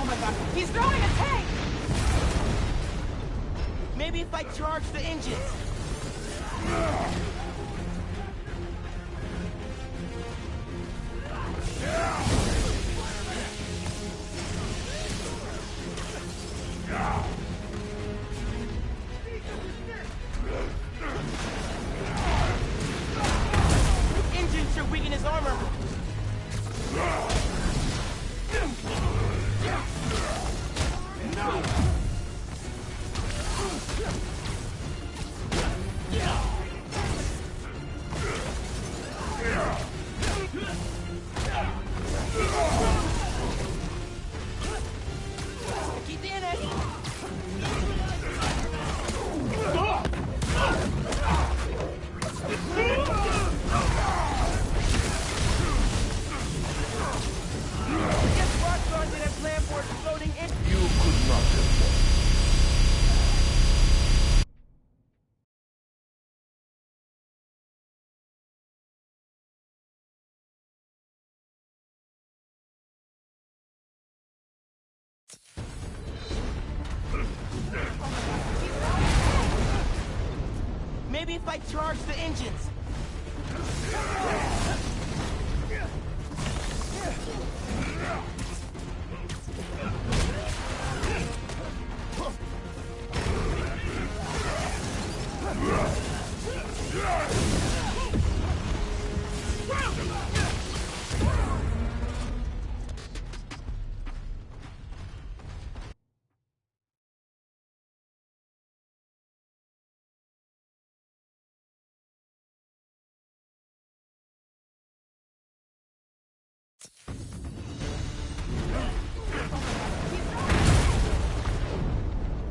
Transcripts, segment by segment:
Oh my god, he's throwing a tank! Maybe if I charge the engines. Engines should weaken his armor. Maybe if I charge the engines.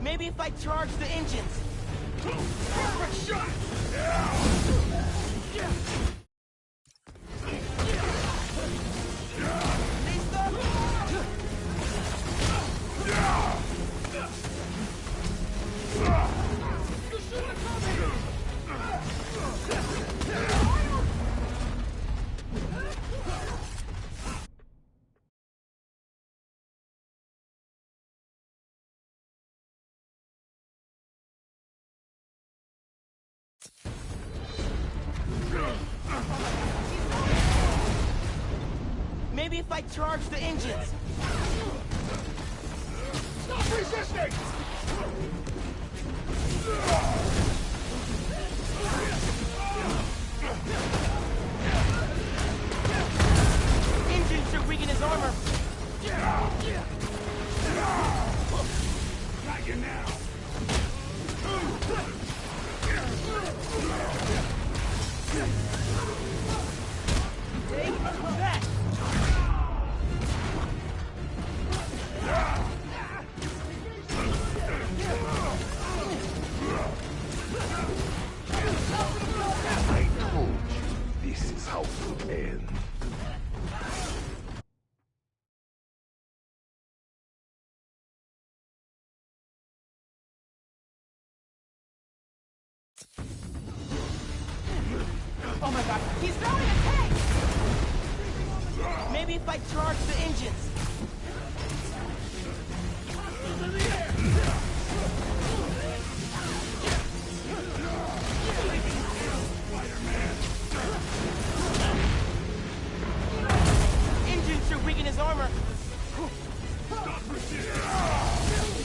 Maybe if I charge the engines. Perfect shot! Maybe if I charge the engines. Stop resisting! Engines should weaken his armor. Got you now. Take that! I told you this is how it would end. Oh my god, he's throwing a tank! Maybe if I charge the engines. Engines should weaken his armor. Stop resisting!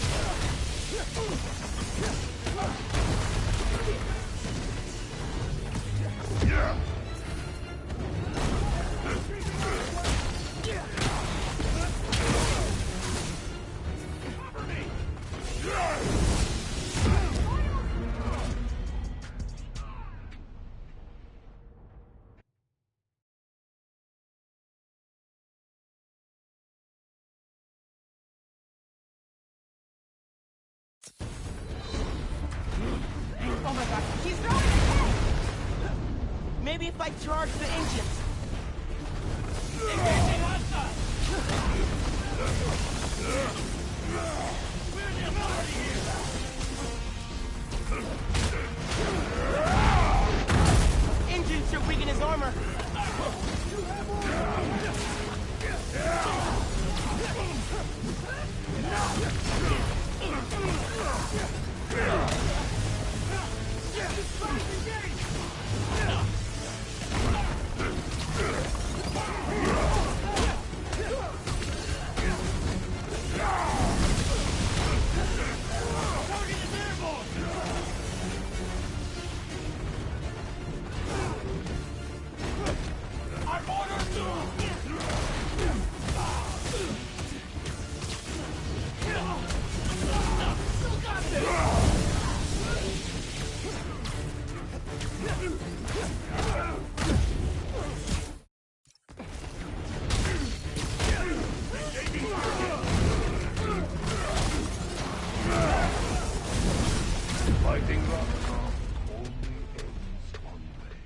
Oh my god, he's throwing a tank! Maybe if I charge the engines. Engines should weaken his armor. Fighting Ragnar only ends one way.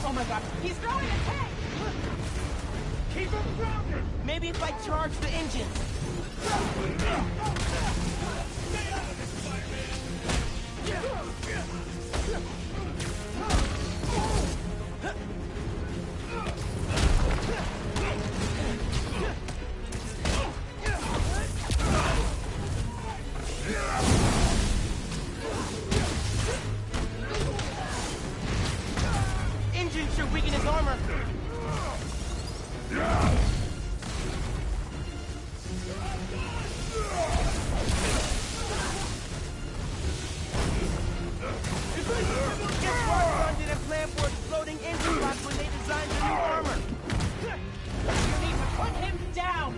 Oh my god, he's throwing a tank! Keep him grounded! Maybe if I charge the engines. Engines should weaken his armor. Guess Ragnar didn't plan for exploding engine blocks when they designed the new armor. You need to put him down!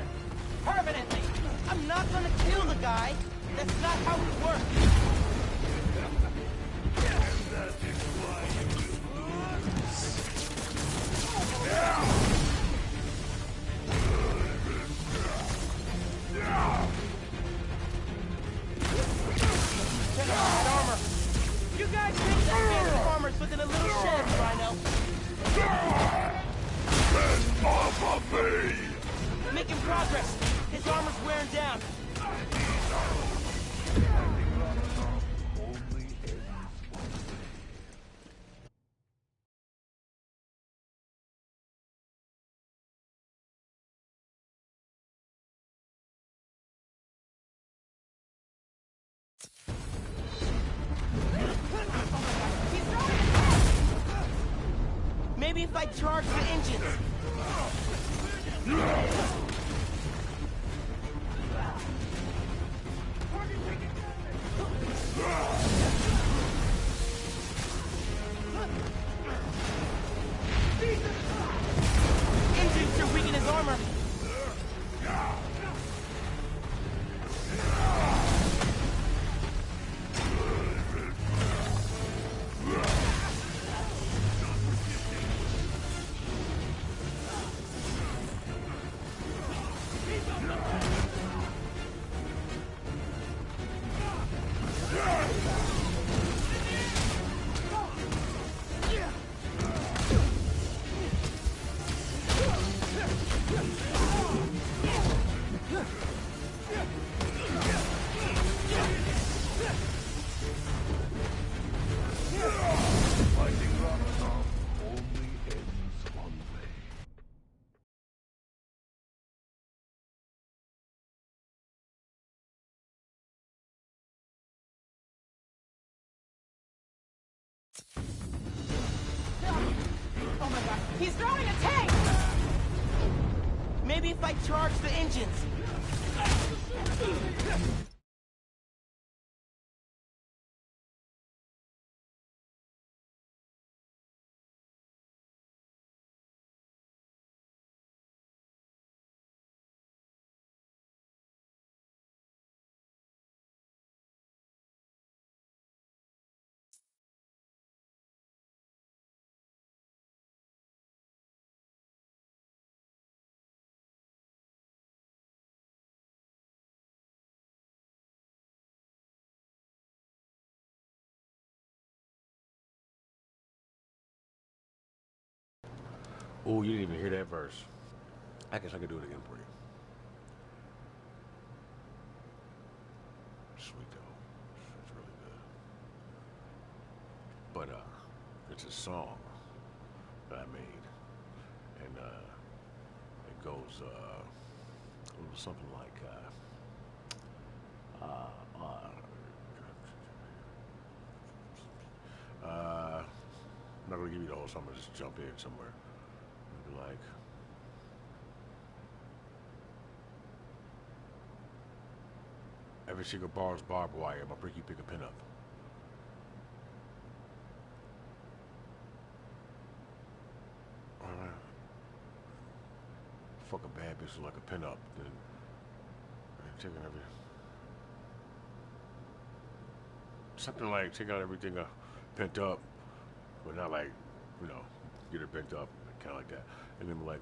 Permanently! I'm not gonna kill the guy. That's not how it works. Check out that armor. You guys think that fancy armor's within a little shed, Rhino? Get off of me! Making progress. His armor's wearing down. Fighting Ragnar only ends one way. He's throwing a tank! Maybe if I charge the engines. Engines should weaken his armor. Fighting Ragnar only ends one way. Oh my god, he's throwing a tank! Maybe if I charge the engines. Oh, you didn't even hear that verse. I guess I could do it again for you. Sweet though. It's really good. But it's a song that I made. And it goes a little something like I'm not gonna give you the whole song, but just jump in somewhere. Maybe like every single bar's barbed wire, my brick you pick a pin up. Fuck a bad bitch like a pin up, then taking every something like take out everything pent up, but not like, you know, get her bent up, kind of like that. And then like,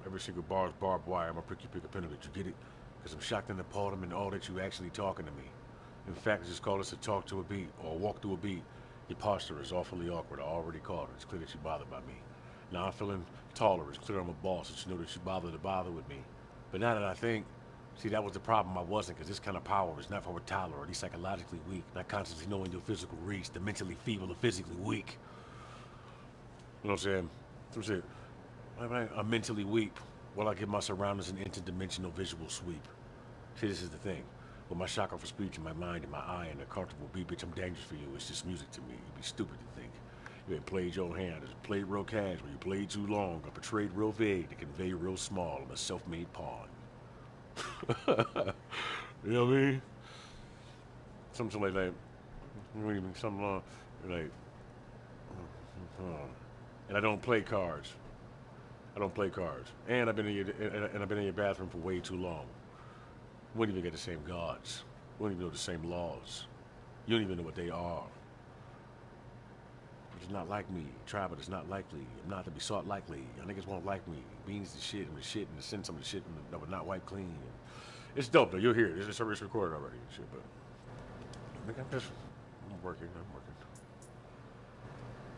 every single bar is barbed wire. I'm gonna pick a penalty. Did you get it? Because I'm shocked and appalled him and all that you actually talking to me. In fact, just call us to talk to a beat or walk through a beat. Your posture is awfully awkward. I already called her. It's clear that she bothered by me. Now I'm feeling taller. It's clear I'm a boss. It's know that she bothered to bother with me. But now that I think, see, that was the problem. I wasn't, because this kind of power is not for a toddler or the psychologically weak, not constantly knowing your physical reach, the mentally feeble or physically weak. You know what I'm saying? That's what I'm saying. I'm mentally weak while I give my surroundings an interdimensional visual sweep. See, this is the thing. With my chakra for speech in my mind and my eye and a comfortable beat, bitch, I'm dangerous for you. It's just music to me. You'd be stupid to think. You ain't played your hand. It's played real casual. You played too long. I portrayed real vague to convey real small. I'm a self-made pawn. You know what I mean? Something like that. Something like, and I don't play cards. I don't play cards. And I've been in your bathroom for way too long. We don't even get the same gods. We don't even know the same laws. You don't even know what they are. It's not like me. Tribal is not likely. I'm not to be sought likely. Y'all niggas won't like me. Beans the shit and the shit and to send some of the shit that was not wiped clean. It's dope though. You'll hear it. It's recorded already and shit, but I'm working.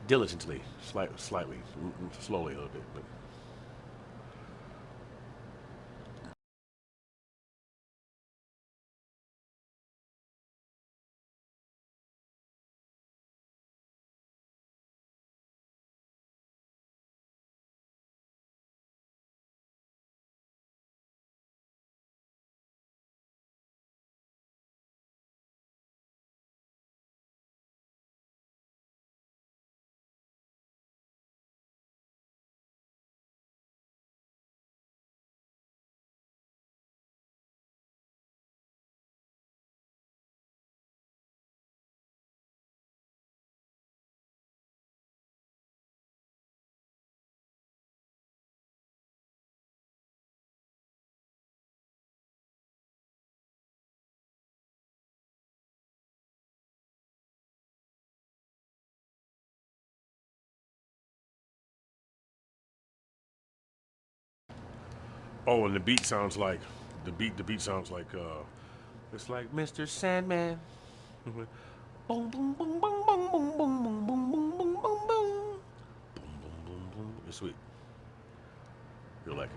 Diligently, slightly, slowly a little bit, but oh, and the beat sounds like the beat sounds like it's like Mr. Sandman. Boom boom boom boom boom boom boom boom boom boom boom boom boom boom boom boom. It's sweet. You'll like it.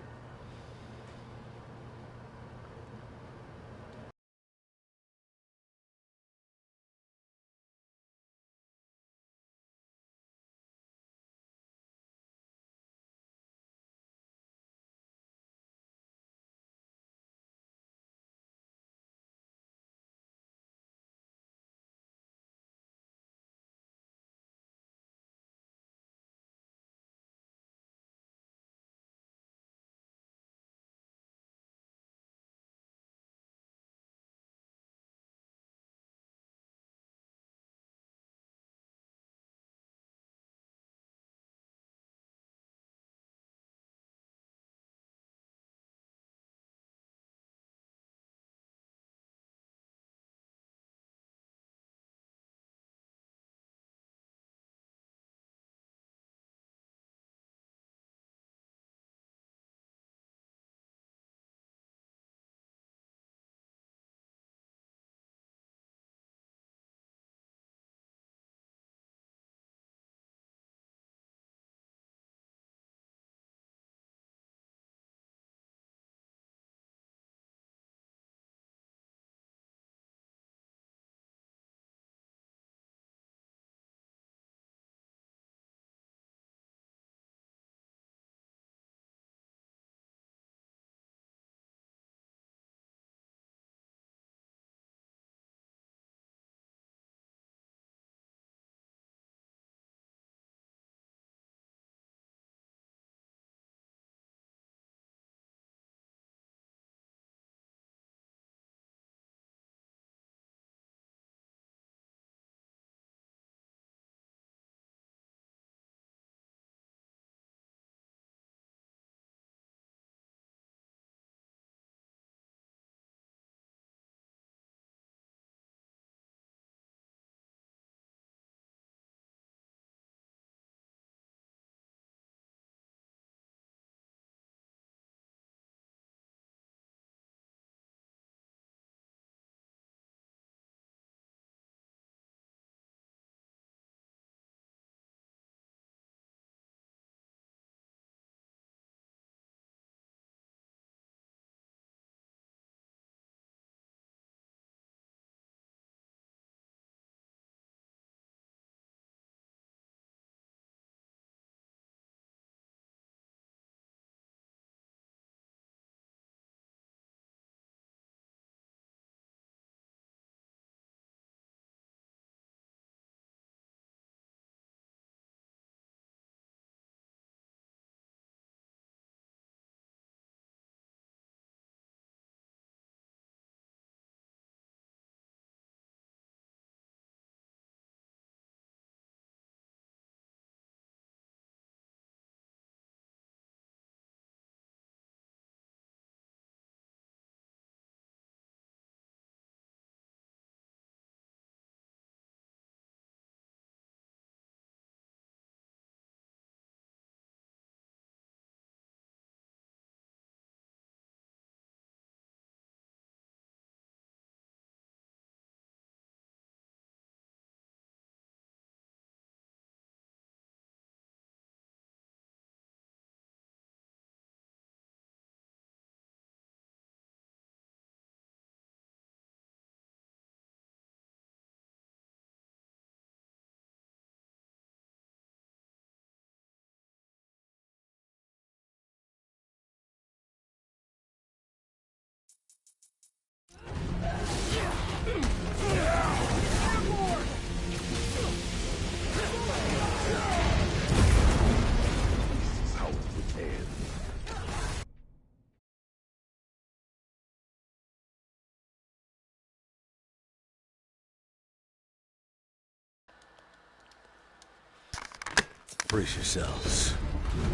Brace yourselves.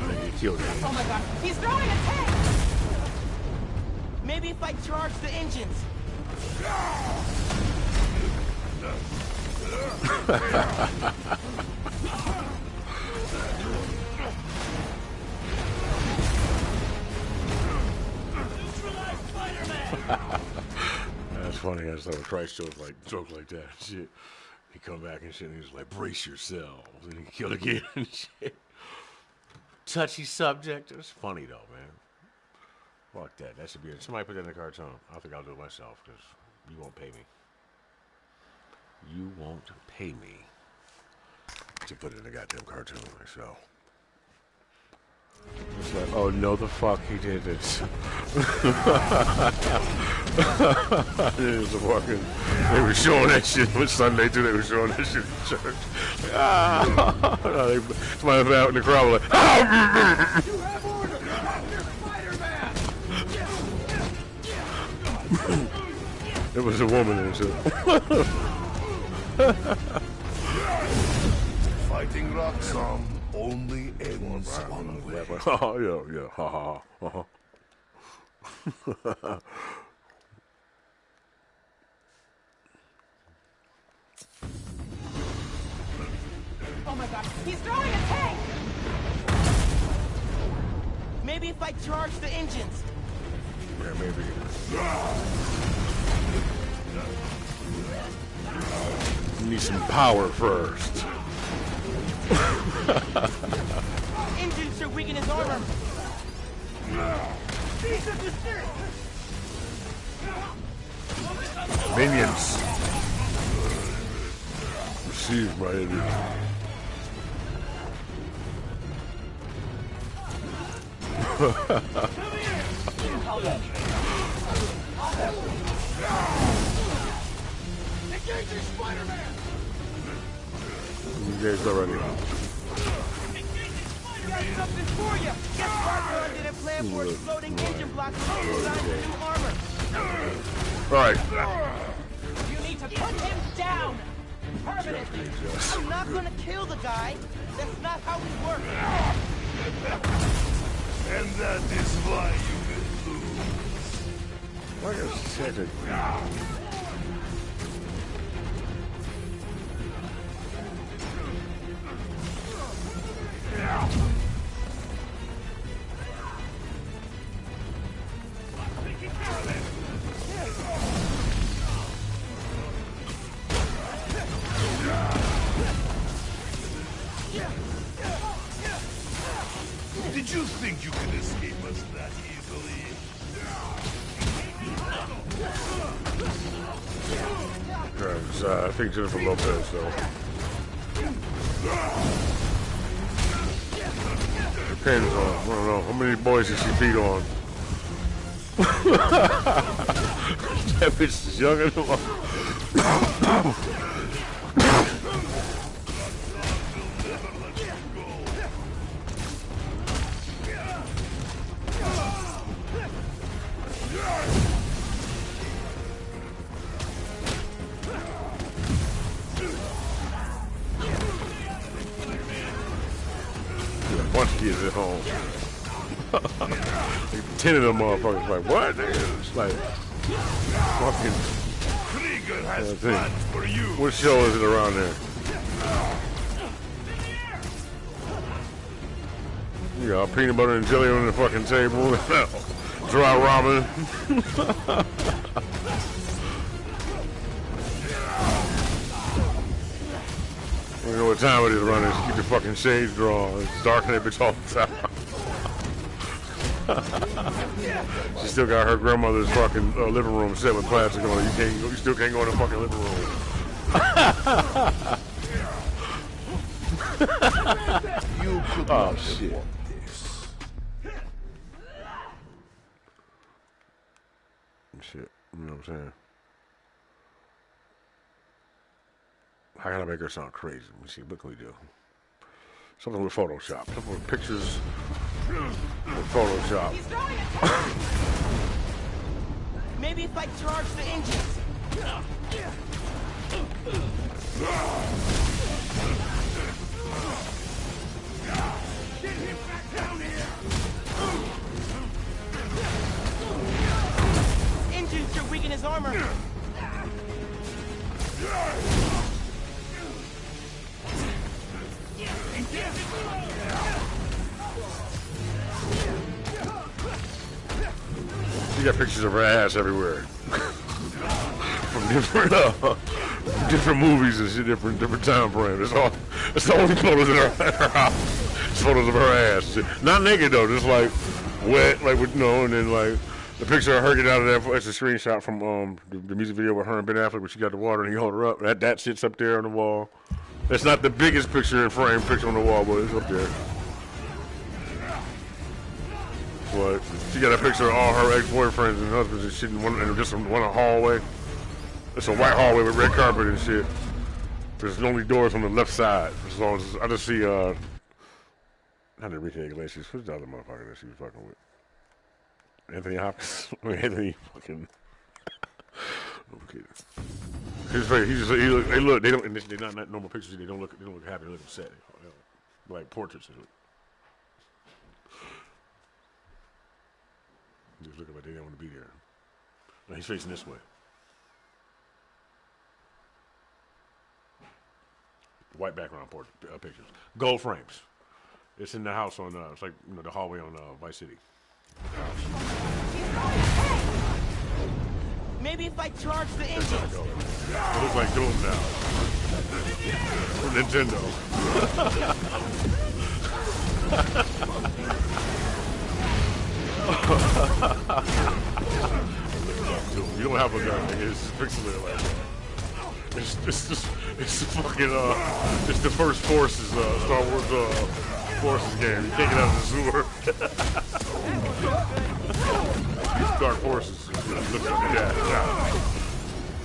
I think you killed him. Oh my god, he's throwing a tank! Maybe if I charge the engines. That's funny. I saw Christ joke like that. Shit. He come back and shit, and he was like, "Brace yourselves," and he killed again and shit. Touchy subject. It was funny though, man. Fuck that. That should be it. Somebody put that in the cartoon. I think I'll do it myself because you won't pay me. You won't pay me to put it in a goddamn cartoon myself. It's like, oh no, the fuck he did this. It was a fucking. They were showing that shit on Sunday too. They were showing that shit in church. Somebody was out in the crowd was like, ah! You have order! Spider-Man! It was a woman and shit. Fighting Roxxon only ends one way. Oh, yeah. Ha ha ha. Oh my god, he's throwing a tank! Maybe if I charge the engines. Yeah, maybe. You need some power first. Engines should weaken his armor. Minions. Receive my energy. Engaging Spider-Man! Engaged already. Got something for you. Guess Barker didn't plan for exploding engine blocks to design for new armor. Alright. You need to put him down! Permanently! I'm not gonna kill the guy. That's not how we work. And that is why you will lose. Like I said it. Did you think you could escape us that easily? Because I think Jennifer Lopez, though. Depends on, I don't know, how many boys does she beat on? That bitch is younger than bunch of kids at home. Like 10 of them motherfuckers like, what? It's like fucking Krieger has plans for you. what show is it around there? You got peanut butter and jelly on the fucking table. Dry ramen. You know what time it is around here. Keep the fucking shades drawn. It's dark in that bitch all the time. She still got her grandmother's fucking living room set with plastic on it. You still can't go in the fucking living room. You could not shit. Want this. Shit, you know what I'm saying? How can I make her sound crazy? Let me see, what can we do? Something with Photoshop. Something with pictures with Photoshop. He's throwing a tank. Maybe if I charge the engines. She got pictures of her ass everywhere. From different movies and shit, different time frames. It's the only photos in her house. It's photos of her ass. Not naked though, just like wet, like with and then like the picture of her getting out of that. It's a screenshot from the music video with her and Ben Affleck when she got the water and he held her up. That shit's up there on the wall. It's not the biggest picture in frame picture on the wall, but it's up there. But she got a picture of all her ex-boyfriends and husbands and shit in just one hallway. It's a white hallway with red carpet and shit. There's only doors on the left side. As long as I just see not Enrique Iglesias. Who's the other motherfucker that she was fucking with? Anthony Hopkins. Anthony fucking. Okay. His face. They look. They don't. And they're not normal pictures. They don't look happy. They look upset. Like portraits. Just looking like they don't want to be there. No, he's facing this way. White background pictures. Gold frames. It's in the house on, it's like, the hallway on Vice City. Maybe if I charge the engines. It looks like Doom now. For Nintendo. You don't have a gun, nigga. It's pixelated like that. It's fucking it's the first Forces Star Wars Forces game. You can't get out of the sewer. These Dark Forces. Look at that.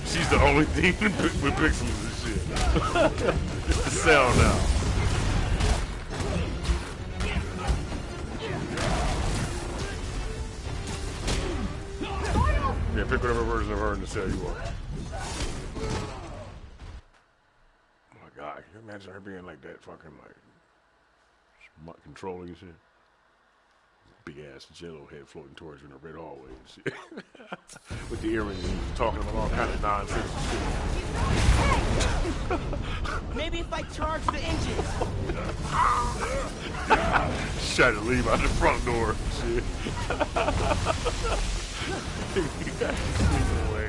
She's the only thing with pixels and shit. It's the sound now. Yeah, pick whatever version of her in the cell you want. God, can you imagine her being like that, fucking like controlling and shit? Big ass jello head floating towards you in a red hallway and shit. With the earrings and talking about all kind of nonsense and shit. Maybe if I charge the engines. She's trying to leave out the front door and shit. You gotta sneak away.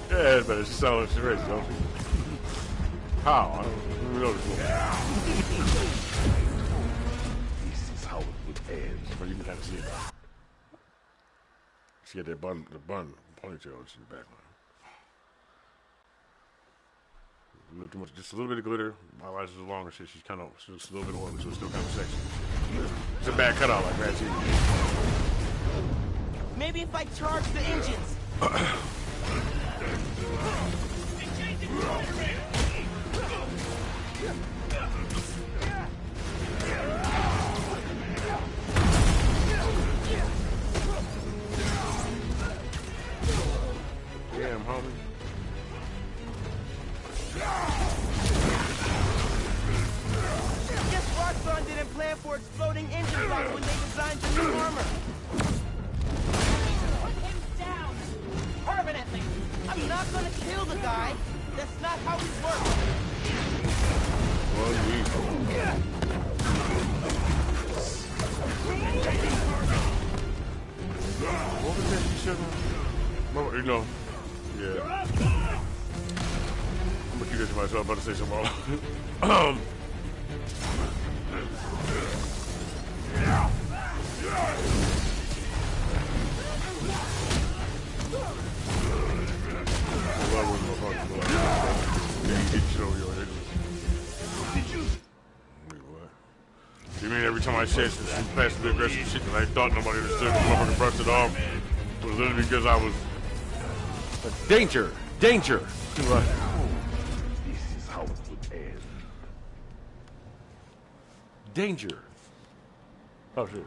Yeah, but it's selling she raised, don't she? How? I don't even know this one. This is how it would end. But you can kind of see it. She got that the bun ponytail in the background. A little too much, just a little bit of glitter. My eyelashes are long and shit. She looks a little bit oily, so it's still kind of sexy. It's a bad cutout like that, too. Maybe if I charge the engines. Damn, homie. Guess Roxxon didn't plan for exploding engine blocks when they designed the new armor. Put him down! Permanently! I'm not gonna kill the guy. That's not how it works. Well, you eat. What was that you said? You know. Yeah. I'm gonna keep this to myself. I'm about to say something. You mean every time I said some passive aggressive shit that I thought nobody understood, the motherfucker brushed it off? It was literally because I was danger. This is how it would end. Danger. Oh shit.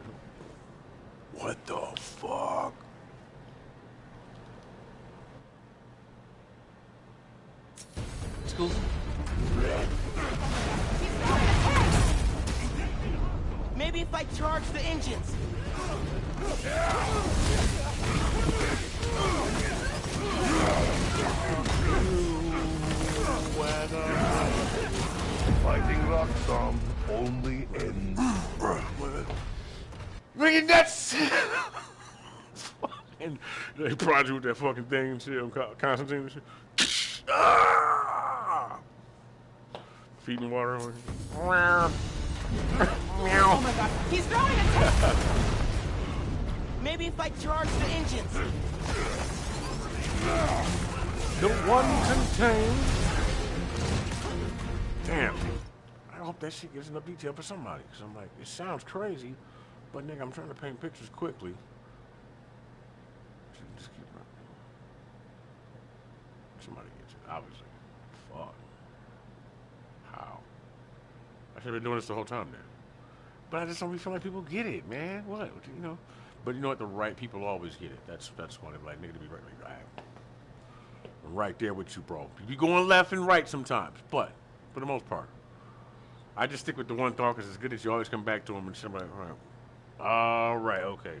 What the fuck? School. Maybe if I charge the engines. Roxxon only ends. Ringing nuts! And they probably with that fucking thing and shit, Constantine and shit. Ah! Feeding water. Oh my god, he's throwing a tank! Maybe if I charge the engines. The one contained. Damn. I hope that shit gives enough detail for somebody. Because I'm like, it sounds crazy, but nigga, I'm trying to paint pictures quickly. Just keep running. Somebody gets it, obviously. Fuck. How? I should have been doing this the whole time then. But I just don't really feel like people get it, man. What? You know? But you know what? The right people always get it. That's one of like nigga to be right. Like, I'm right there with you, bro. You be going left and right sometimes, but for the most part, I just stick with the one thought because it's good that you always come back to them and shit. I'm like, all right, okay.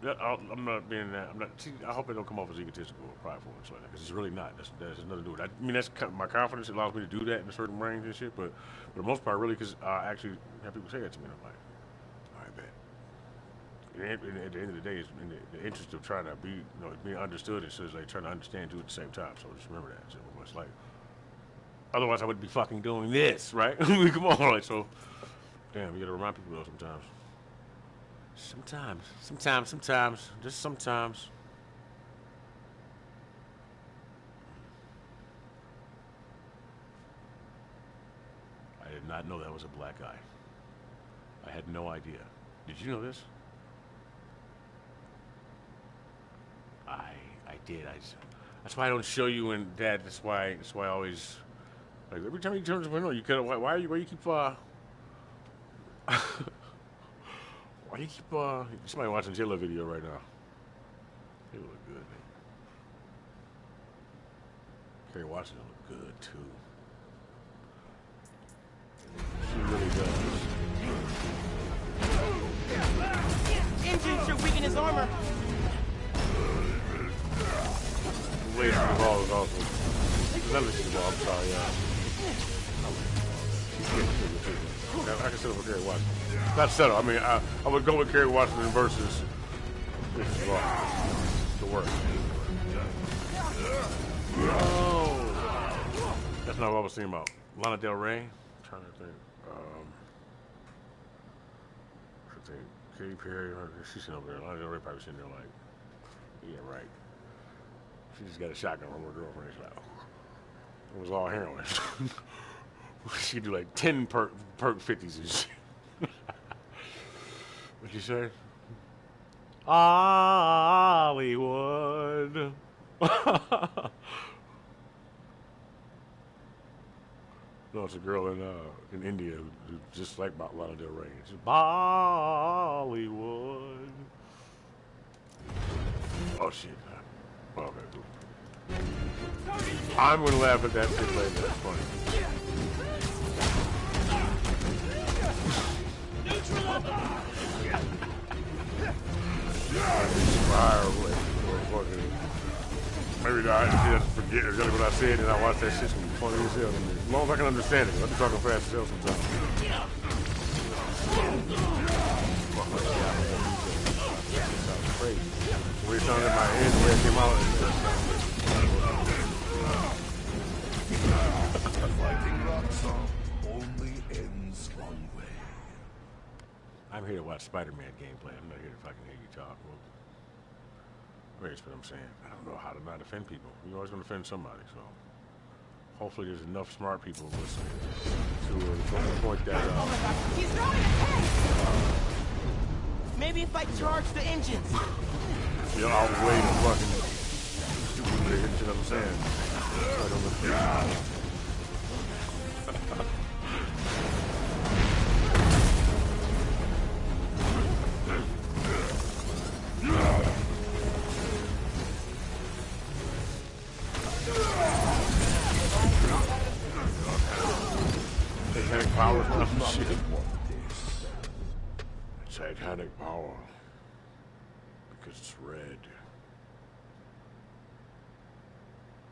I'm not being that. I'm not. See, I hope it don't come off as egotistical or prideful and shit like that because it's really not. That's nothing to do with it. I mean, that's my confidence allows me to do that in a certain range and shit. But for the most part, really, because I actually have people say that to me, and I'm like, I bet. At the end of the day, it's in the interest of trying to be, you know, being understood, it says like trying to understand too at the same time. So just remember that. So it's like, otherwise I wouldn't be fucking doing this, right? I mean, come on, like so. Damn, you gotta remind people though sometimes. Sometimes, just sometimes. I did not know that was a black eye. I had no idea. Did you know this? I did. That's why I don't show you and Dad. That's why I always like every time you turn the window, you kind of why you keep why you keep somebody watching J-Lo video right now. They look good, man. Kerry Washington look good too. She really does. Engines should weaken his armor. The laser the ball is also. Not the ball. I'm sorry. I can settle for Kerry Washington. Not settle. I mean, I would go with Kerry Washington versus this is wrong. The worst. Oh, that's not what I was thinking about. Lana Del Rey. I'm trying to think. Katy Perry. She's sitting over there. Lana Del Rey probably sitting there like, yeah, right. She just got a shotgun from her girlfriend. She's like, oh. It was all heroin. She could do like 10 perk 50s and shit. What'd you say? Hollywood. No, it's a girl in India who's just like Lana Del Rey. She's Bollywood. Oh shit. Oh, okay, cool. I'm gonna laugh at that shit later. That's funny. Maybe I just forget exactly what I said and I watch that shit from funny as hell. As long as I can understand it, I'll be talking fast as hell sometimes. Crazy. The way it sounded in my head, the way it came out. Fighting Roxxon only ends one way. I'm here to watch Spider-Man gameplay. I'm not here to fucking hear you talk. Well, that's what I'm saying. I don't know how to not offend people. You're always going to offend somebody, so hopefully there's enough smart people listening to point that out. Oh my god, he's throwing a tank! Maybe if I charge the engines. You're outweigh the fucking stupid shit, you know what I'm saying? I don't look Satanic power is not shit. Satanic power. Because it's red.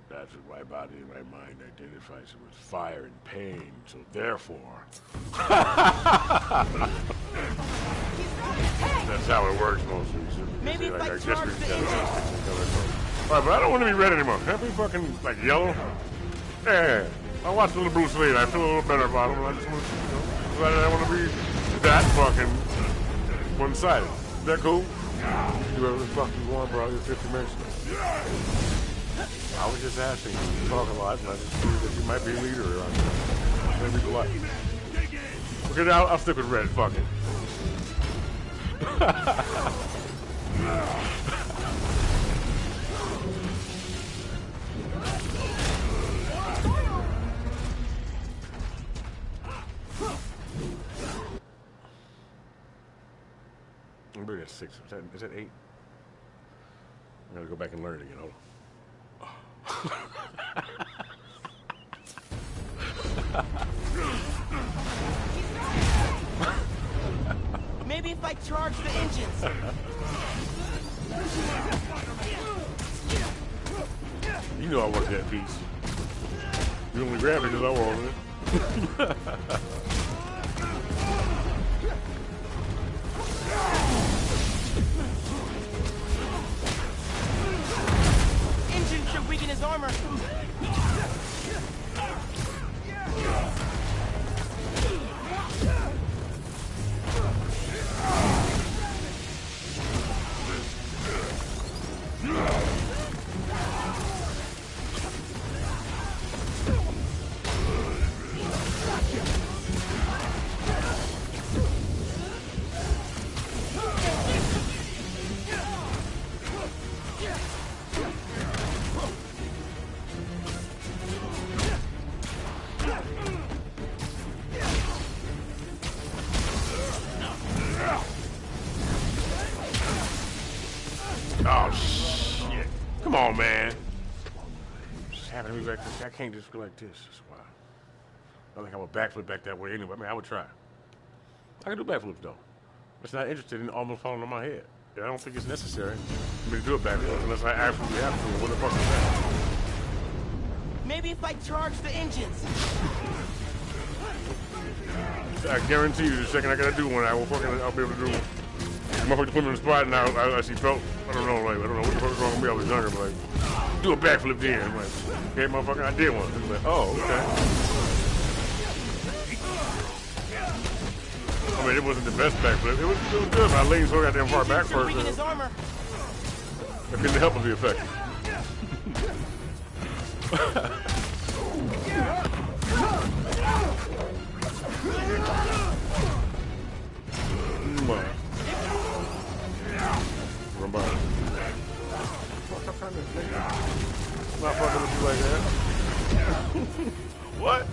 That's what my body and my mind identifies with fire and pain. So therefore, that's how it works mostly. So Maybe if I guess charge we the can engine. Alright, but I don't want to be red anymore. Can I be fucking like yellow? Yeah. I watched a little Bruce Lee and I feel a little better about him. I just want to, I want to be that fucking one-sided. Is that cool? Do whatever the fuck you want, bro. You're 50 minutes. I was just asking. You talk a lot, and I just figured that you might be a leader around here. Maybe what? Okay, I'll stick with red. Fuck it. Maybe that's 6. Is that 8? I gotta go back and learn it again. Hold on. Maybe if I charge the engines. You know I want that piece. You only grabbed it because I wanted it. Engine should weaken his armor. Oh, shit. Come on, man. Just happened to me back this. I can't just go like this. That's why. I think I would backflip back that way anyway. I mean, I would try. I can do backflips, though. I'm just not interested in almost falling on my head. I don't think it's necessary for me to do a backflip unless I absolutely have to. What the fuck is that? Maybe if I charge the engines. I guarantee you, the second I gotta do one, I'll be able to do one. Motherfucker put me on the spot, and I actually felt, I don't know what the fuck was wrong with me. I was younger, but like, do a backflip then. I'm like, okay, motherfucker, I did one. It's like, oh, okay. I mean, it wasn't the best backflip. It was good, but I leaned so goddamn far back first. Weaken his armor. I couldn't help but be effective. Run by. Not fucking with you like that. What?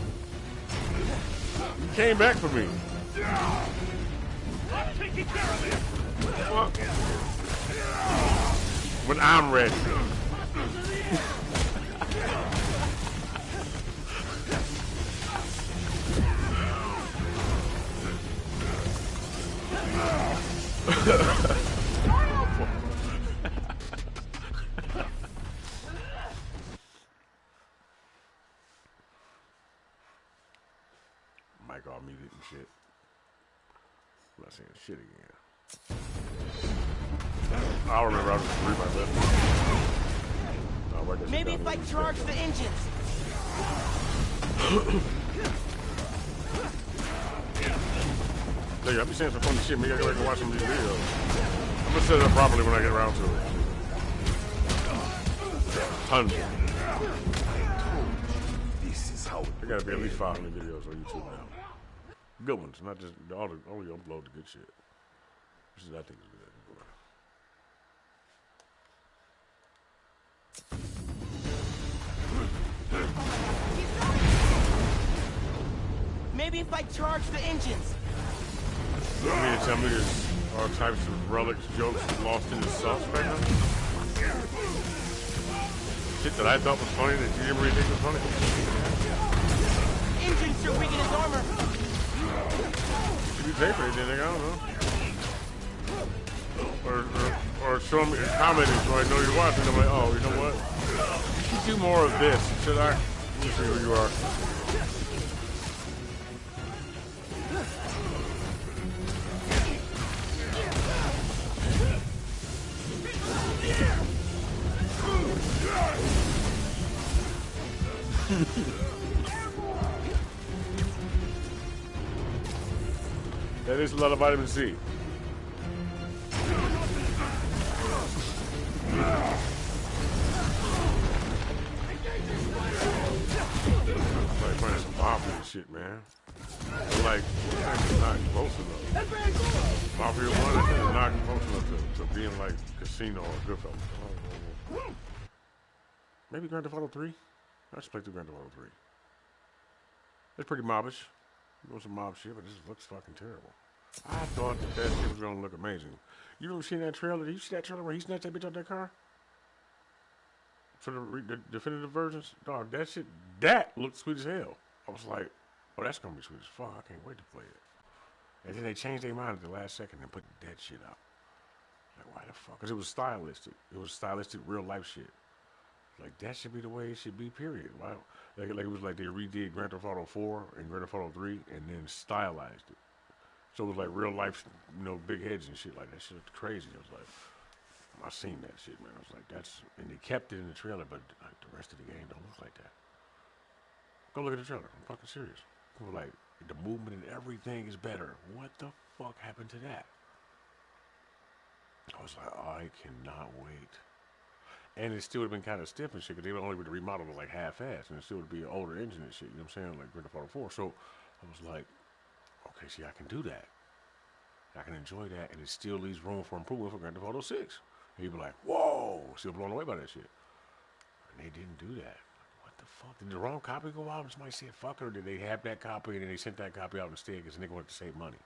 You came back for me. I'm taking care of it. What? When I'm ready. Mic all muted and shit. I'm not saying shit again. I remember I was just read my left. Maybe if I charge the engines. Hey, I'll be saying some funny shit. Maybe I can watch some of these videos. I'm gonna set it up properly when I get around to it. Tons. This is how There gotta be at least 500 videos on YouTube now. Good ones, not just only upload the good shit. Which is I think is good. Maybe if I charge the engines. You mean to tell me there's all types of relics, jokes lost in the sauce back then? Shit that I thought was funny that you didn't really think was funny? Engines should weaken his armor. If you pay for it, then I don't know. Or show me, commenting so I know you're watching. I'm like, oh, you know what? should do more of this, should I? Let me see who you are. That is a lot of vitamin C. Like playing some Mafia shit, man. But like, it's not close enough. Mafia 1 is not close enough to being like Casino or Goodfellas. Maybe Grand Theft Auto 3? I just played through Grand Theft Auto 3. It's pretty mobbish. Doing some mob shit, but this looks fucking terrible. I thought that shit was gonna look amazing. You ever seen that trailer? Did you see that trailer where he snatched that bitch out that car? For the definitive versions? Dog, that shit, that looked sweet as hell. I was like, oh, that's gonna be sweet as fuck. I can't wait to play it. And then they changed their mind at the last second and put that shit out. Like, why the fuck? Because it was stylistic. It was stylistic, real life shit. Like, that should be the way it should be, period. Wow. Like it was like they redid Grand Theft Auto 4 and Grand Theft Auto 3 and then stylized it. So it was like real life, you know, big heads and shit like that. Shit was crazy. I was like, I seen that shit, man. I was like, that's, and they kept it in the trailer, but like, the rest of the game don't look like that. Go look at the trailer. I'm fucking serious. People like, the movement and everything is better. What the fuck happened to that? I was like, I cannot wait. And it still would have been kind of stiff and shit, because they only would remodel it like half-assed, and it still would be an older engine and shit, you know what I'm saying, like Grand Theft Auto 4. So I was like, okay, see, I can do that. I can enjoy that, and it still leaves room for improvement for Grand Theft Auto 6. And you'd be like, whoa, still blown away by that shit. And they didn't do that. Like, what the fuck? Did the wrong copy go out and somebody said fuck it, or did they have that copy and then they sent that copy out instead because the nigga wanted to save money?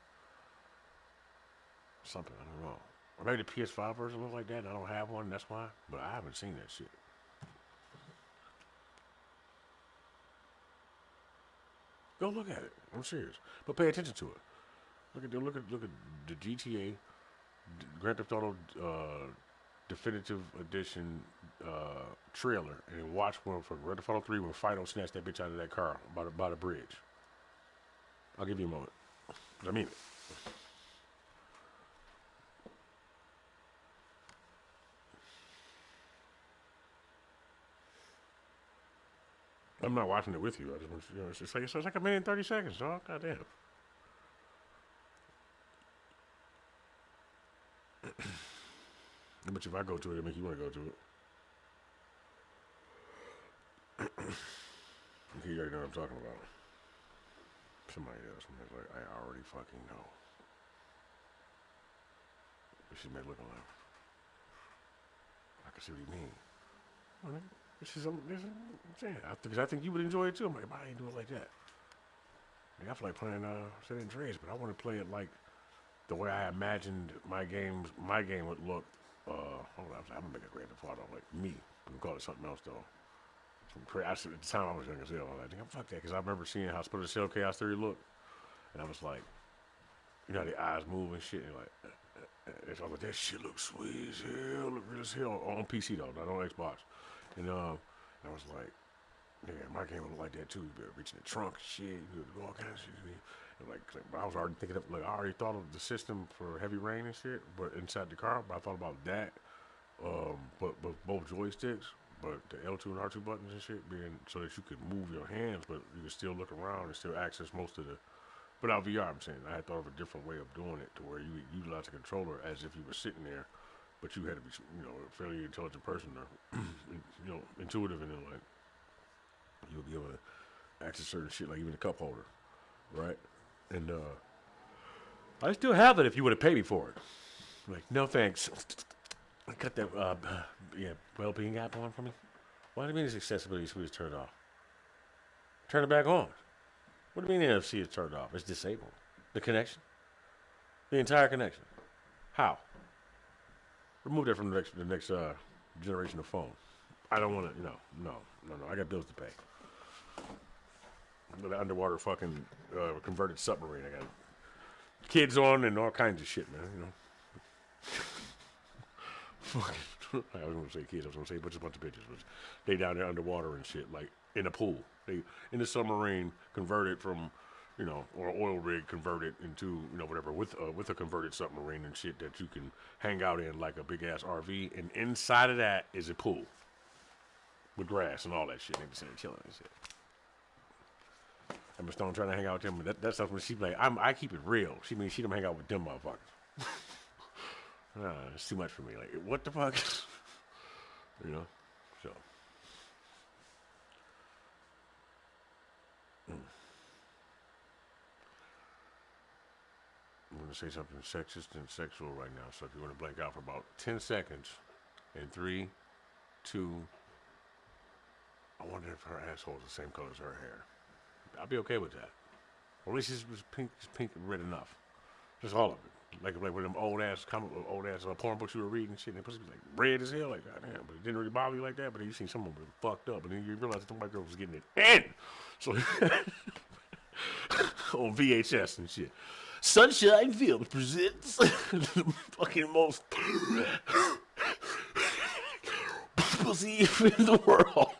Something, I don't know. Or maybe the PS5 version looks like that, and I don't have one, that's why. But I haven't seen that shit. Go look at it. I'm serious. But pay attention to it. Look at the GTA, Grand Theft Auto Definitive Edition trailer, and watch one for Grand Theft Auto 3 when Fido snatched that bitch out of that car by the bridge. I'll give you a moment. I mean it. I'm not watching it with you. I just want you know, it's like a minute and 30 seconds, dog. Goddamn. But if I go to it, it'll make you want to go to it. You already know what I'm talking about. Somebody else. Like, I already fucking know. She may look alive. I can see what you mean. Well, this is because I think you would enjoy it too. I'm like, I ain't do it like that. Like, I feel like playing San Andreas, but I want to play it like the way I imagined my game would look. Hold on, I'm gonna make a Grand Theft Auto like me. We can call it something else though. At the time I was young as hell. I think fuck that, because I remember seeing how Splinter Cell Chaos Theory looked, and I was like, you know, how the eyes move and shit, and like, I was like, that shit looks sweet as hell, look real as hell on PC though, not on Xbox. And I was like, yeah, my game would look like that too. You better reach in the trunk, shit, you do all kinds of shit. And like, I was already thinking of, like, I already thought of the system for Heavy Rain and shit, but inside the car. But I thought about that, but both joysticks, but the L2 and R2 buttons and shit being so that you could move your hands, but you could still look around and still access most of the. Without VR, I'm saying I had thought of a different way of doing it to where you would utilize the controller as if you were sitting there. But you had to be, you know, a fairly intelligent person or, you know, intuitive, and then like you'll be able to access certain shit, like even the cup holder, right? And I still have it if you would have paid me for it. Like, no thanks. I cut that well-being app on for me. Why do you mean this accessibility switch is turned off? Turn it back on. What do you mean the NFC is turned off? It's disabled. The connection, the entire connection. How? Remove that from the next generation of phone. I don't want to, no. I got bills to pay. The underwater fucking converted submarine. I got kids on and all kinds of shit, man, you know. Fucking I was gonna say kids. I was gonna say a bunch of bitches. But they down there underwater and shit, like in a pool. They in the submarine converted from, or oil rig converted into, whatever with a converted submarine and shit that you can hang out in like a big ass RV. And inside of that is a pool with grass and all that shit. They just sitting chilling and shit. Emma Stone trying to hang out with them, but that stuff when she like, I keep it real. She means she don't hang out with them motherfuckers. It's too much for me. Like, what the fuck? So. I'm going to say something sexist and sexual right now, so if you want to blank out for about 10 seconds, in 3, 2, I wonder if her asshole is the same color as her hair. I'll be okay with that. Or at least it's pink and red enough. Just all of it. Like with them old ass porn books you were reading and shit, and it was like red as hell, like goddamn, but it didn't really bother you like that. But then you seen some of them fucked up, and then you realize that the white girl was getting it in. So on VHS and shit. Sunshine Films presents the fucking most pussy in the world.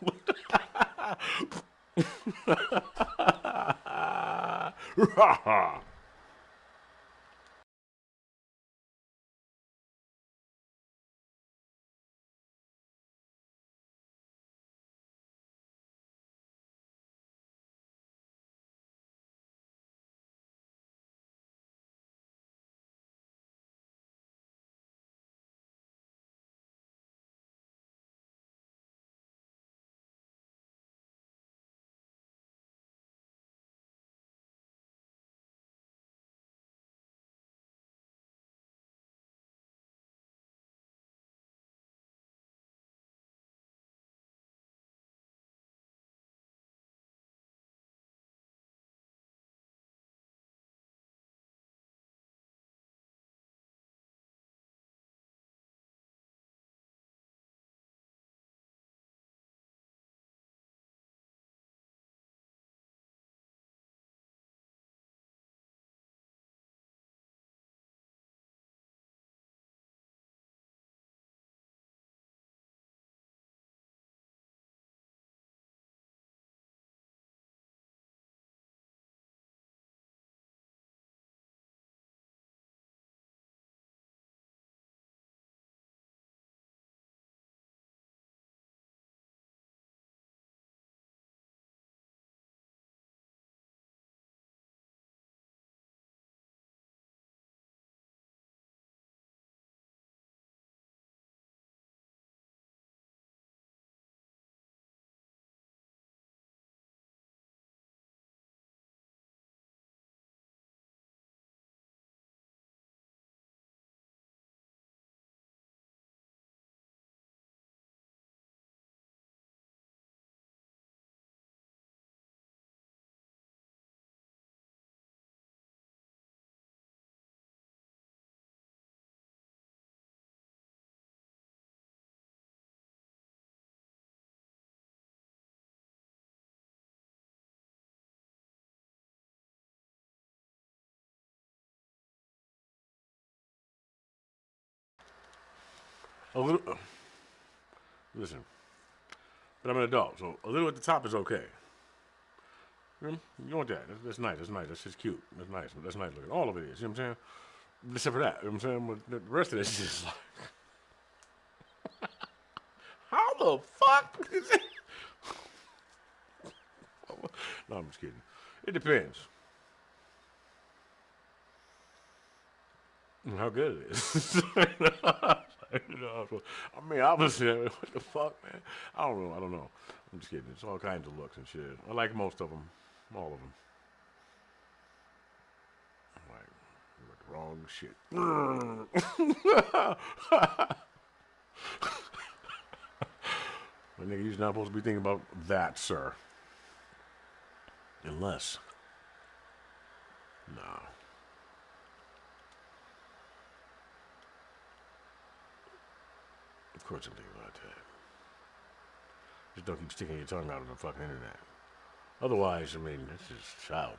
A little, listen, but I'm an adult, so a little at the top is okay. You want that? That's nice. That's nice. That's just cute. That's nice. That's nice looking. All of it is. You know what I'm saying? Except for that. You know what I'm saying? But the rest of it is just like, how the fuck is it? No, I'm just kidding. It depends. How good it is. I mean, obviously, what the fuck, man? I don't know. I'm just kidding. It's all kinds of looks and shit. I like most of them. All of them. I'm like, you wrong shit. My nigga, you're not supposed to be thinking about that, sir. Unless. No. Of course I'm thinking about that. Just don't keep sticking your tongue out on the fucking internet. Otherwise, I mean, this is childish.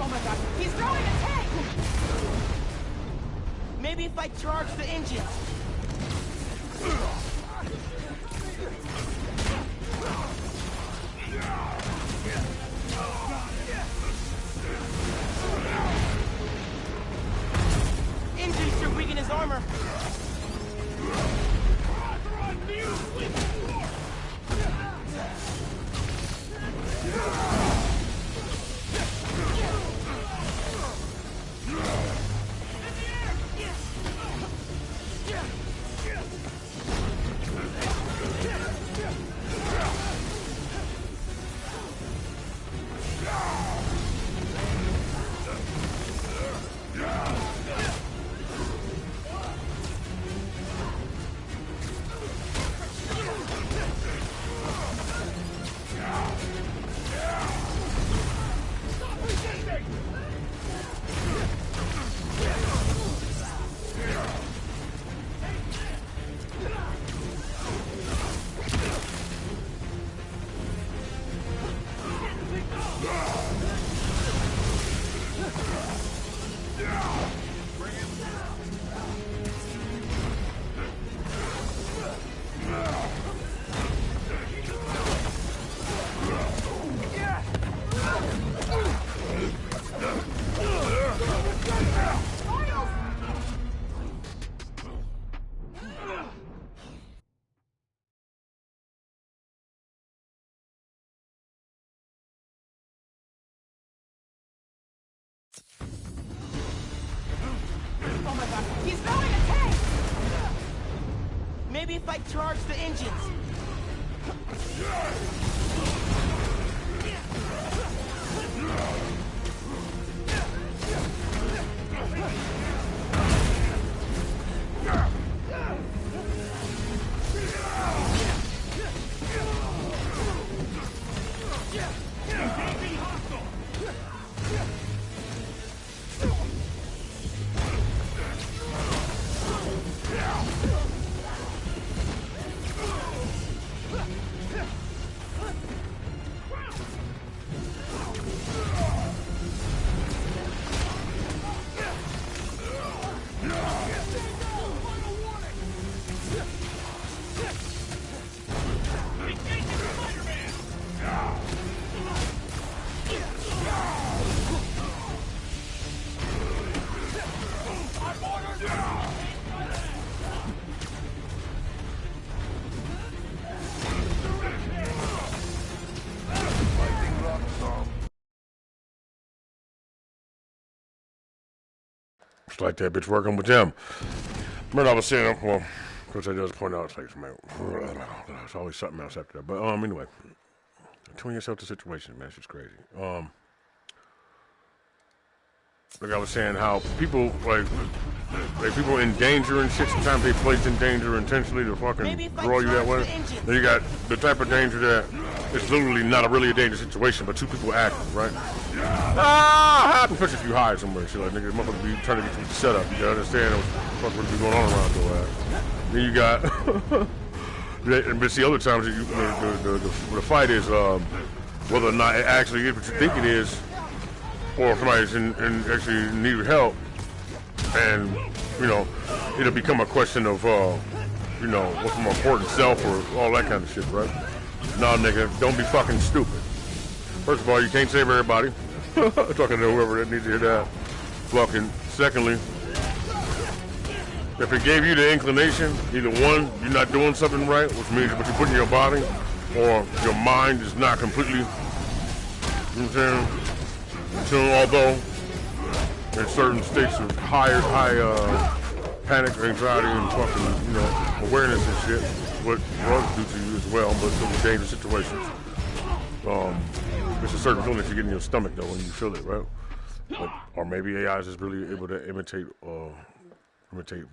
Oh my god, he's throwing a tank! Maybe if I charge the engines. Engines should weaken his armor. Oh my god, he's throwing a tank! Maybe if I charge the engines. It's like that bitch working with them. Remember I was saying, well, because I just point out, it's like, man, there's always something else after that. But anyway, tune yourself to situation, man. It's just crazy. Like I was saying, how people like people in danger and shit. Sometimes they place in danger intentionally to fucking draw you that way. Then you got the type of danger that it's literally not a really a dangerous situation, but two people acting, right? Especially if you hide somewhere, shit like nigga, motherfucker be trying to get you set up. You gotta understand what the fuck would be going on around your ass. Then you got, but see, other times the fight is whether or not it actually is what you think it is, or if somebody's in actually need help, and you know, it'll become a question of you know, what's more important, self or all that kind of shit, right? No, nigga, don't be fucking stupid. First of all, you can't save everybody. Talking to whoever that needs to hear that. Fucking. Secondly, if it gave you the inclination, either one, you're not doing something right, which means what you put in your body, or your mind is not completely, you know what I'm saying? So although in certain states of high panic or anxiety and fucking, you know, awareness and shit, what drugs do to you as well, but those dangerous situations. There's a certain feeling that you get in your stomach though when you feel it, right? But, or maybe AI is just really able to imitate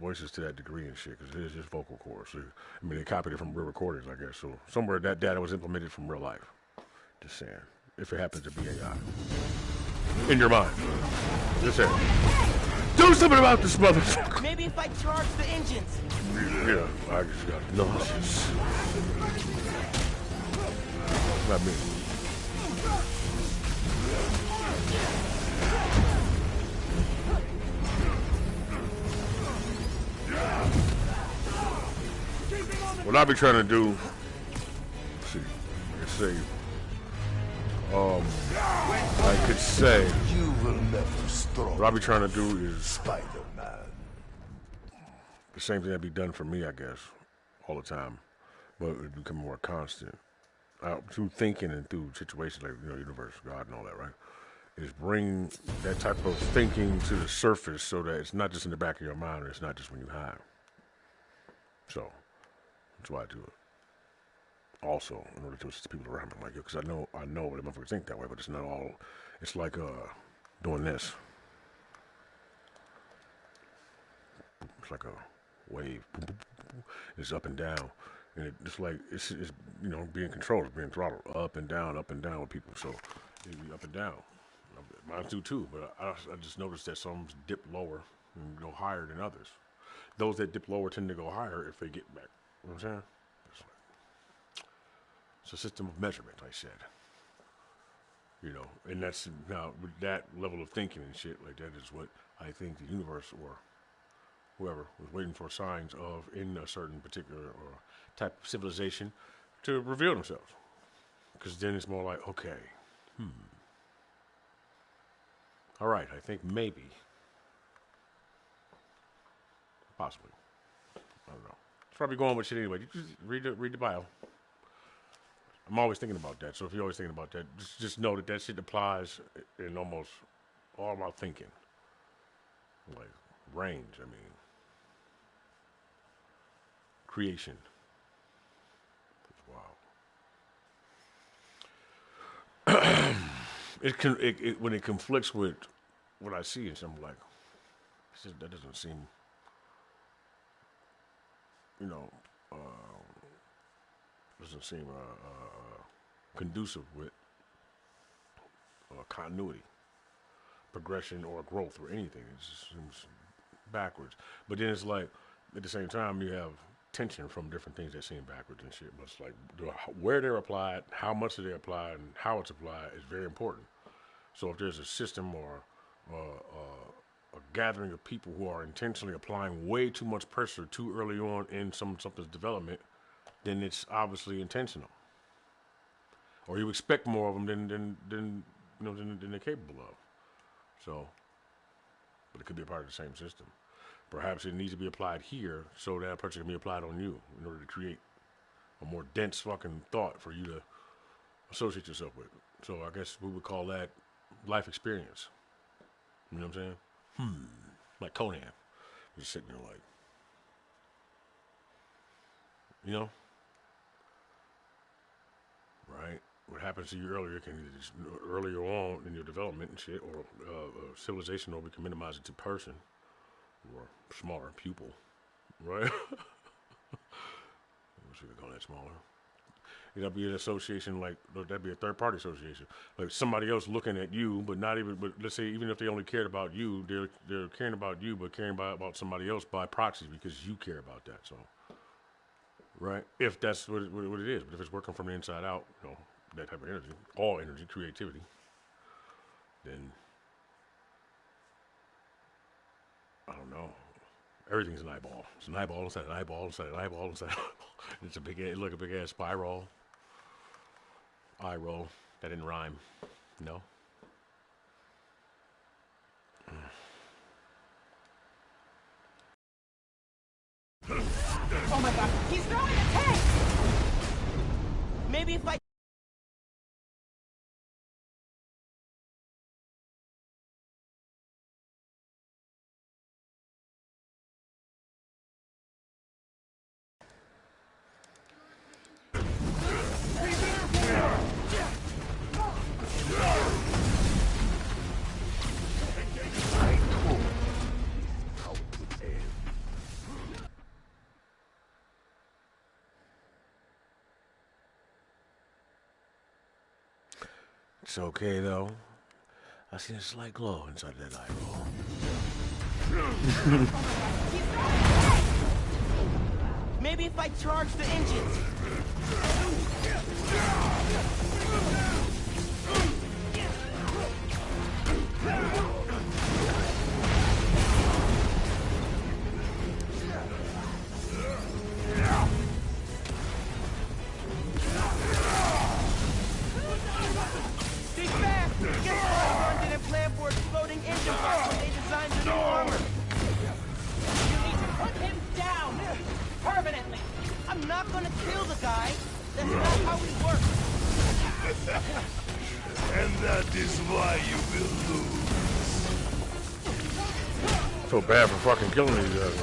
voices to that degree and shit, because it is just vocal cords. So, I mean, they copied it from real recordings, I guess. So somewhere that data was implemented from real life. Just saying, if it happens to be AI. In your mind. Just saying. Do something about this motherfucker. Maybe if I charge the engines. Yeah, I just got nauseous. Not me. What I be trying to do, I could say, You will never stop. what I be trying to do is Spider-Man. the same thing that be done for me, I guess, all the time, but it become more constant. Through thinking and through situations like, universe, God, and all that, right? Is bring that type of thinking to the surface so that it's not just in the back of your mind, or it's not just when you hide. So that's why I do it. Also, in order to assist people around me, I'm like, because I know that motherfuckers think that way, but it's not all. It's like doing this. It's like a wave. It's up and down, and it's like it's being controlled, it's being throttled up and down with people. So it be up and down. Mine do too, but I just noticed that some dip lower and go higher than others. Those that dip lower tend to go higher if they get back. You know what I'm saying? It's a system of measurement, I said. And that's now with that level of thinking and shit like that is what I think the universe or whoever was waiting for signs of in a certain particular or type of civilization to reveal themselves. Because then it's more like, okay, all right, I think maybe, possibly, I don't know. It's probably going with shit anyway. You just read the bio. I'm always thinking about that. So if you're always thinking about that, just know that shit applies in almost all my thinking. Like range, creation. Wow. When it conflicts with what I see, and I'm like, that doesn't seem, conducive with continuity, progression, or growth, or anything. It just seems backwards. But then it's like, at the same time, you have tension from different things that seem backwards and shit. But it's like, where they're applied, how much they apply, and how it's applied is very important. So if there's a system or a gathering of people who are intentionally applying way too much pressure too early on in something's development, then it's obviously intentional. Or you expect more of them than they're capable of. So, but it could be a part of the same system. Perhaps it needs to be applied here so that pressure can be applied on you in order to create a more dense fucking thought for you to associate yourself with. So I guess we would call that life experience. You know what I'm saying? Like Conan. Just sitting there like, right? What happens to you earlier can either just earlier on in your development and shit, or civilization, or we can minimize it to person or smaller pupil, right? We could call that smaller. That'd be an association, like that'd be a third-party association, like somebody else looking at you, but let's say even if they only cared about you, they're caring about you, but caring about somebody else by proxy because you care about that. So, right? If that's what it is, but if it's working from the inside out, that type of energy, all energy, creativity, then I don't know. Everything's an eyeball. It's an eyeball inside an eyeball inside an eyeball inside an eyeball. It's a big ass spiral. Eye roll. That didn't rhyme. No. Oh my god, he's throwing a tank! Maybe if I... It's okay though. I see a slight glow inside that eyeball. Maybe if I charge the engines. not gonna kill the guy. That's not how we work. And that is why you will lose. So bad for fucking killing these guys.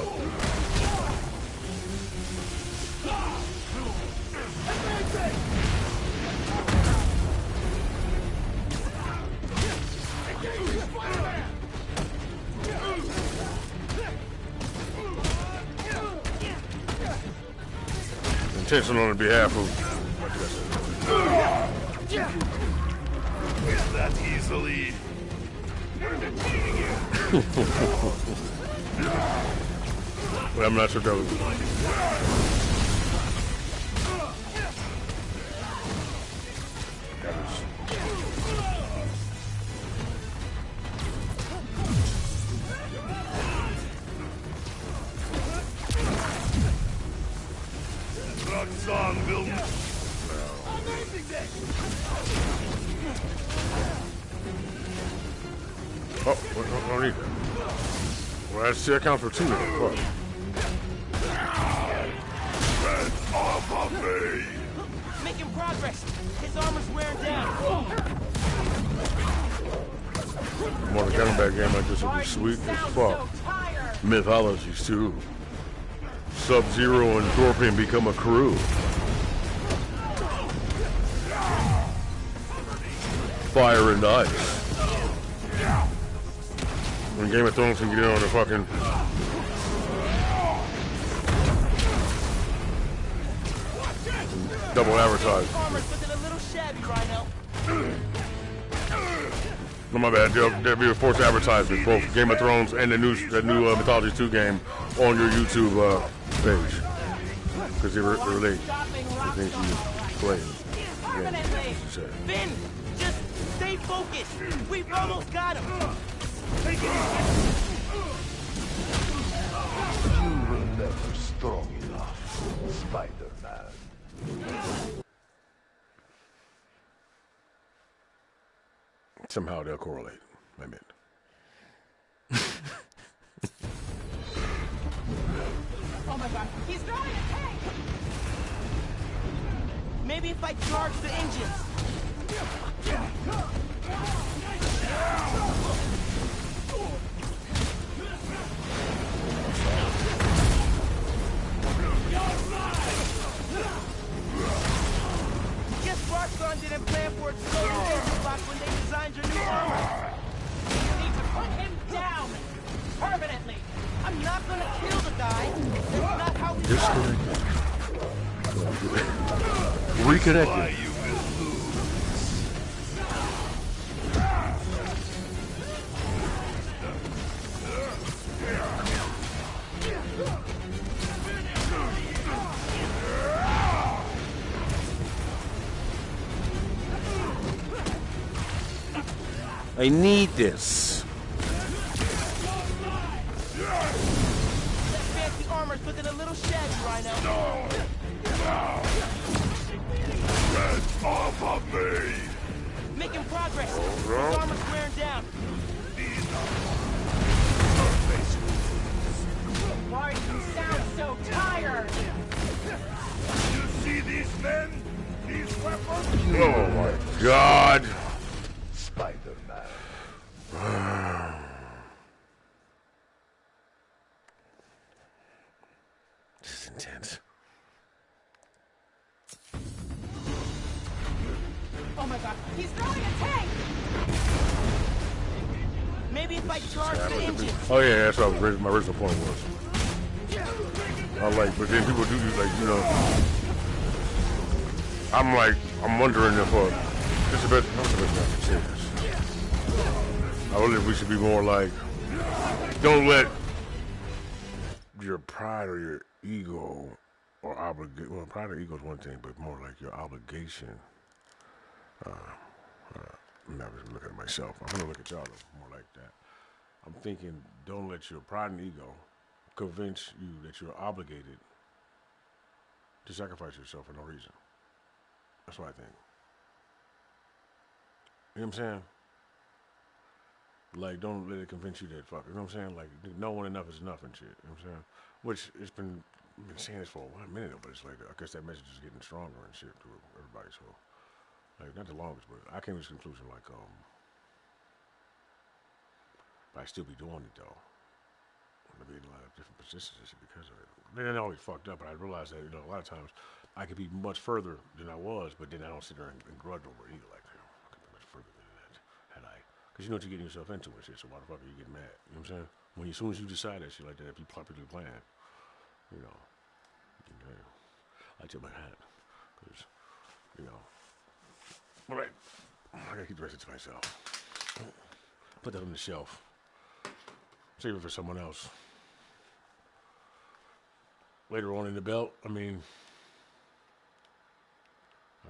Intentional on behalf of. That easily. Well, I'm not sure that was. Trucks on, Wilton. Oh, don't need that. Well, that still counts for two. Fuck. Get off of me! Making progress. His armor's wearing down. Mortal Kombat game like this would be sweet as fuck. Mythologies too. Sub-Zero and Scorpion become a crew. Fire and ice. When Game of Thrones can get in on the fucking double advertising. Armor's looking a little shabby, Rhino. No, my bad. There'll be a forced advertisement, both Game of Thrones and the new Mythology 2 game on your YouTube page. Because they relate to things you play. Permanently. Finn, just stay focused. We've almost got him. You were never strong enough, Spider-Man. Somehow they'll correlate. I mean. Oh my god, he's throwing a tank! Maybe if I charge the engines. Guess Roxxon didn't plan for it to go to engine block when they designed your new armor. You need to put him down! Permanently! I'm not gonna kill the guy. That's not how we Disconnected. Why Reconnected. you will lose. I need this. That fancy armor's looking a little shabby, Rhino. Get off of me! Making progress. His armor's wearing down. Why do you sound so tired? You see these men? These weapons? Oh my God. Spider-Man. This is intense. Oh my god, he's throwing a tank! Maybe if I charge the engine. Oh yeah, that's what my original point was. I like, but then people do like, you know. I'm wondering if this is the best. Not the best I can say this. I wonder if we should be more like, don't let your pride or your ego or obligation. Well, pride or ego is one thing, but more like your obligation. I'm not just looking at myself. I'm gonna look at y'all more like that. I'm thinking, don't let your pride and ego convince you that you're obligated to sacrifice yourself for no reason. That's what I think. You know what I'm saying? Like, don't let it convince you that fuck. You know what I'm saying? Like, knowing enough is enough and shit. You know what I'm saying? Which it's been I've been saying this for a minute, but it's like I guess that message is getting stronger and shit to everybody. So, like, not the longest, but I came to this conclusion like, but I still be doing it though. I'm be in a lot of different positions and shit because of it. Then I always fucked up, but I realized that a lot of times I could be much further than I was, but then I don't sit there and grudge over it either. Like, I could be much further than that had I. Because you know what you're getting yourself into and shit. So why the fuck are you getting mad? You know what I'm saying? When as soon as you decide that shit like that, if you properly plan, I tip my hat because all right, I gotta keep the rest to myself. Put that on the shelf. Save it for someone else. Later on in the belt, I mean,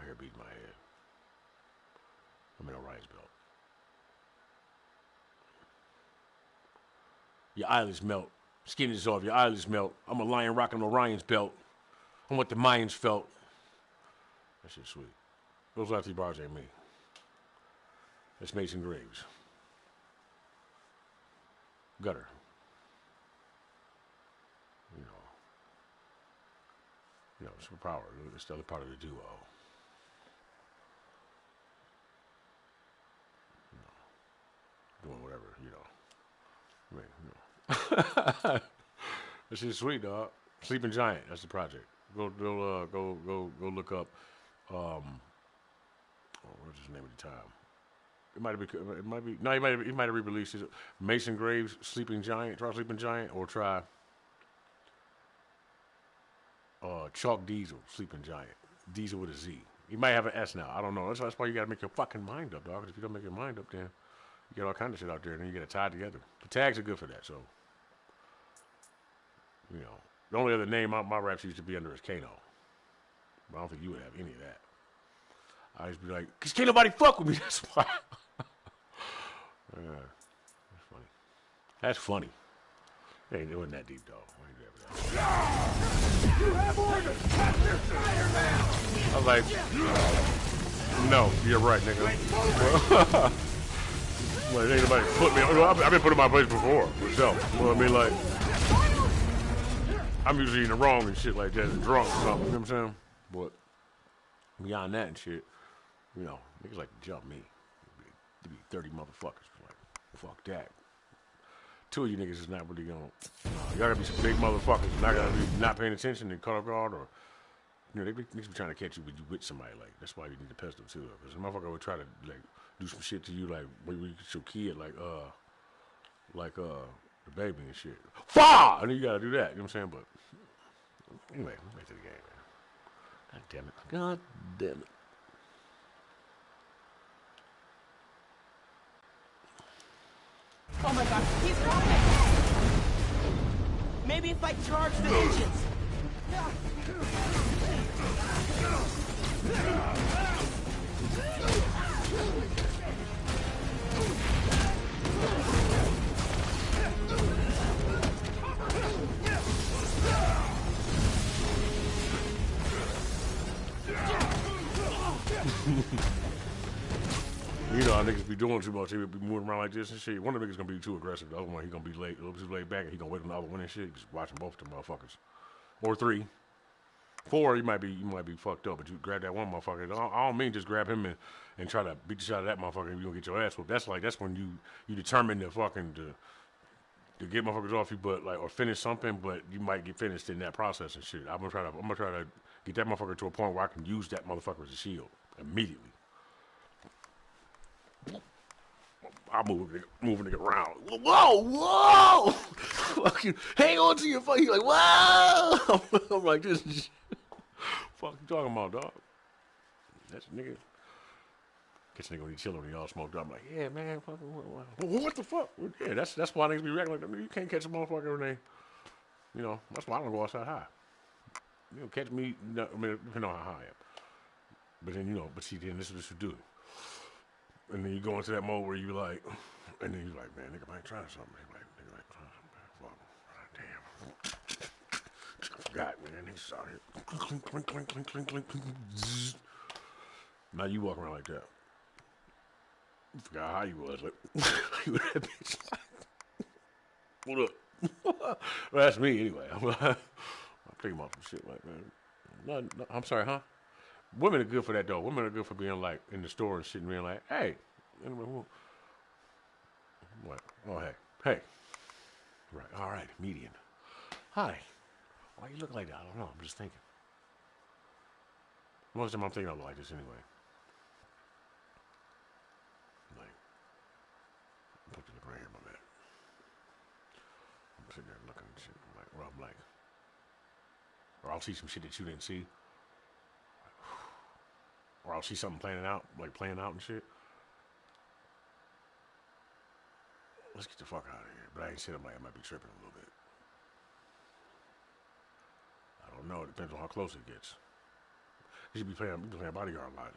I hear beating my head. I'm in Orion's belt. Your eyelids melt. Skin is off. Your eyelids melt. I'm a lion rocking Orion's belt. I'm what the Mayans felt. That shit's sweet. Those last 3 bars ain't me. That's Mason Graves. Gutter. Superpower. It's the other part of the duo. Doing whatever, This is sweet, dog. Sleeping Giant. That's the project. Go look up. What's his name at the time? It might be. No, he might have re-released it. Mason Graves, Sleeping Giant. Try Sleeping Giant, or try Chalk Diesel, Sleeping Giant. Diesel with a Z. He might have an S now. I don't know. That's why you gotta make your fucking mind up, dog. 'Cause if you don't make your mind up, then you get all kind of shit out there, and then you get it tied together. The tags are good for that, so the only other name my raps used to be under is Kano. But I don't think you would have any of that. I used to be like, 'cause can't nobody fuck with me. That's why. That's funny. That's funny. Hey, it wasn't that deep, though. I was like, no, you're right, nigga. Well, ain't nobody put me. I've been put in my place before myself. You know what I mean? Like, I'm usually in the wrong and shit like that, and drunk or something. You know what I'm saying? But beyond that and shit, niggas like to jump me. There be 30 motherfuckers. Like, fuck that. 2 of you niggas is not really gonna. Y'all gotta be some big motherfuckers. Not gonna be not paying attention and caught off guard, or they be trying to catch you with somebody. Like, that's why you need a pistol too. Because a motherfucker would try to like do some shit to you, like where you get your kid, like the baby and shit. Fire! And then you gotta do that. You know what I'm saying? But anyway, back to the game, man. God damn it. God damn it. Oh my god, he's running! Maybe if I charge the engines. Niggas be doing too much. He be moving around like this and shit. One of the niggas gonna be too aggressive. The other one, he gonna be late, a little too laid back, and he gonna wait on the other one and shit. Just watching both of them motherfuckers. Or 3. 4, you might be fucked up, but you grab that one motherfucker. I don't mean just grab him and try to beat the shot of that motherfucker and you gonna get your ass whooped. That's when you determine to fucking to get motherfuckers off you, but like, or finish something, but you might get finished in that process and shit. I'm gonna try to get that motherfucker to a point where I can use that motherfucker as a shield immediately. I'm moving it around. Whoa! Fucking hang on to your fucking, like, whoa! I'm like, this is fuck you talking about, dog? That's a nigga. Catch a nigga when he chilling when he all smoked up. I'm like, yeah, man, fucking what the fuck? Yeah, that's why niggas be reacting like that. You can't catch a motherfucker when they, that's why I don't go outside high. Catch me, I mean, depending on how high I am. But then, but see, then this is what you do. And then you go into that mode where you like, and then you like, man, nigga might try something. Nigga might try something. Fuck. Damn. I forgot, man. Niggas out here. Clink, clink, clink, clink, clink, clink, clink. Zzz. Now you walk around like that. You forgot how you was. Like, you were that bitch. What up? Well, that's me anyway. I'm Think about some shit like man. No, I'm sorry, huh? Women are good for that though. Women are good for being like in the store and shit and being like, hey, what? Oh hey. Right. All right. Median. Hi. Why you look like that? I don't know. I'm just thinking. Most of the time I'm thinking I look like this anyway. Like, I'm supposed to look right here, my man. I'm sitting there looking at shit. I'm like, or I'll see some shit that you didn't see. Or I'll see something playing out and shit. Let's get the fuck out of here. But I ain't said I might be tripping a little bit. I don't know. It depends on how close it gets. You should be playing bodyguard a lot.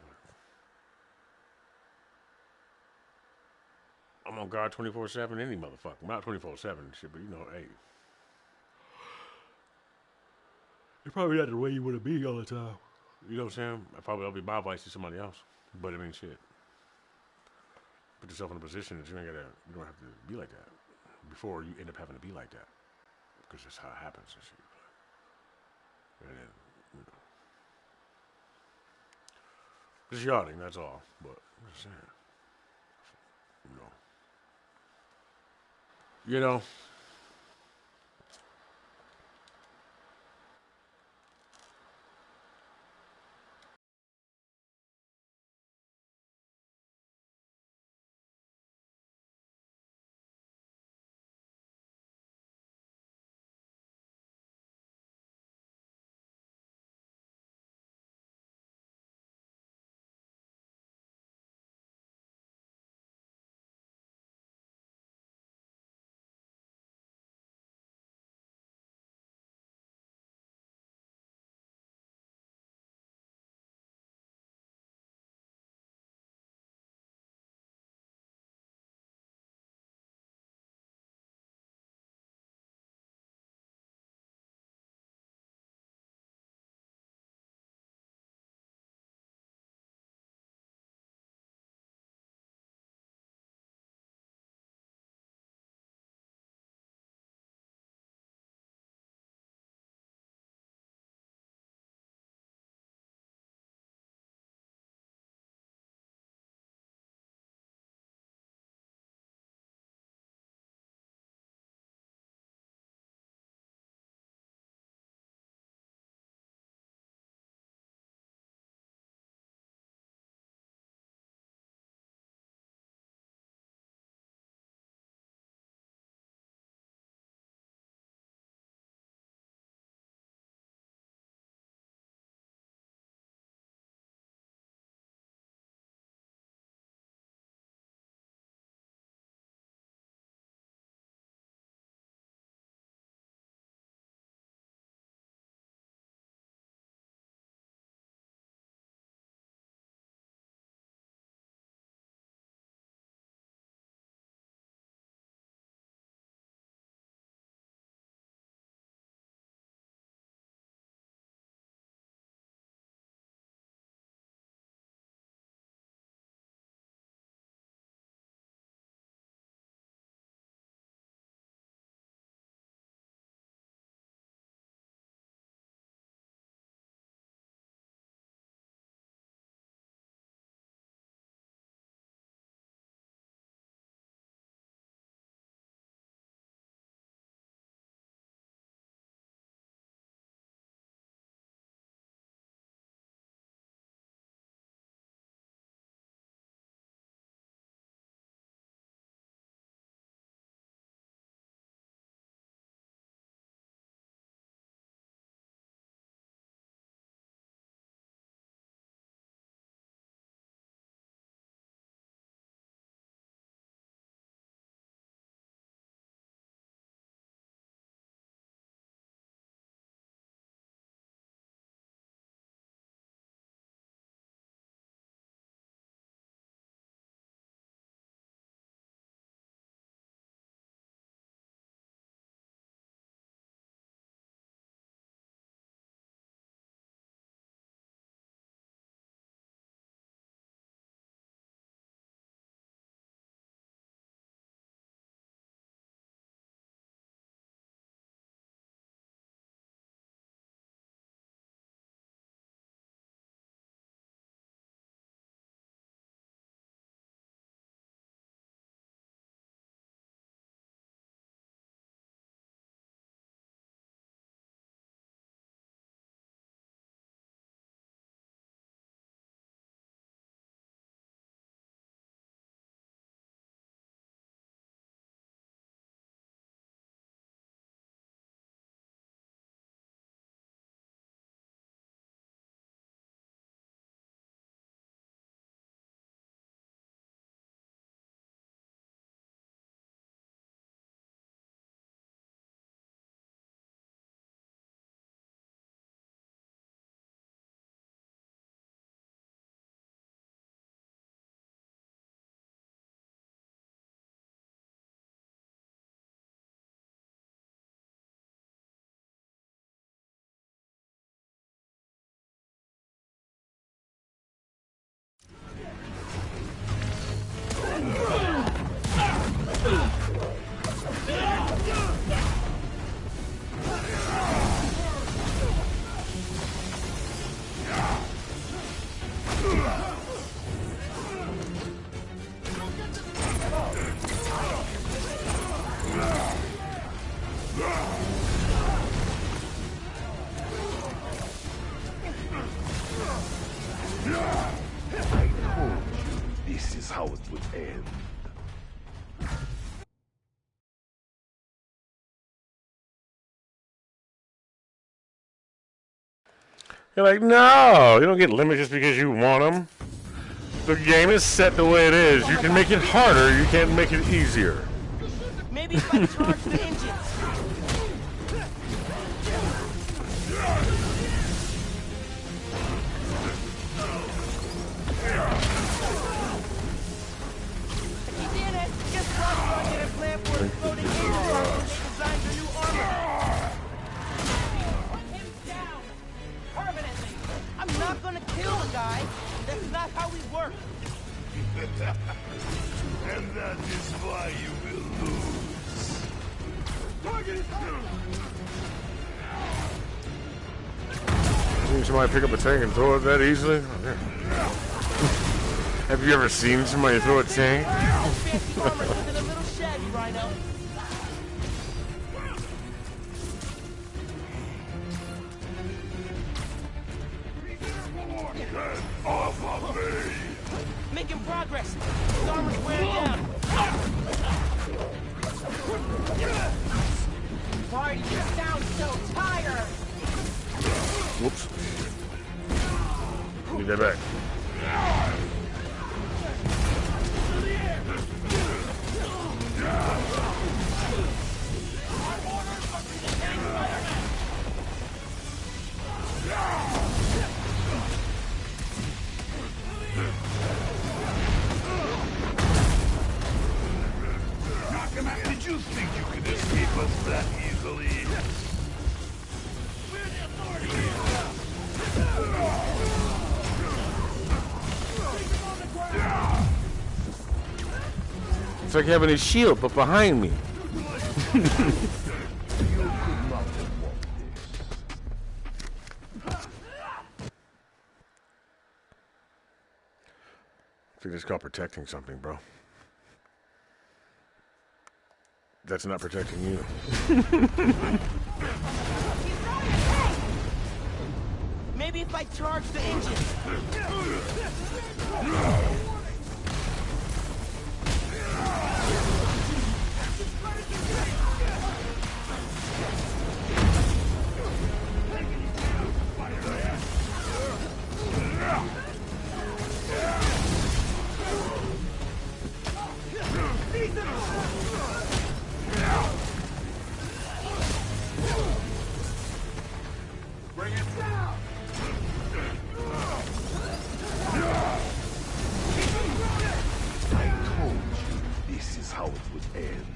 I'm on guard 24/7. Any motherfucker. Not 24/7 and shit, but you know, hey. It's probably not the way you want to be all the time. You know what I'm saying? I'll be my advice to somebody else. But I mean, shit. Put yourself in a position that you don't have to be like that before you end up having to be like that, because that's how it happens and shit. And then, you know, just yachting. That's all. But I'm just saying, you know. I told you this is how it would end. You're like, no, you don't get limits just because you want them. The game is set the way it is. You can make it harder, you can't make it easier. Maybe if I charge the engines. He did it! Guess what? I get a plan for exploding engines after they designed the new armor. Put him down! Permanently! I'm not gonna kill the guy. That's not how we work. And that is why you will lose. Target is Seen somebody pick up a tank and throw it that easily? Have you ever seen somebody throw a tank? Fancy armor is a little shabby, Rhino. Get off of me! Making progress. His armor's wearing down. Marty, you sound so tired! Whoops. Need that back. Did you think you could escape us that easily? It's like having a shield, but behind me. I think it's called protecting something, bro. That's not protecting you. Maybe if I charge the engines. Bring it down! I told you this is how it would end.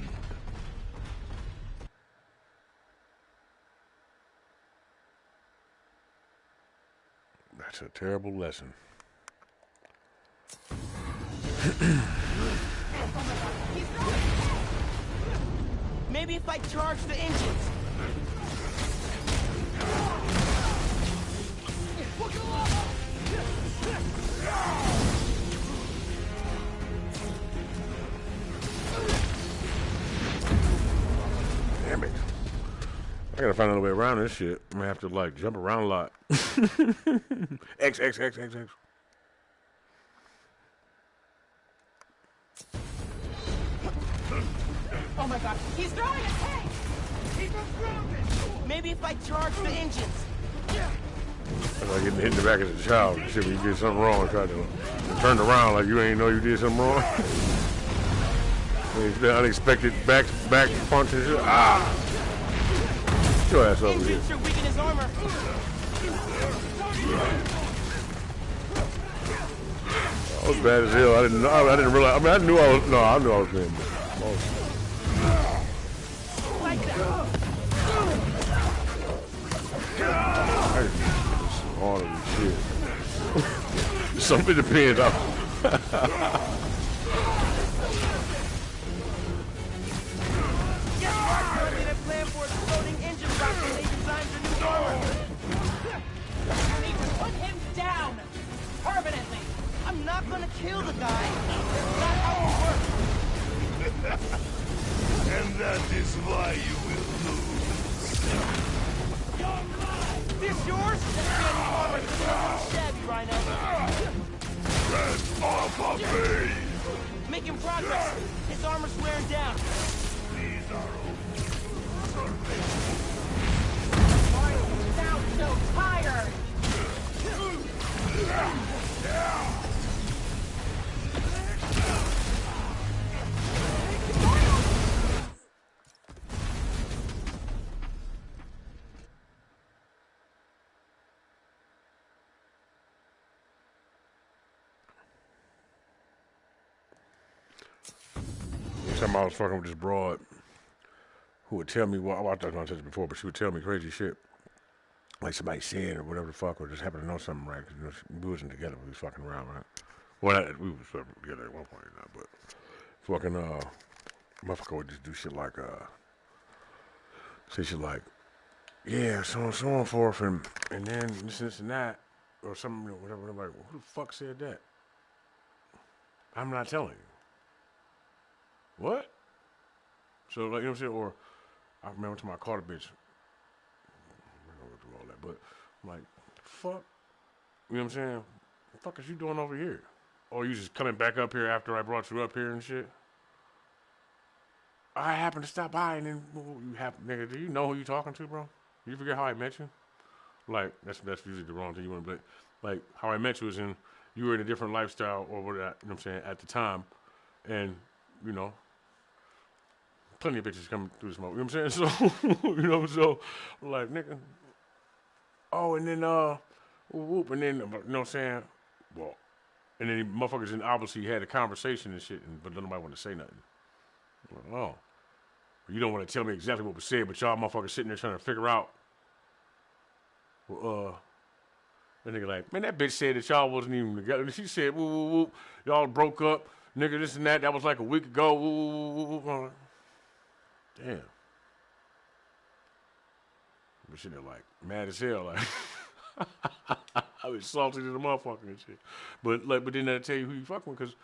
That's a terrible lesson. Maybe if I charge the engines. Damn it. I gotta find another way around this shit. I'm gonna have to, like, jump around a lot. X. Oh my god, he's throwing a tank! Keep him grounded! Maybe if I charge the engines. That's like getting hit in the back as a child. Shit, when you did something wrong, try to turn around like you ain't know you did something wrong. The unexpected back punch and shit. Ah! Get your ass over here. Engines should weaken his armor. I was bad as hell. I didn't realize. I mean, I knew I was. No, I knew I was being. Like that. I just did some all of this shit. Something depends on. I made a plan for exploding engines after they designed the new armor. You need to put him down! Permanently! not gonna kill the guy. That's not how it works. And that is why you will lose. This yours? That fanny armor's looking a little shabby, Rhino. Get off of me! Making progress. His armor's wearing down. These are Why do you sound so tired? Time I was fucking with this broad who would tell me, well, I thought I said this before, but she would tell me crazy shit. Like somebody saying or whatever the fuck, or just happened to know something, right? Cause, you know, we wasn't together, we was fucking around, right? Well, we was together at one point, but fucking, motherfucker would just do shit like, say shit like, yeah, so on and so forth, and then this and that, or something, whatever. I'm like, well, who the fuck said that? I'm not telling you. What? So, like, you know what I'm saying? Or, I remember to my Carter bitch. I'm not gonna go through all that, but I'm like, fuck. You know what I'm saying? What the fuck is you doing over here? Or you just coming back up here after I brought you up here and shit? I happened to stop by and then you happen, nigga, do you know who you talking to, bro? You forget how I met you? Like, that's usually the wrong thing you want to, like, how I met you is in, you were in a different lifestyle or whatever, you know what I'm saying, at the time. And, you know, plenty of bitches coming through the smoke. You know what I'm saying? So, you know, so, like, nigga. Oh, and then, whoop, and then, you know what I'm saying? Well, and then motherfuckers obviously had a conversation and shit, but nobody wanted to say nothing. Like, oh. You don't want to tell me exactly what was said, but y'all motherfuckers sitting there trying to figure out. Well, that nigga like, man, that bitch said that y'all wasn't even together. And she said, woo, woo, woo, y'all broke up. Nigga, this and that. That was like a week ago. Woo, woo, woo, woo. Damn. But shit, they're like mad as hell. Like, I was salty to the motherfucker and shit. But then I tell you who you fucking with, because,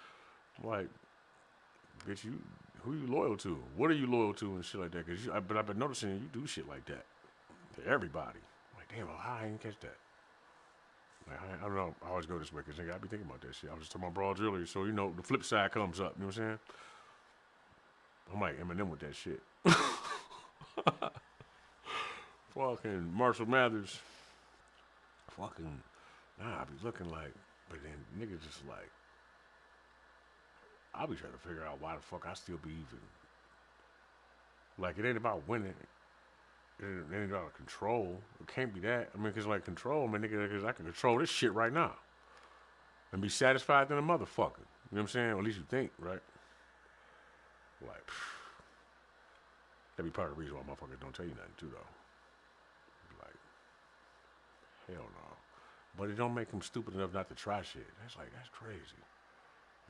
like, bitch, who you loyal to? What are you loyal to and shit like that? But I've been noticing you do shit like that to everybody. Like, damn, how I didn't catch that? Like, I don't know. I always go this way because I be thinking about that shit. I was just talking about broads earlier, so you know the flip side comes up. You know what I'm saying? I'm like Eminem with that shit. Fucking Marshall Mathers. Fucking, nah, I be looking like, but then niggas just like, I be trying to figure out why the fuck I still be even. Like, it ain't about winning. It ain't about control. It can't be that. I mean, because, like, control, man, nigga, because I can control this shit right now. And be satisfied than a motherfucker. You know what I'm saying? Or at least you think, right? Like, that be part of the reason why motherfuckers don't tell you nothing, too, though. Like, hell no. But it don't make them stupid enough not to try shit. That's crazy.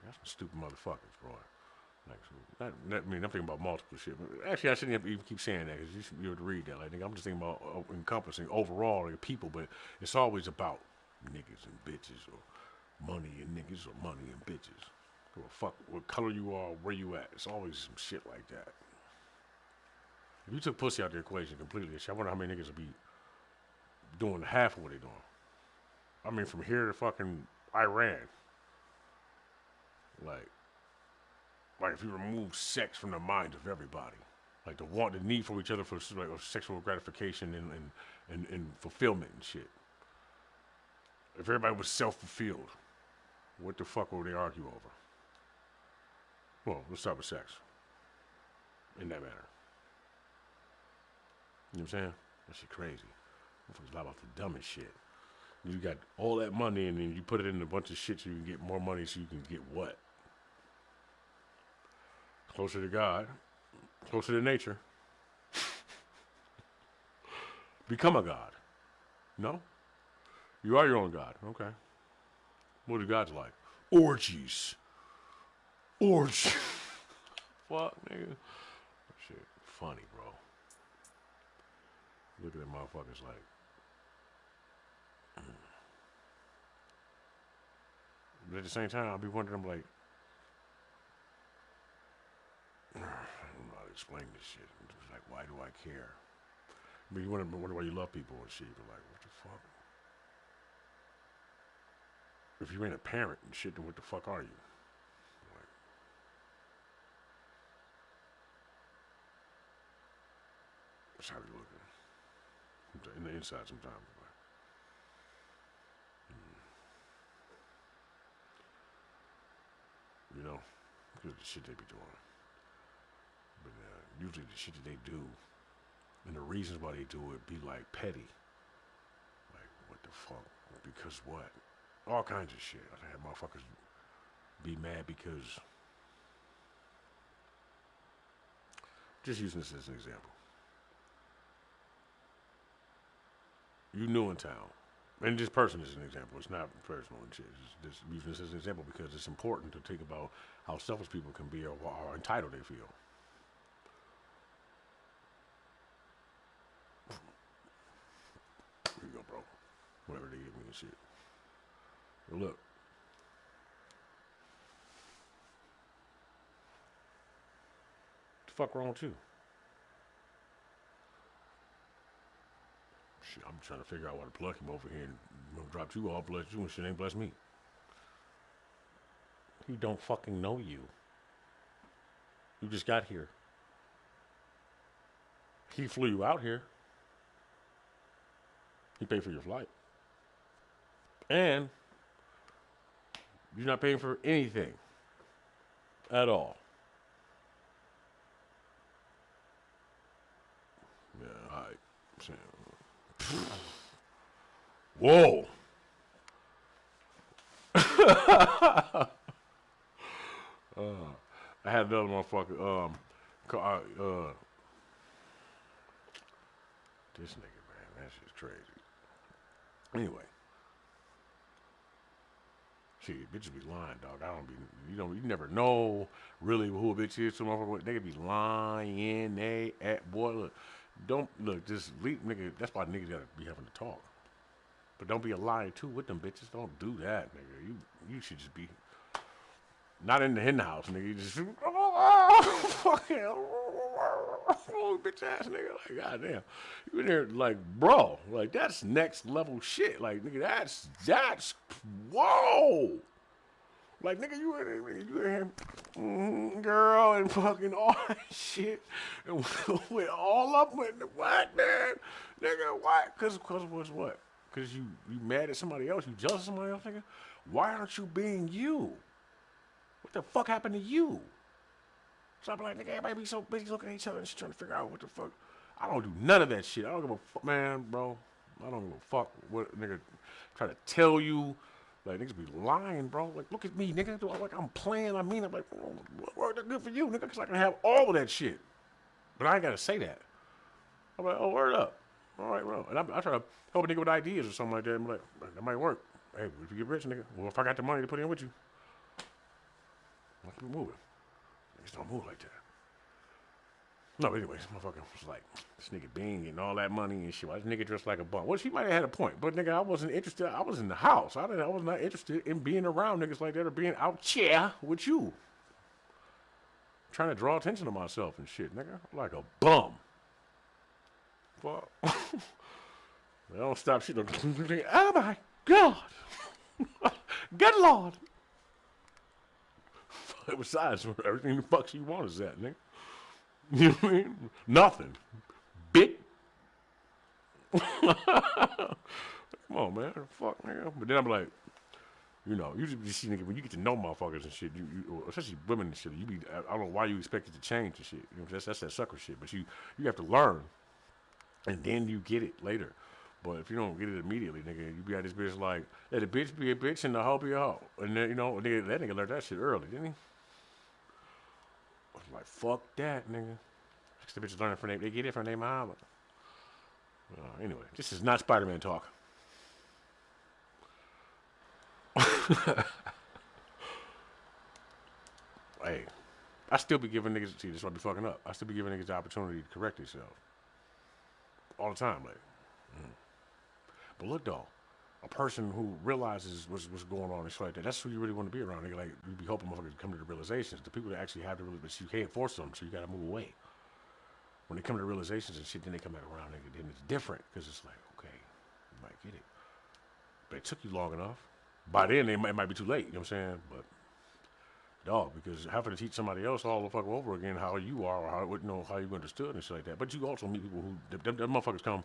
That's some stupid motherfuckers, bro. Like, I mean, I'm thinking about multiple shit. But actually, I shouldn't even keep saying that because you should be able to read that. Like, nigga, I'm just thinking about encompassing overall like, people, but it's always about niggas and bitches or money and niggas or money and bitches. Or fuck what color you are, where you at. It's always some shit like that. If you took pussy out of the equation completely, I wonder how many niggas would be doing half of what they doing. I mean, from here to fucking Iran. Like if you remove sex from the mind of everybody, like the need for each other for like, sexual gratification and fulfillment and shit. If everybody was self-fulfilled, what the fuck would they argue over? Well, let's start with sex. In that manner. You know what I'm saying? That shit crazy. Motherfuckers lie about the dumbest shit. You got all that money and then you put it in a bunch of shit so you can get more money so you can get what? Closer to God. Closer to nature. Become a God. No? You are your own God. Okay. What are gods like? Orgies. Orgies. Fuck, nigga. Shit. Funny, bro. Look at that motherfuckers like. at the same time, I'll be wondering, I'm like, I don't know how to explain this shit. It's like, why do I care? I mean, you wonder why you love people and shit. You're like, what the fuck? If you ain't a parent and shit, then what the fuck are you? Like, that's how you looking. In the inside sometimes. Like, you know, because of the shit they be doing. But usually the shit that they do and the reasons why they do it be like petty. Like, what the fuck? Because what? All kinds of shit. I had motherfuckers be mad because, just using this as an example. You new in town. And this person is an example. It's not personal and shit. It's just using this as an example because it's important to think about how selfish people can be or how entitled they feel. Here you go, bro. Whatever they give me and shit. But look. What the fuck wrong with you? Shit, I'm trying to figure out why to plug him over here and drop you all, bless you, and shit ain't bless me. He don't fucking know you. You just got here. He flew you out here. He paid for your flight. And you're not paying for anything at all. Yeah, all right. Whoa. I had another motherfucker. This nigga, man, that shit's crazy. Anyway. Shit, bitches be lying, dog. You never know really who a bitch is. Some motherfucker, they could be lying. They at boy, look. Don't look, just leave, nigga. That's why niggas gotta be having to talk. But don't be a liar too with them bitches. Don't do that, nigga. You should just be not in the house, nigga. You just fucking bitch ass nigga. Like goddamn, you in there like bro, like that's next level shit. Like nigga, that's whoa. Like, nigga, you in here, girl, and fucking all that shit. And with all up with what, man? Nigga, what? Because what's what? Because you mad at somebody else? You jealous of somebody else, nigga? Why aren't you being you? What the fuck happened to you? So I'm like, nigga, everybody be so busy looking at each other and just trying to figure out what the fuck. I don't do none of that shit. I don't give a fuck, man, bro. I don't give a fuck what nigga try to tell you. Like, niggas be lying, bro. Like, look at me, nigga. Like, I'm playing. I'm like, oh, that's good for you, nigga, because I can have all of that shit. But I ain't got to say that. I'm like, oh, word up. All right, bro. And I try to help a nigga with ideas or something like that. I'm like, that might work. Hey, if you get rich, nigga, well, if I got the money to put in with you, I'll keep moving. Niggas don't move like that. No, anyways, motherfucker was like, this nigga Bean getting all that money and shit. Why this nigga dressed like a bum? Well, she might have had a point, but nigga, I wasn't interested. I was in the house. I was not interested in being around niggas like that or being out here with you. Trying to draw attention to myself and shit, nigga. I'm like a bum. Fuck. I don't stop shit. Oh my God. Good Lord. Besides, everything the fuck she wants is that, nigga. You know what I mean? Nothing. Bitch. Come on, man. Fuck, nigga. But then I'm like, you know, you just see nigga when you get to know motherfuckers and shit, you especially women and shit, you be I don't know why you expect it to change and shit. You know, that's that sucker shit. But you have to learn, and then you get it later. But if you don't get it immediately, nigga, you be at this bitch like, let a bitch be a bitch and the hoe be a hoe. And then, you know, that nigga learned that shit early, didn't he? I was like, fuck that, nigga. The bitches learning from they get it from their mama. Anyway, this is not Spider-Man talk. Hey, I still be giving niggas, see, this is what I be fucking up. I still be giving niggas the opportunity to correct themselves. All the time, like. But look, though, a person who realizes what's going on and shit like that. That's who you really want to be around. Nigga. Like you be hoping motherfuckers come to the realizations. The people that actually have the realizations, but you can't force them, so you gotta move away. When they come to the realizations and shit, then they come back around. Nigga, then it's different because it's like, okay, you might get it, but it took you long enough. By then, it might be too late. You know what I'm saying? But dog, because having to teach somebody else all the fuck over again how you are or how how you understood and shit like that. But you also meet people who them motherfuckers come,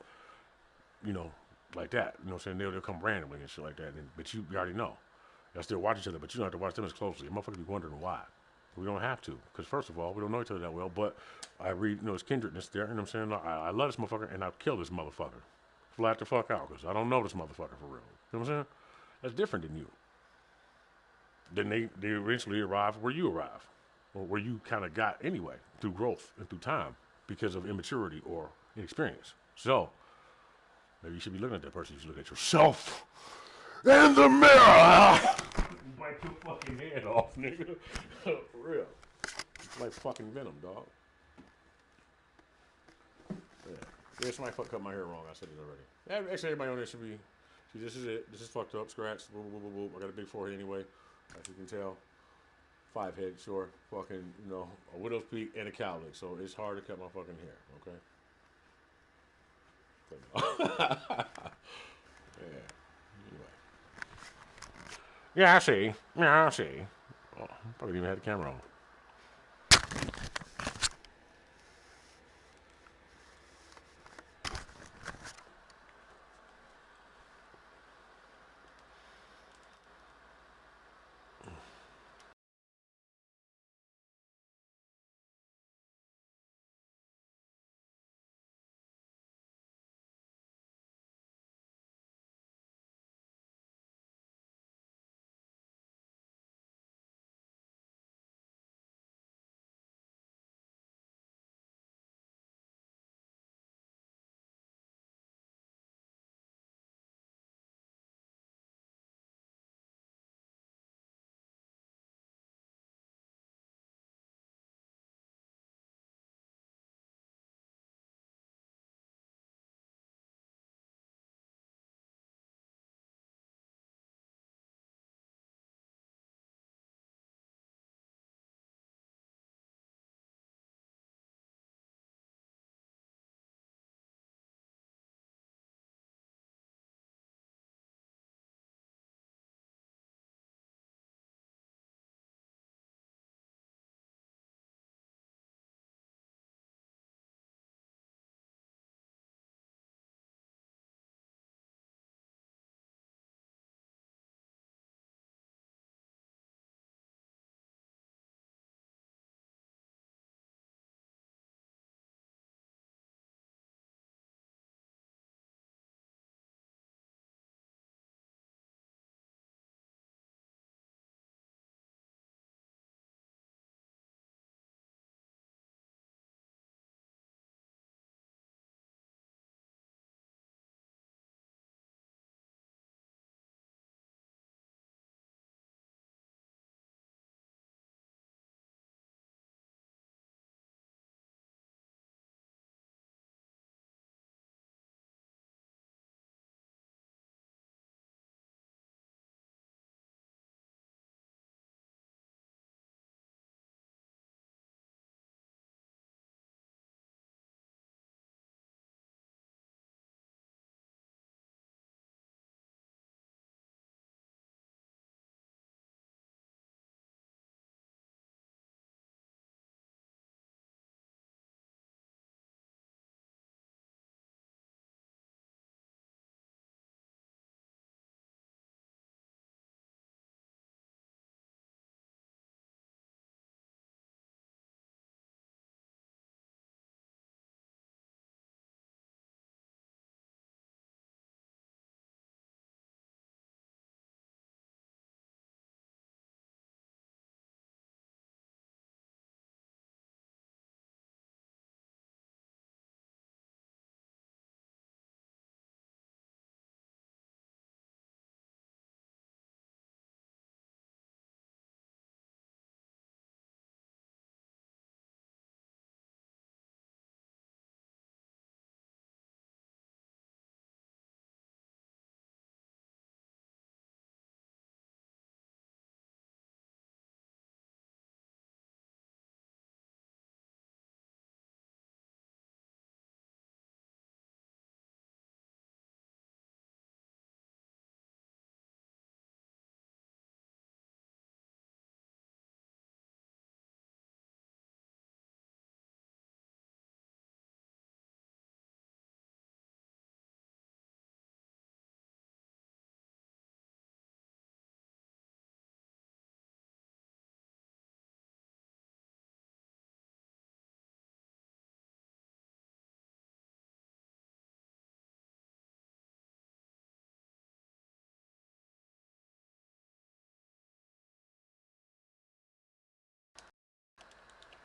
you know, like that. You know what I'm saying? They'll come randomly and shit like that. But you already know. Y'all still watch each other, but you don't have to watch them as closely. Motherfuckers be wondering why. We don't have to, because first of all, we don't know each other that well. But I read, it's kindredness there. You know what I'm saying? I love this motherfucker, and I'll kill this motherfucker, flat the fuck out, because I don't know this motherfucker for real. You know what I'm saying? That's different than you. Then they eventually arrive where you arrive, or where you kind of got anyway, through growth and through time, because of immaturity or inexperience. So, maybe you should be looking at that person. You should look at yourself in the mirror. Bite your fucking head off, nigga. For real. It's like fucking Venom, dog. Yeah, somebody cut my hair wrong. I said it already. Actually, everybody on there should be. See, this is it. This is fucked up. Scratch. Boop, boop, boop, boop. I got a big forehead anyway. As you can tell, 5 head, sure, fucking, a widow's peak and a cowlick, so it's hard to cut my fucking hair, okay? Yeah, anyway. Yeah, I see. Yeah, I see. Oh, probably even had the camera on.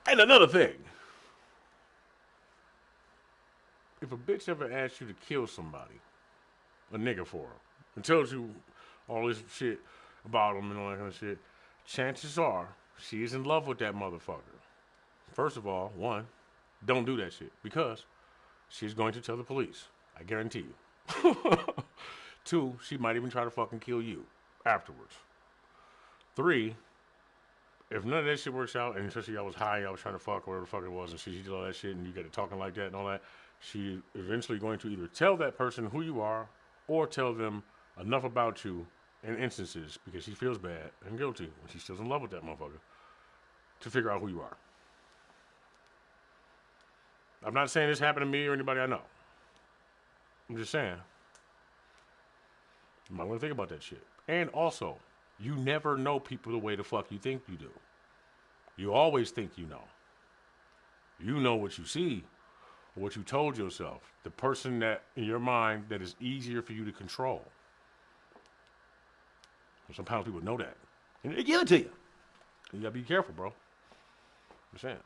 And another thing. If a bitch ever asks you to kill somebody, a nigga for her, and tells you all this shit about him and all that kind of shit, chances are she is in love with that motherfucker. First of all, one, don't do that shit because she's going to tell the police. I guarantee you. Two, she might even try to fucking kill you afterwards. Three, if none of that shit works out, and especially I was high, I was trying to fuck, or whatever the fuck it was, and she did all that shit, and you get to talking like that and all that, she eventually going to either tell that person who you are, or tell them enough about you in instances, because she feels bad and guilty, and she's still in love with that motherfucker, to figure out who you are. I'm not saying this happened to me or anybody I know. I'm just saying, you might want to think about that shit. And also, you never know people the way the fuck you think you do. You always think you know. You know what you see, or what you told yourself. The person that, in your mind, that is easier for you to control. And sometimes people know that. And they give it to you. You gotta be careful, bro. I'm saying.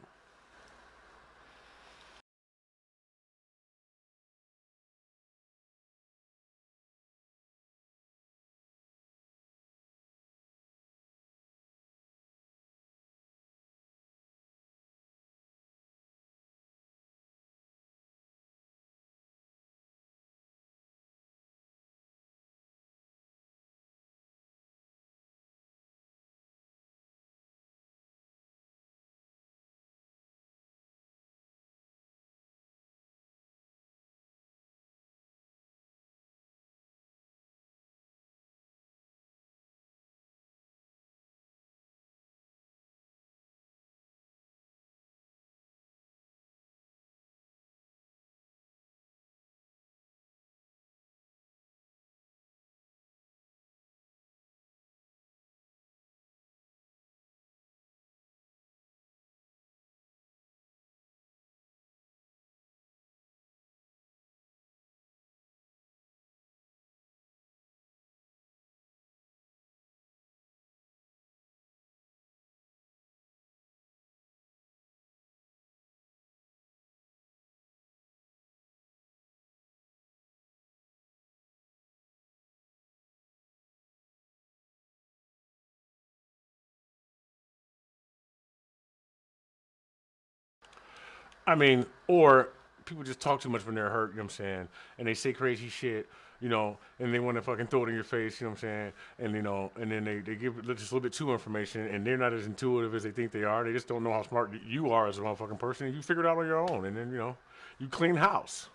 I mean, or people just talk too much when they're hurt, you know what I'm saying? And they say crazy shit, you know, and they want to fucking throw it in your face, you know what I'm saying? And, you know, and then they give just a little bit too information, and they're not as intuitive as they think they are. They just don't know how smart you are as a motherfucking person, and you figure it out on your own. And then, you know, you clean house.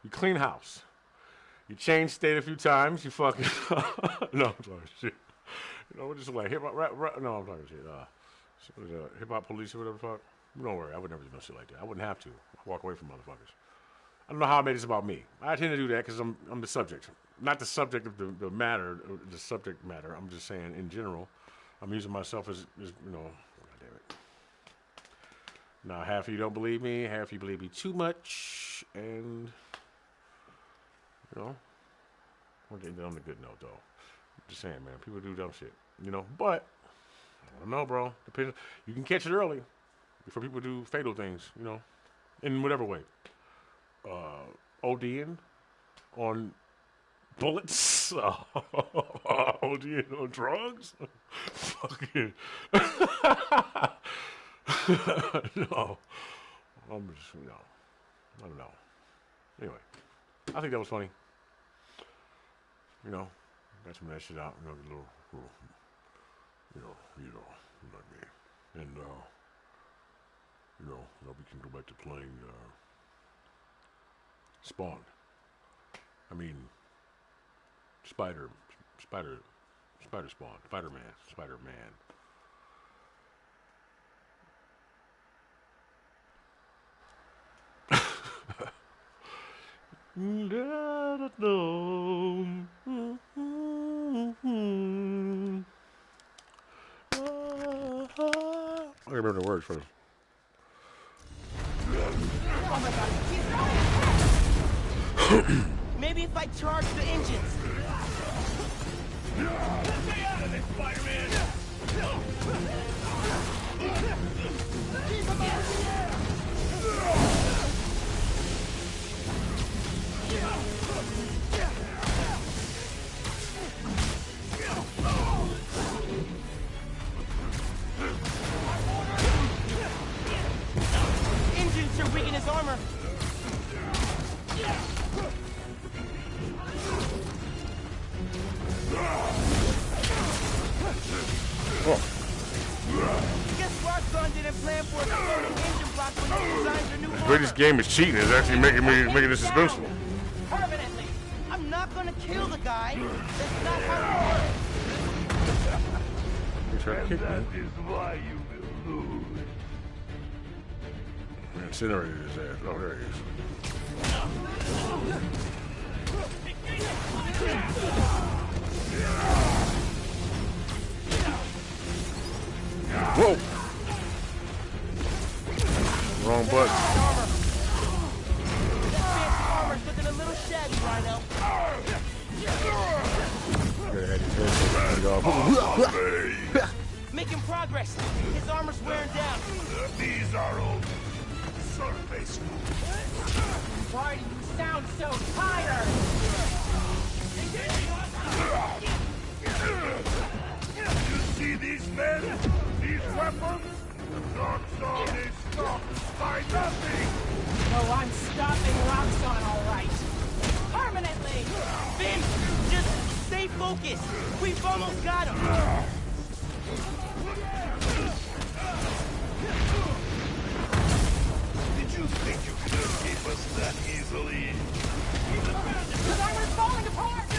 You clean house. You change state a few times, you fucking... No, I'm talking shit. You know, we're just like hip-hop, rap, no, I'm talking shit. Hip-hop police or whatever the fuck. Don't worry, I would never do no shit like that. I wouldn't have to. I'd walk away from motherfuckers. I don't know how I made this about me. I tend to do that because I'm the subject. Not the subject of the matter, the subject matter. I'm just saying in general. I'm using myself as you know, God damn it. Now, half of you don't believe me, half of you believe me too much, and, you know, we're getting on the good note, though. I'm just saying, man, people do dumb shit, you know, but, I don't know, bro. Depends. You can catch it early. Before people do fatal things, you know, in whatever way. ODing on bullets, ODing on drugs, fucking, no, I'm just, no, I don't know. Anyway, I think that was funny. You know, got some of that shit out, you know, a little, you know, like me, and, you know, now we can go back to playing Spawn. I mean, Spider Spawn, Spider-Man. Let it know. I remember the words first. Oh my god, he's Maybe if I charge the engines. Stay out of this, Spider-Man! He's Guess Roxxon didn't plan for a floating engine block when they designed their new The armor. greatest game is cheating. It's actually making this suspenseful. Permanently. I'm not gonna kill the guy. That's not how it works. He tried to kick That me. is why you will lose. Incinerated his ass. Oh, there he is. Whoa! Wrong button. Fancy armor's looking a little shabby, Rhino. Gotta have his head off. Making progress. His armor's wearing down. These are all surface. Why do you sound so tired? You see these men? These weapons? Roxxon is stopped by nothing! Oh, I'm stopping Roxxon, all right. Permanently. Finn, just stay focused. We've almost got him. Did you think you could escape us that easily? His armor's falling apart.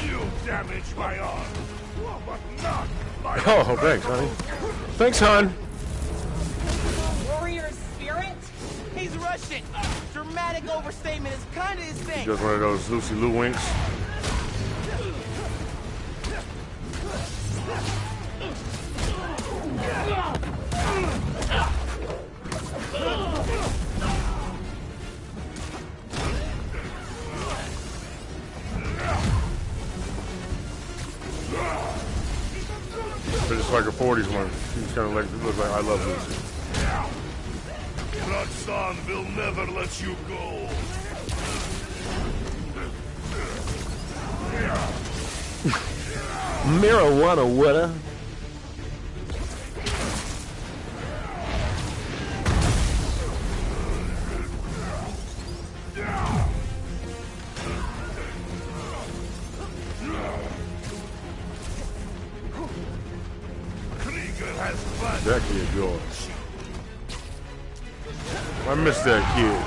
You damaged my arm, but not my Oh, thanks, honey. Thanks, hon. Warrior spirit. He's Russian. Dramatic overstatement is kind of his thing. Just one of those Lucy Lou winks. But it's like a 40s one. She's kind of like, it looks like I Love Lucy. Roxxon will never let you go. Marijuana, what? Krieger has planned. That kid yours. I miss that kid.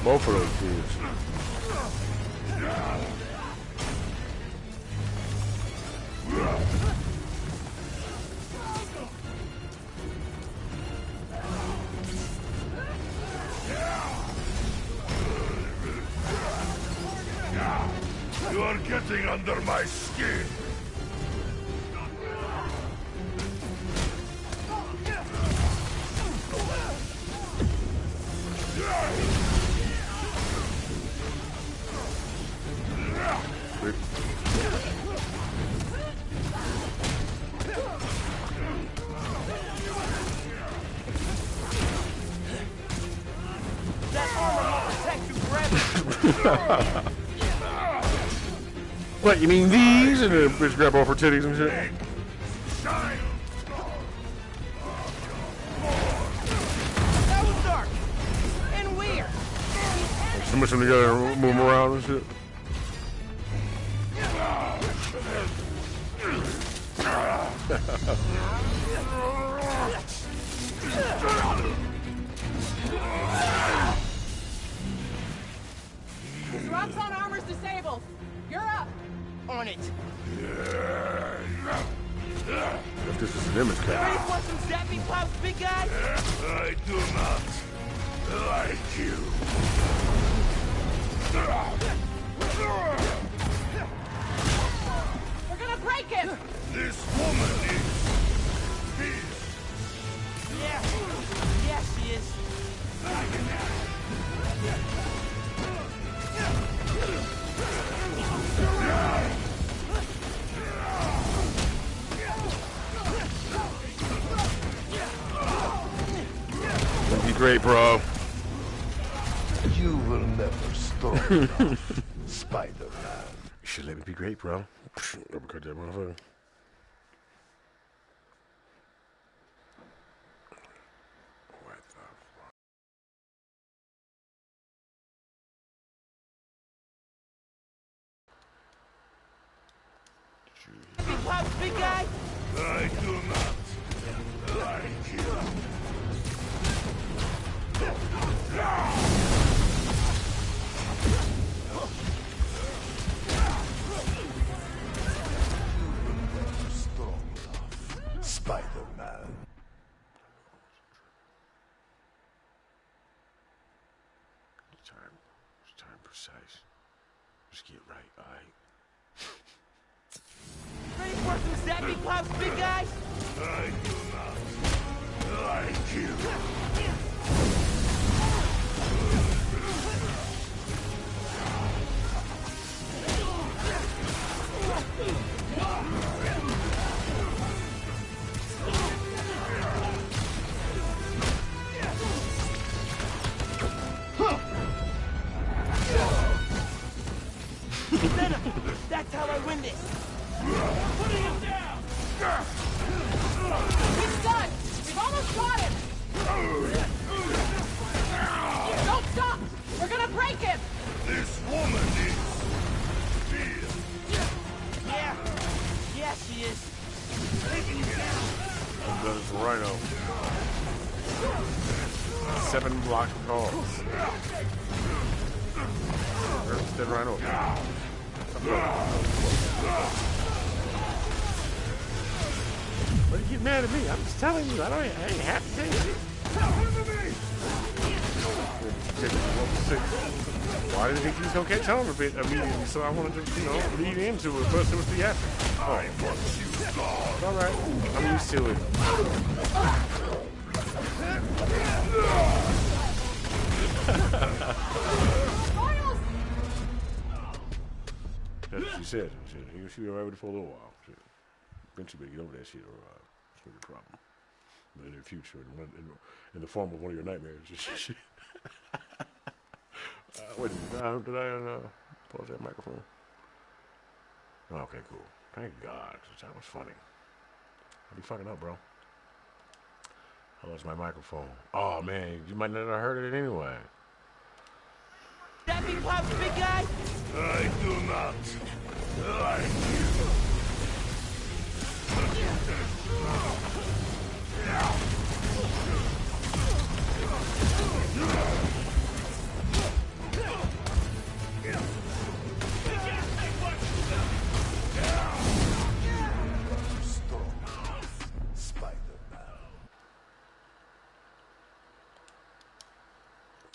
Both of those kids. You are getting under my skin. That armor will protect you forever. What, you mean these? And the bitch grab off her titties and shit? Shine. That was dark. And weird. Smush them together and move them around and shit. His Roxxon armor's disabled. You're up. On it. If this is an image Ready cap. for some zappy pops, big guy? I do not like you. We're gonna break him. This woman is this. Yeah. Yeah, she is. It'd be great, bro. You will never stop, Spider-Man. You should let me be great, bro. Uppercut that motherfucker. Big Pops, big guy. I do not like you. Strong enough, Spider-Man. It's time precise. Just get right, alright? Ready for some Zappy Pops, big guy? I do not like you. Venom, that's how I win this. Putting him down! He's done! We've almost got him! Don't stop! We're gonna break him! This woman is fear. Yeah, she is. I'm done as Rhino. 7 block calls. Dead Rhino. Why do you get mad at me? I'm just telling you. I ain't happy to tell you. Why did he think he was gonna catch on a bit immediately? So I wanted to, lead into it. First it was the after. Oh, all right. I'm used to it. That's what she said. She'll be alright with it for a little while. Eventually, get over that shit, or it's gonna be a problem. But in the future, in the form of one of your nightmares. Wait a minute. Did I pause that microphone? Okay, cool. Thank God. That was funny. I'll be fucking up, bro. I lost my microphone. Oh, man. You might not have heard it anyway. Zappy Pops, big guy. I do not like you.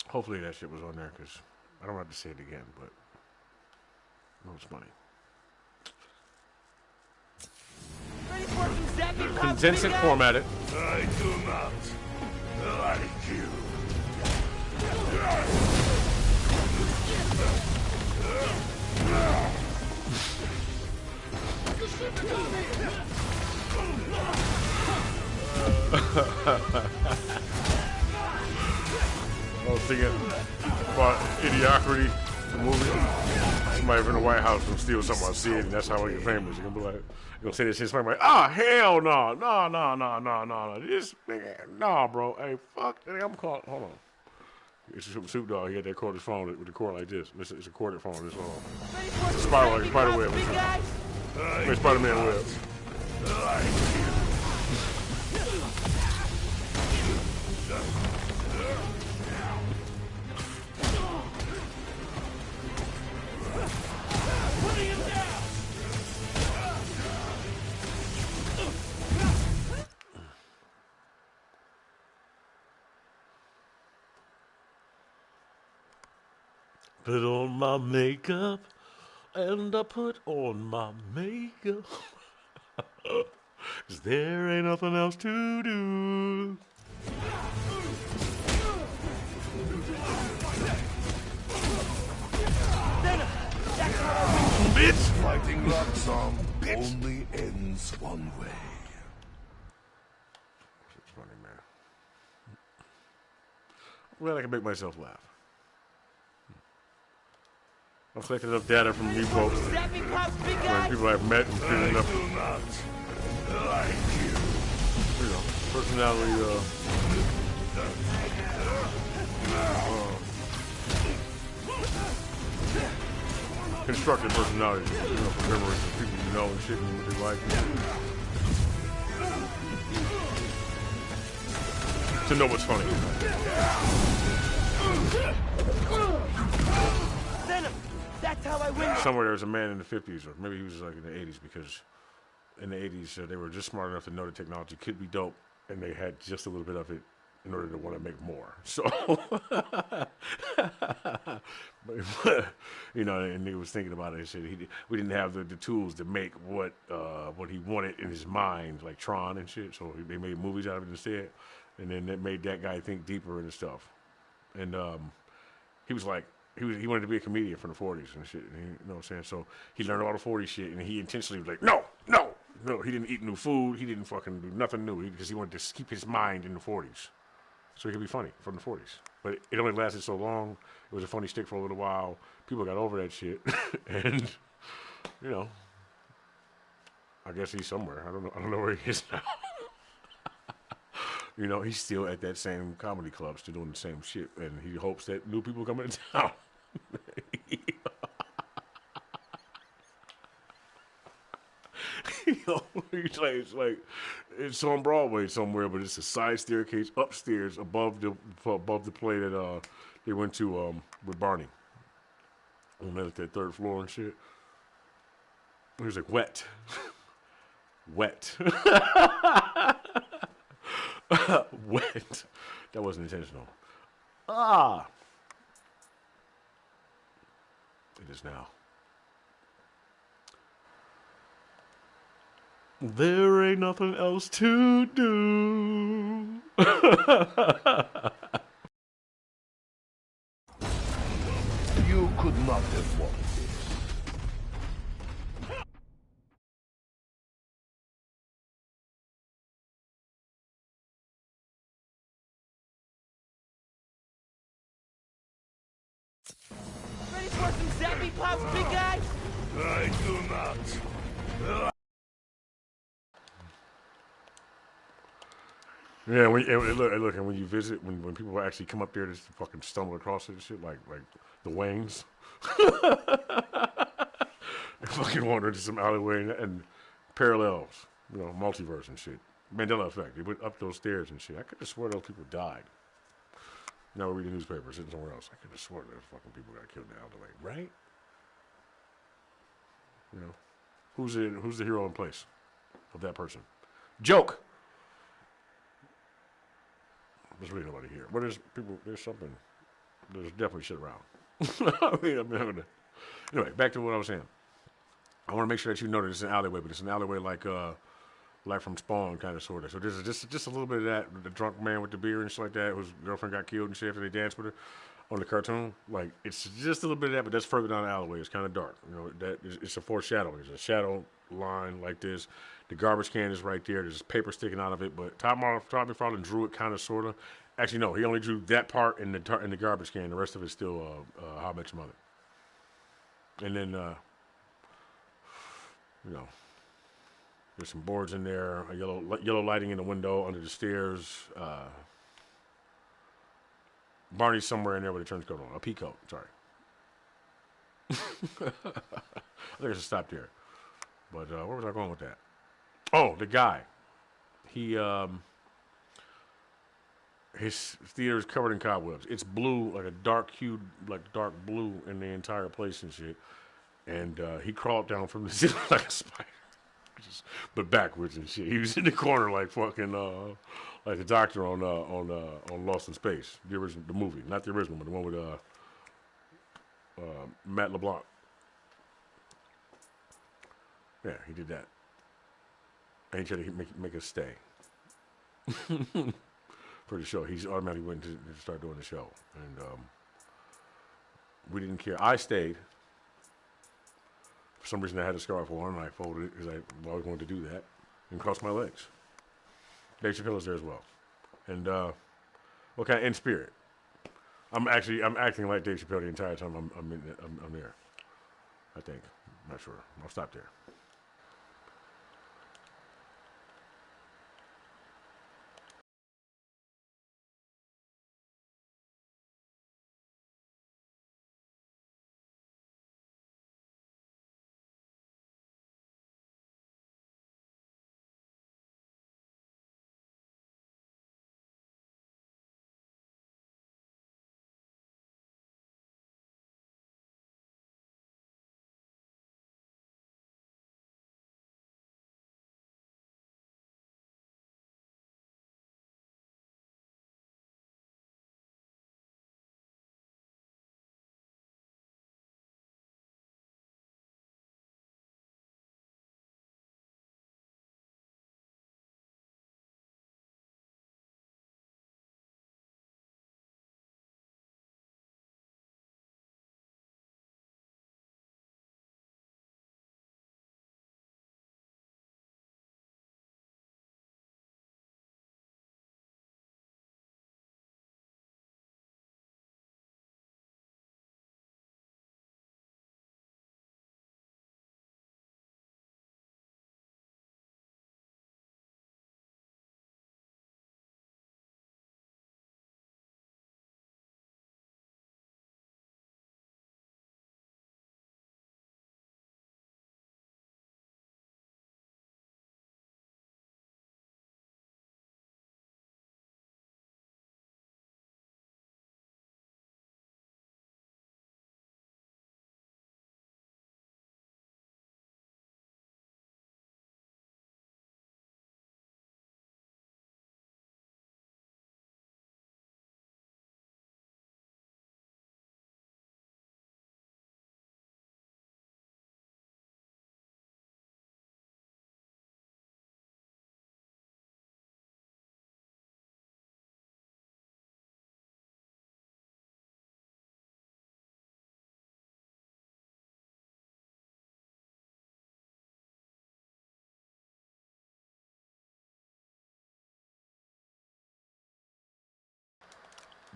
Hopefully that shit was on there, because I don't have to say it again, but it was funny. Ready for some Zappy Pops, Condense big it, guy? format it. I do not like you. I was thinking about Idiocracy, the movie. Somebody from the White House will steal something, I'll see it, and that's how I get famous. You're gonna be like, you're gonna say this shit, somebody like, hell no, no. This nigga, nah, bro. Hey, fuck, I'm calling, hold on. It's a Snoop Dogg, he had that corded phone with the cord like this. It's a corded phone, this long. It's a spider web. It's Spider-Man web. Putting him down! Put on my makeup, and I put on my makeup. 'Cause there ain't nothing else to do. Bitch! Fighting Roxxon only ends one way. It's funny, man. I'm glad I can make myself laugh. I've collected enough data from you folks Zappy Pops, big when guy. people I've met and figured enough, Do not like you. personality, constructed personality, from memories of people you know and shit and what they like. To know what's funny. Venom! That's how I win! Somewhere there was a man in the 50s, or maybe he was like in the 80s, because in the 80s they were just smart enough to know the technology could be dope, and they had just a little bit of it in order to want to make more. So, but, and he was thinking about it. He said we didn't have the tools to make what he wanted in his mind, like Tron and shit. So they made movies out of it instead, and then that made that guy think deeper into stuff. And he was like, he wanted to be a comedian from the 40s and shit. And you know what I'm saying? So he learned all the 40s shit, and he intentionally was like, no. He didn't eat new food. He didn't fucking do nothing new because he wanted to keep his mind in the 40s. So he could be funny from the 40s. But it only lasted so long. It was a funny stick for a little while. People got over that shit. And, I guess he's somewhere. I don't know where he is now. He's still at that same comedy club, still doing the same shit. And he hopes that new people come into town. It's on Broadway somewhere, but it's a side staircase upstairs above the play that they went to with Barney. On that 3rd floor and shit. He was like, wet. Wet. Wet. That wasn't intentional. It is now. There ain't nothing else to do. You could not have won this. Ready for some zappy pops, big guy? I do not. Yeah, look, and when you visit, when people actually come up there to fucking stumble across it and shit, like the Waynes, they fucking wander into some alleyway and parallels, multiverse and shit. Mandela effect. They went up those stairs and shit. I could have swore those people died. Now we're reading newspapers, sitting somewhere else. I could have swore those fucking people got killed in the alleyway, right? Who's the hero in place of that person? Joke. There's really nobody here. But there's something. There's definitely shit around. Anyway, back to what I was saying. I want to make sure that you know that it's an alleyway, but it's an alleyway like from Spawn, kind of, sort of. So there's just a little bit of that. The drunk man with the beer and shit like that, whose girlfriend got killed and shit after they danced with her on the cartoon. Like, it's just a little bit of that, but that's further down the alleyway. It's kind of dark. It's a foreshadowing. There's a shadow line like this. The garbage can is right there. There's paper sticking out of it, but Todd McFarlane drew it kind of, sort of. Actually, no, he only drew that part in the garbage can. The rest of it's still How I Met Your Mother. And then, there's some boards in there, a yellow lighting in the window under the stairs. Barney's somewhere in there with a trench coat on, a pea coat. Sorry. I think I should stop there. But where was I going with that? Oh, the guy. His theater is covered in cobwebs. It's blue, like a dark hued, like dark blue in the entire place and shit. And he crawled down from the ceiling like a spider, but backwards and shit. He was in the corner like fucking like the doctor on Lost in Space, the movie, not the original, but the one with Matt LeBlanc. Yeah, he did that. And he tried to make us stay for the show. He's automatically went to start doing the show, and we didn't care. I stayed. For some reason, I had a scarf on, and I folded it because I always wanted to do that, and crossed my legs. Dave Chappelle was there as well, and in spirit. I'm acting like Dave Chappelle the entire time I'm there. I think. I'm not sure. I'll stop there.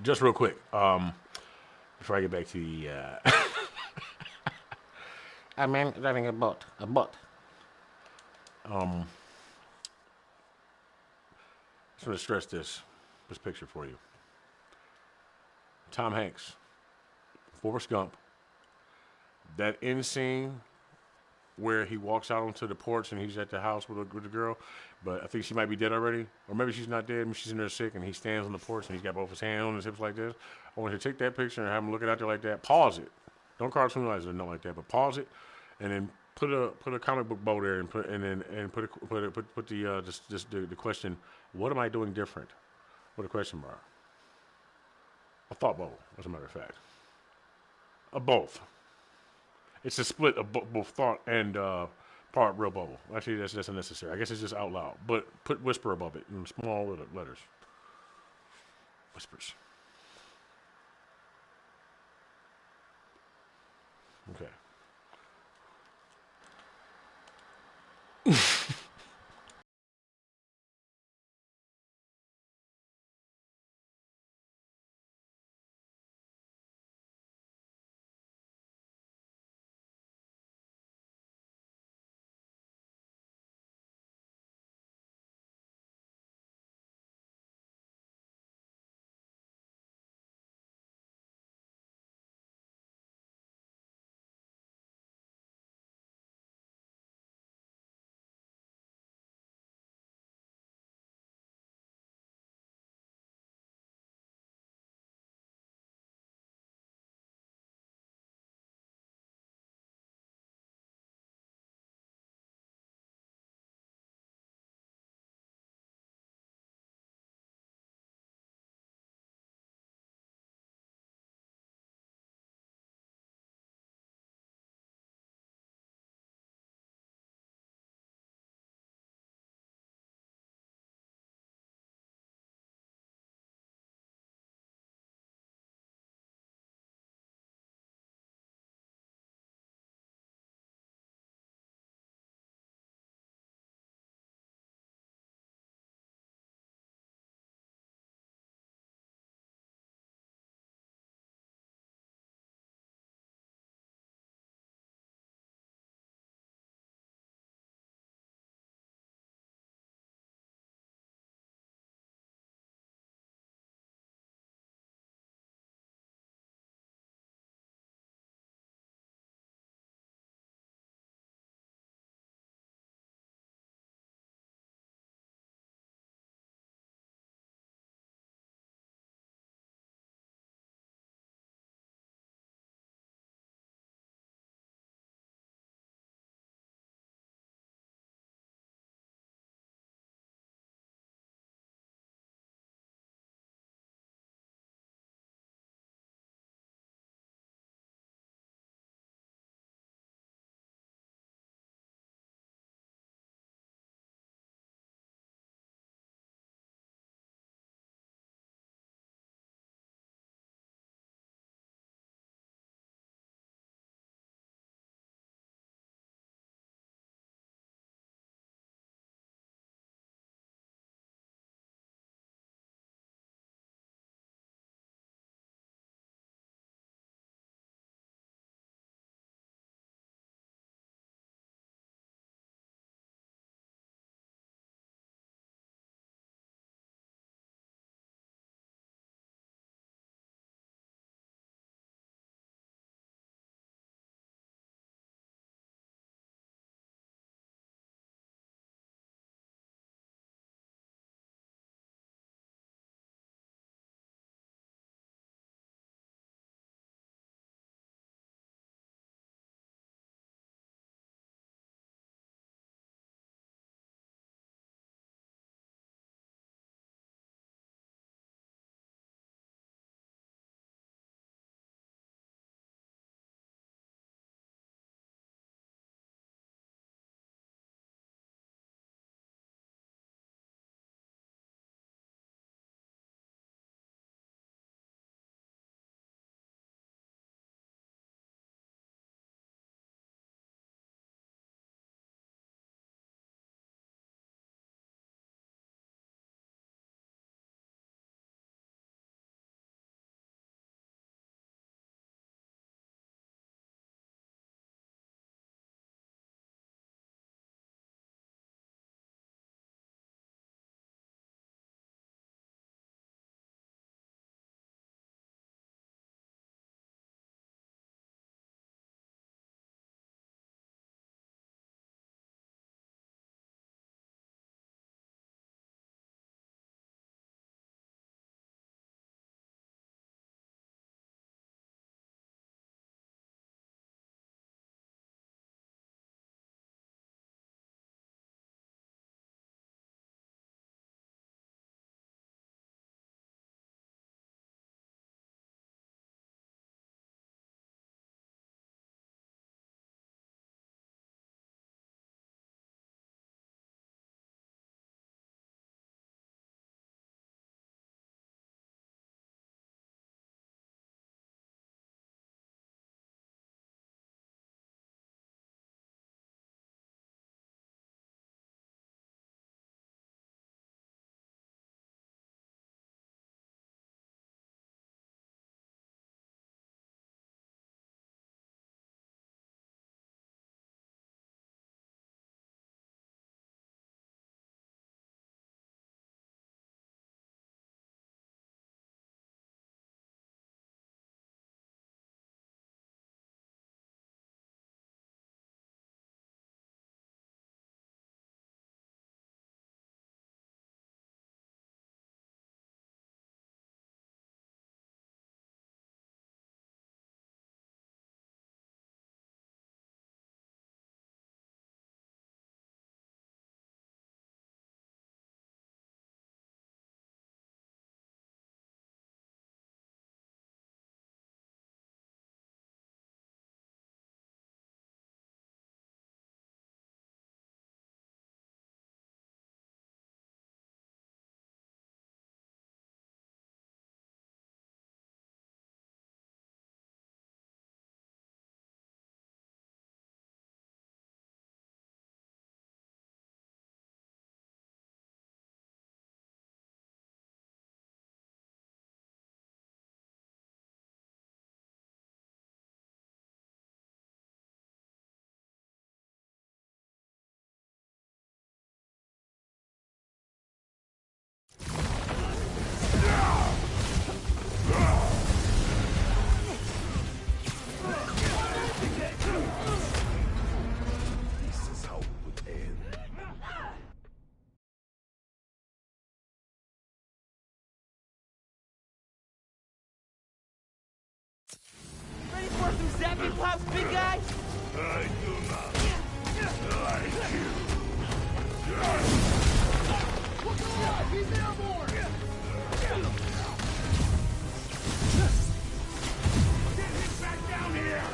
just real quick, before I get back to the, a man driving a boat, just want to stress this picture for you. Tom Hanks, Forrest Gump, that end scene where he walks out onto the porch and he's at the house with the girl, but I think she might be dead already, or maybe she's not dead, maybe she's in there sick, and he stands on the porch and he's got both his hands on his hips like this. I want you to take that picture and have him looking out there like that. Pause it. Don't cartoonize it or nothing like that, but pause it, and then put a comic book bow there and put the question, what am I doing different? With a question mark. A thought bubble, as a matter of fact. A both. It's a split of both thought and part real bubble. Actually, that's unnecessary. I guess it's just out loud. But put whisper above it in small letters. Whispers. Okay. Ready for some zappy pops, big guy? I do not like you. Look alive! He's airborne! Get him back down here!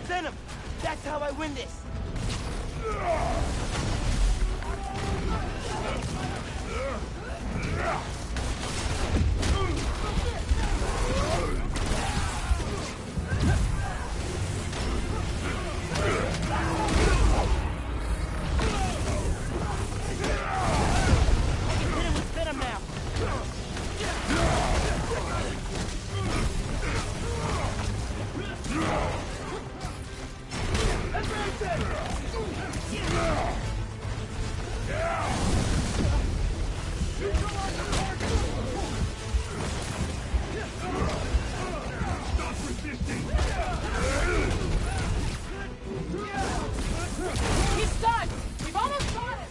Venom! That's how I win this! He's stunned! We've almost got him!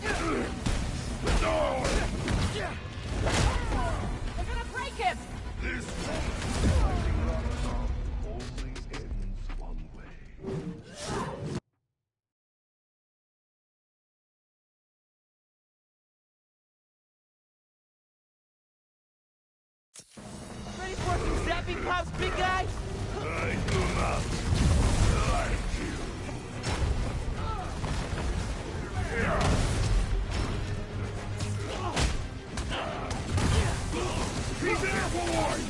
They're gonna break him! This only ends one way. Ready for some zappy pops, big guy? I do not like you. He's airborne!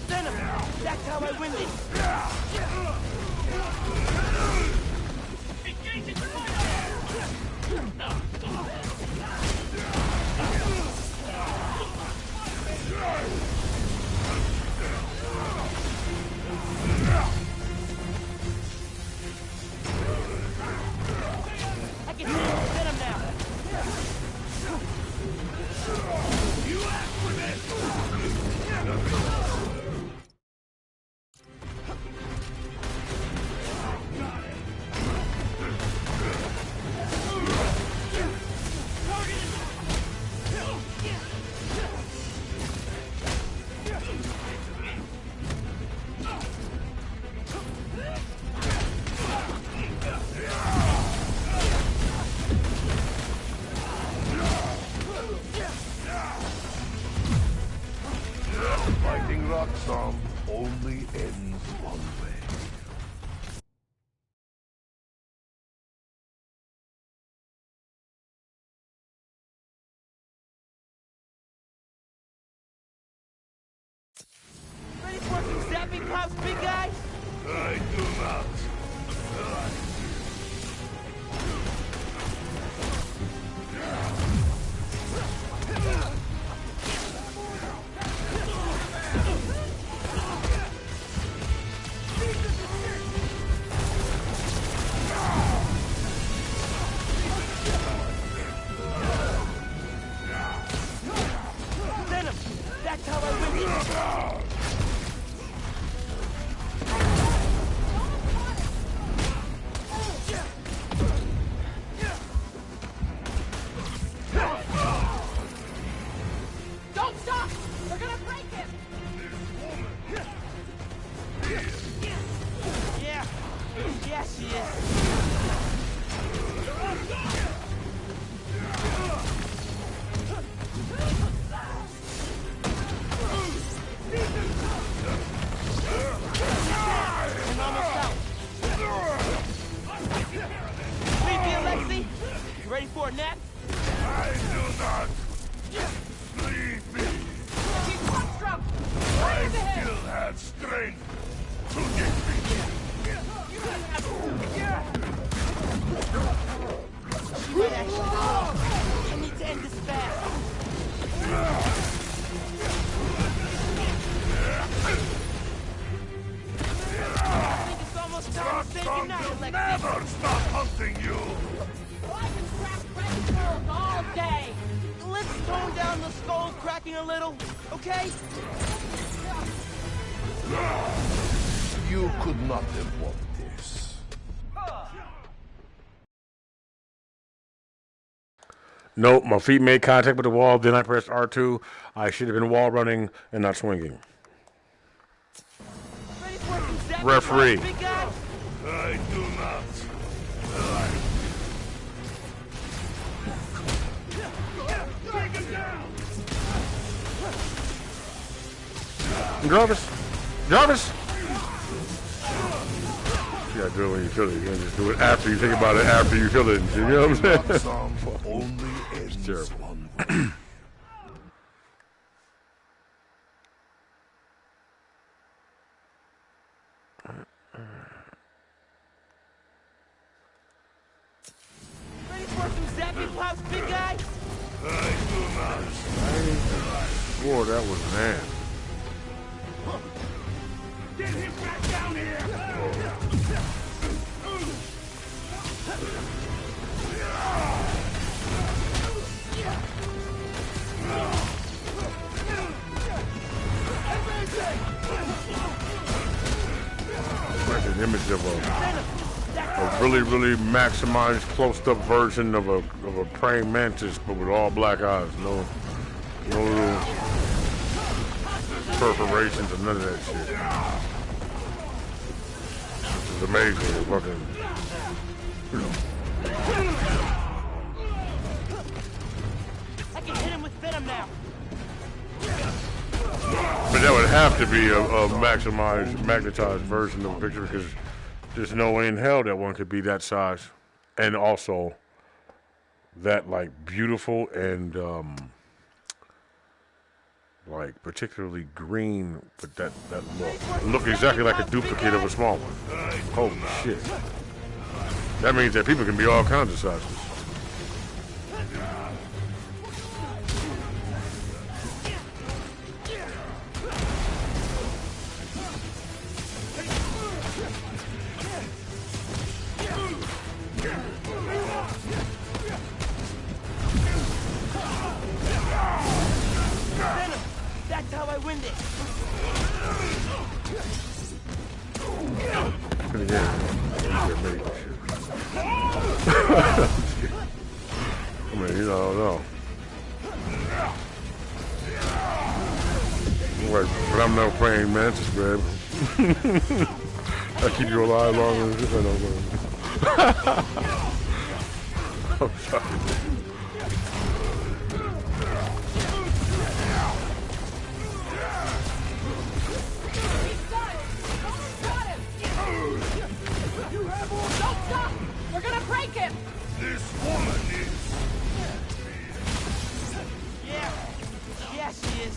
Venom! That's how I win this! I can see Venom now! You asked for this! Fighting Roxxon only ends one way. Ready for some zappy pops, big guy? I do not like Venom! That's how I win this! Don't stop! They're gonna break him! Yeah. Yeah, she is. I'm almost out. Sleepy, Alexi? You ready for a nap? I do not sleepy. He's one stroke! I Right into him! still have strength to defeat. She might actually. I need to end this fast. I think it's almost time to say Roxxon goodnight, will Alexi. never stop hunting you. I can crack Red Bulls all day! Let's tone down the skull cracking a little, okay? You could not have won this. Nope, my feet made contact with the wall. Then I pressed R2. I should have been wall running and not swinging. Ready for some zapping Referee. pops, big guy? I do not. Take him down! Jarvis! Jarvis! You gotta do it when you feel it. You can't just do it after you think about it, after you feel it. You know what I'm saying? Some only ends terrible. one way. Ready for some zapping pops, big guy? I do not. Boy, that was man. Get him back down here! Like an image of a really, really maximized, close-up version of a praying mantis, but with all black eyes. No little perforations or none of that shit. It's amazing. It fucking. I can hit him with venom now. But that would have to be a maximized, magnetized version of a picture because there's no way in hell that one could be that size, and also that like beautiful and like particularly green, but that look exactly like a duplicate of a small one. Holy shit! That means that people can be all kinds of sizes. That's how I win this. I mean, you know, no. But I'm no praying mantis, babe. I keep you alive longer than this. I know, I'm sorry. Don't stop! We're gonna break him! This woman is... Yeah, she is.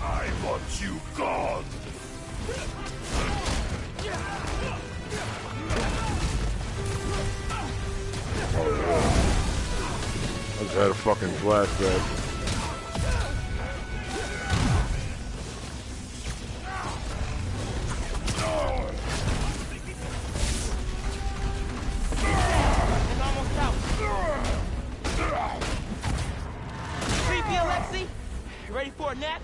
I want you gone. I just had a fucking flashback. And almost out. Creepy, Alexi. You ready for a nap?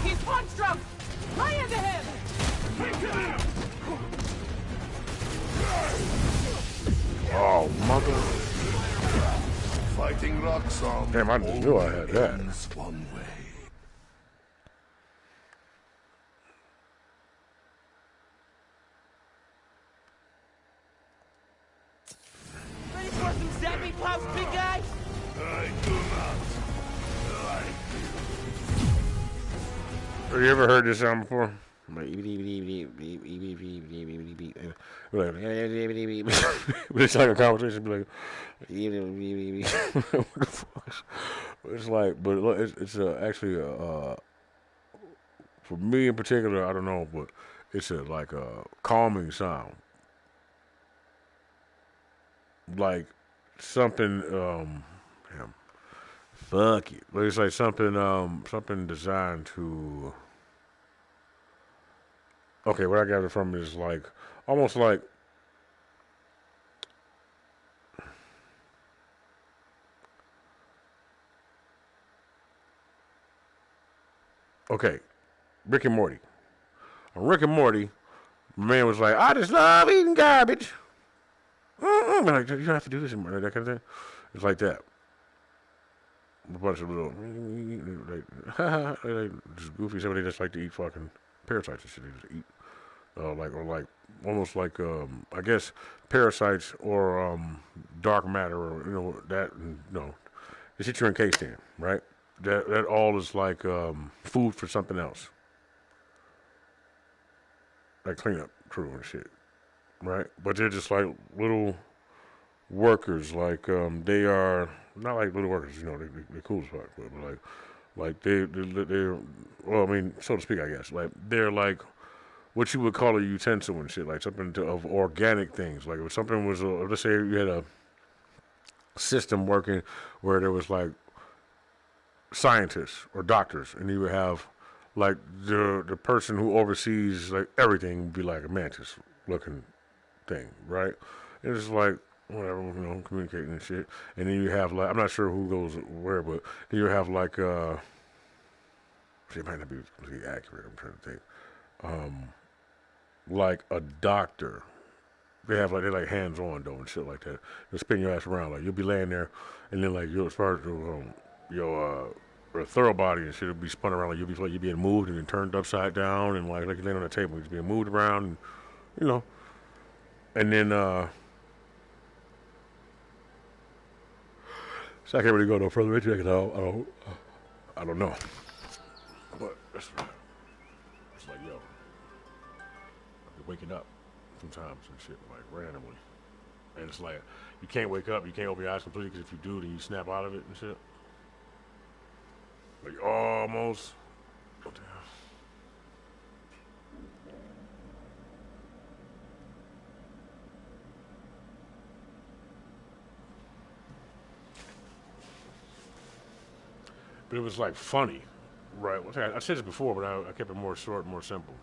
He's one-struck! Lay into him! Oh, mother. Fighting Roxxon. Damn, I just knew I had that. ends one way. Ready for some zappy pops, big guy? I do not like Have you ever heard this sound before? I'm like, it's like a conversation. Be like, what the fuck? It's like, but it's actually for me in particular, I don't know, but it's a like a calming sound, like something. Damn, fuck it. But it's like something designed to. Okay, what I gather from it is like almost like. Okay, Rick and Morty. On Rick and Morty, my man was like, I just love eating garbage. Like, you don't have to do this anymore. That kind of thing. It's like that. A bunch of little, like just goofy. Somebody just like to eat fucking parasites and shit. They just eat, like almost like I guess parasites or dark matter or that. No, the shit you're encased in, right? That all is like food for something else, like cleanup crew and shit, right? But they're just like little workers, like they are not like little workers, they're cool as fuck, but like they're well, I mean, so to speak, I guess, like they're like what you would call a utensil and shit, like something of organic things. Like if something was, let's say you had a system working where there was like scientists or doctors, and you would have like the person who oversees like everything would be like a mantis looking thing, right? And it's like whatever, communicating and shit. And then you have like I'm not sure who goes where, but then you have like it might not be completely accurate. I'm trying to think. Like a doctor. They have like they're like hands on though and shit like that. They'll spin your ass around, like you'll be laying there, and then like you'll start to your thorough body and shit will be spun around, like you'll be like you're being moved and then turned upside down, and like you're laying on the table, you're being moved around, and and then so I can't really go no further into it because I don't know, but it's like yo, you're waking up sometimes and shit like randomly, and it's like you can't wake up, you can't open your eyes completely because if you do, then you snap out of it and shit. Like almost. Oh, damn. But it was like funny, right? I said this before, but I kept it more short, more simple.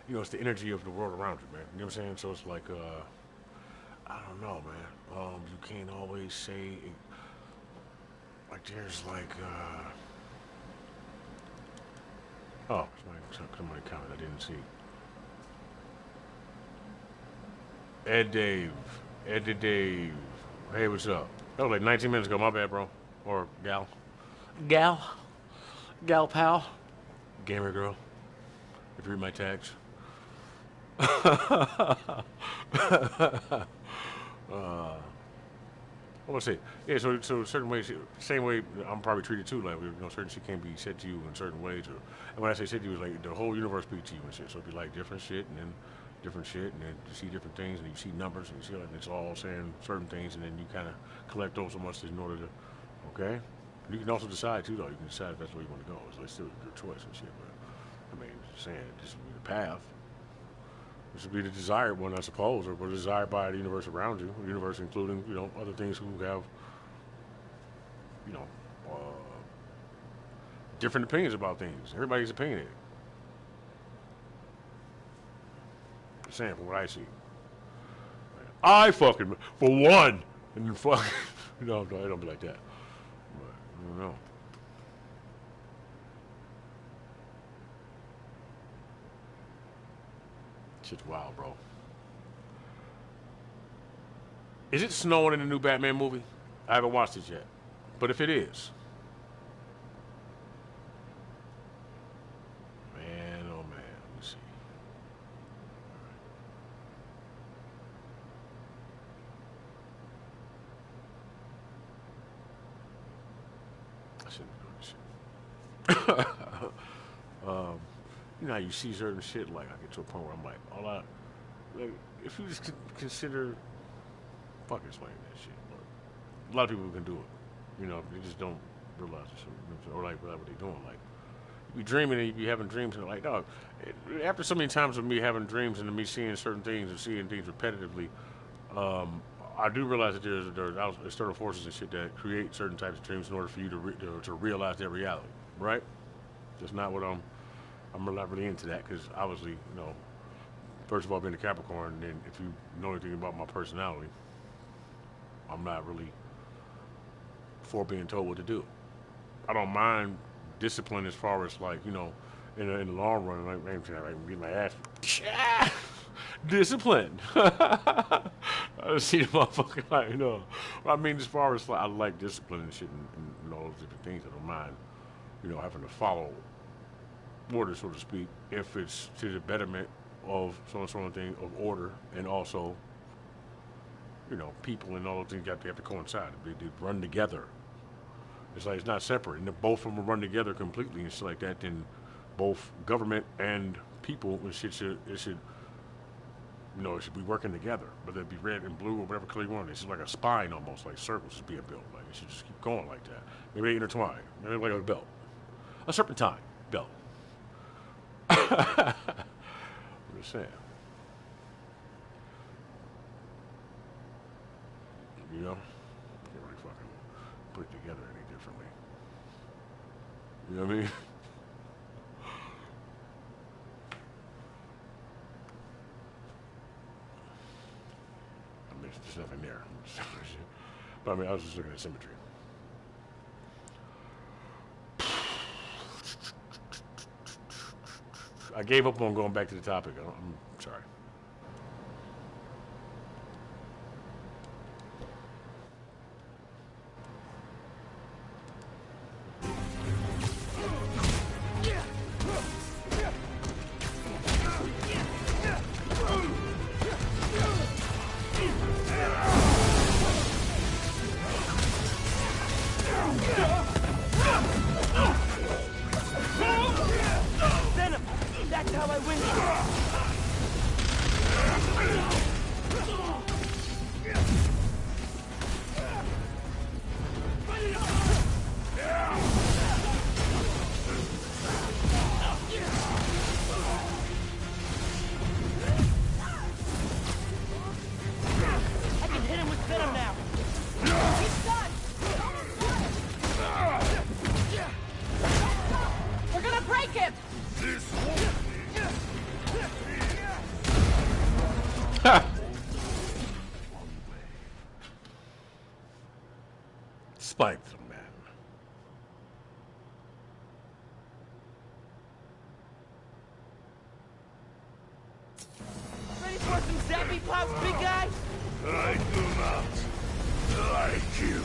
It's the energy of the world around you, man. You know what I'm saying? So it's like, I don't know, man. You can't always say, like, there's like, oh, somebody comment I didn't see. Ed the Dave. Hey, what's up? That was like 19 minutes ago. My bad, bro. Or gal. Gal pal. Gamer girl. If you read my tags. I want to say, yeah. So certain ways, same way I'm probably treated too. Like certain shit can't be said to you in certain ways. And when I say said to you, it's like the whole universe speaks to you and shit. So it'd be like different shit, and then different shit, and then you see different things, and you see numbers, and you see like it's all saying certain things, and then you kind of collect those so much in order to, okay. You can also decide too, though. You can decide if that's where you want to go. It's like still your choice and shit. But I mean, just saying, this would be the path. This would be the desired one, I suppose, or desired by the universe around you. The universe, including other things who have uh, different opinions about things. Everybody's opinionated. Just saying, from what I see, I fucking for one, and then fuck. No, it don't be like that. But I don't know. Shit's wild, bro. Is it snowing in the new Batman movie? I haven't watched it yet. But if it is, man, oh man, let me see. I shouldn't be doing this shit. You know how you see certain shit, like I get to a point where I'm like, like, if you just consider, fuck explaining that shit. But a lot of people can do it. You know, they just don't realize it, or like what they're doing. Like, you be dreaming and you be having dreams, and like, dog. After so many times of me having dreams and me seeing certain things and seeing things repetitively, I do realize that there's external forces and shit that create certain types of dreams in order for you to realize their reality, right? That's not what I'm not really into that, because obviously, you know, first of all, being a Capricorn, and if you know anything about my personality, I'm not really for being told what to do. I don't mind discipline as far as, like, you know, in the long run, like, I'm beat my ass. Discipline. I see the motherfucker, like, you know. I mean, as far as, like, I like discipline and shit and all those different things. I don't mind, you know, having to follow order, so to speak, if it's to the betterment of some sort of thing of order, and also, you know, people and all those things have to coincide. They run together. It's like it's not separate, and if both of them run together completely and shit like that, then both government and people and shit should you know, it should be working together. Whether it be red and blue or whatever color you want. It's just like a spine, almost like circles is being built. Like it should just keep going like that. Maybe they intertwine. Maybe like a belt, a serpentine belt. I'm just saying. You know, can't really fucking put it together any differently. You know what I mean? I mean, there's nothing there. But I mean, I was just looking at symmetry. I gave up on going back to the topic. I'm sorry. Spiteful man. Ready for some zappy pops, big guy? I do not like you.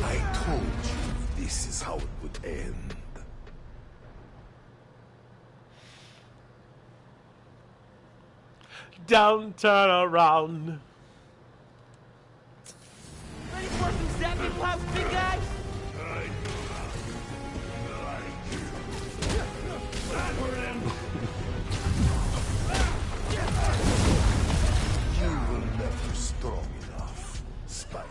I told you this is how it would end. Don't turn around. Ready for some zappy pops, big guy? I do not like you. You were never strong enough, Spider-Man.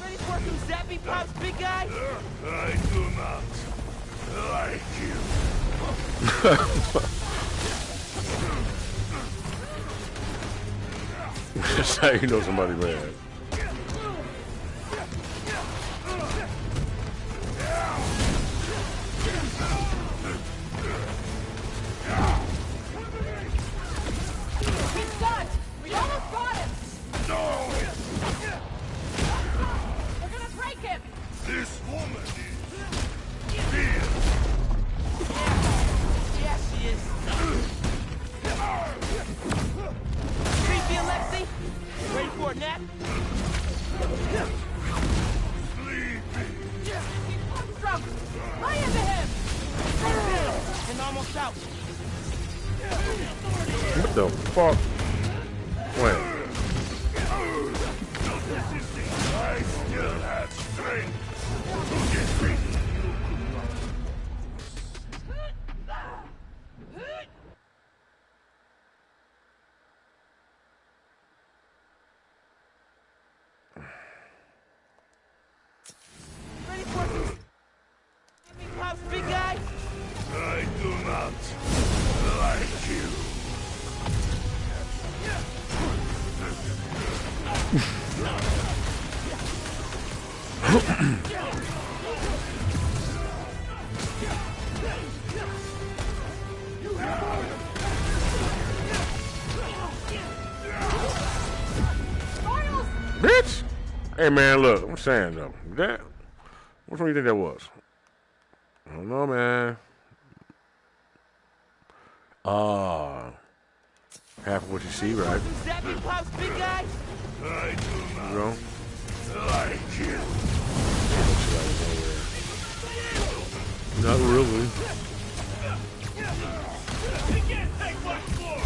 Ready for some zappy pops, big guy? I do not like you. That's how you know somebody mad. He's done! We almost got him! No! We're gonna break him! This woman is fear. Yeah, she is. Creepy Alexi? Ready for it, Nat? almost out. What the fuck? Wait. I still have strength to defeat. Ready for some... Enemy Klaus, big guy? I do not like you. Bitch! Hey man, look, I'm saying though, that which one do you think that was? I don't know, man. Half of what you see, right? Zappy Klaus, big guy? I do You know? not like you. Not really. You can't take much more.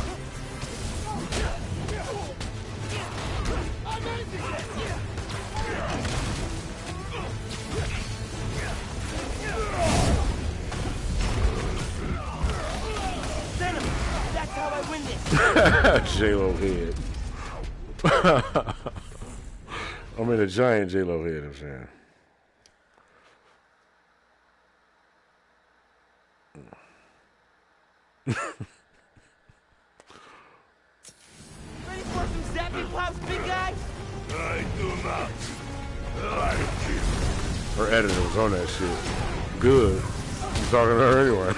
Venom, that's how I win this. J-Lo head. I'm in a giant J-Lo head, I'm saying. Ready for some Zappy Klaus, big guy? I do not like you. Her editor was on that shit. Good. I'm talking to her anyway.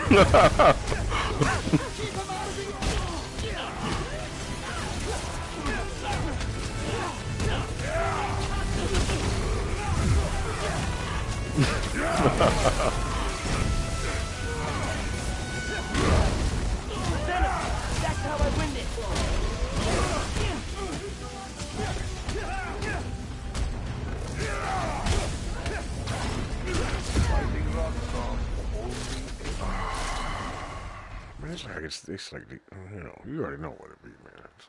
Venom, that's how I win this. Man, it's like the, you know, you already know what it be, man. It's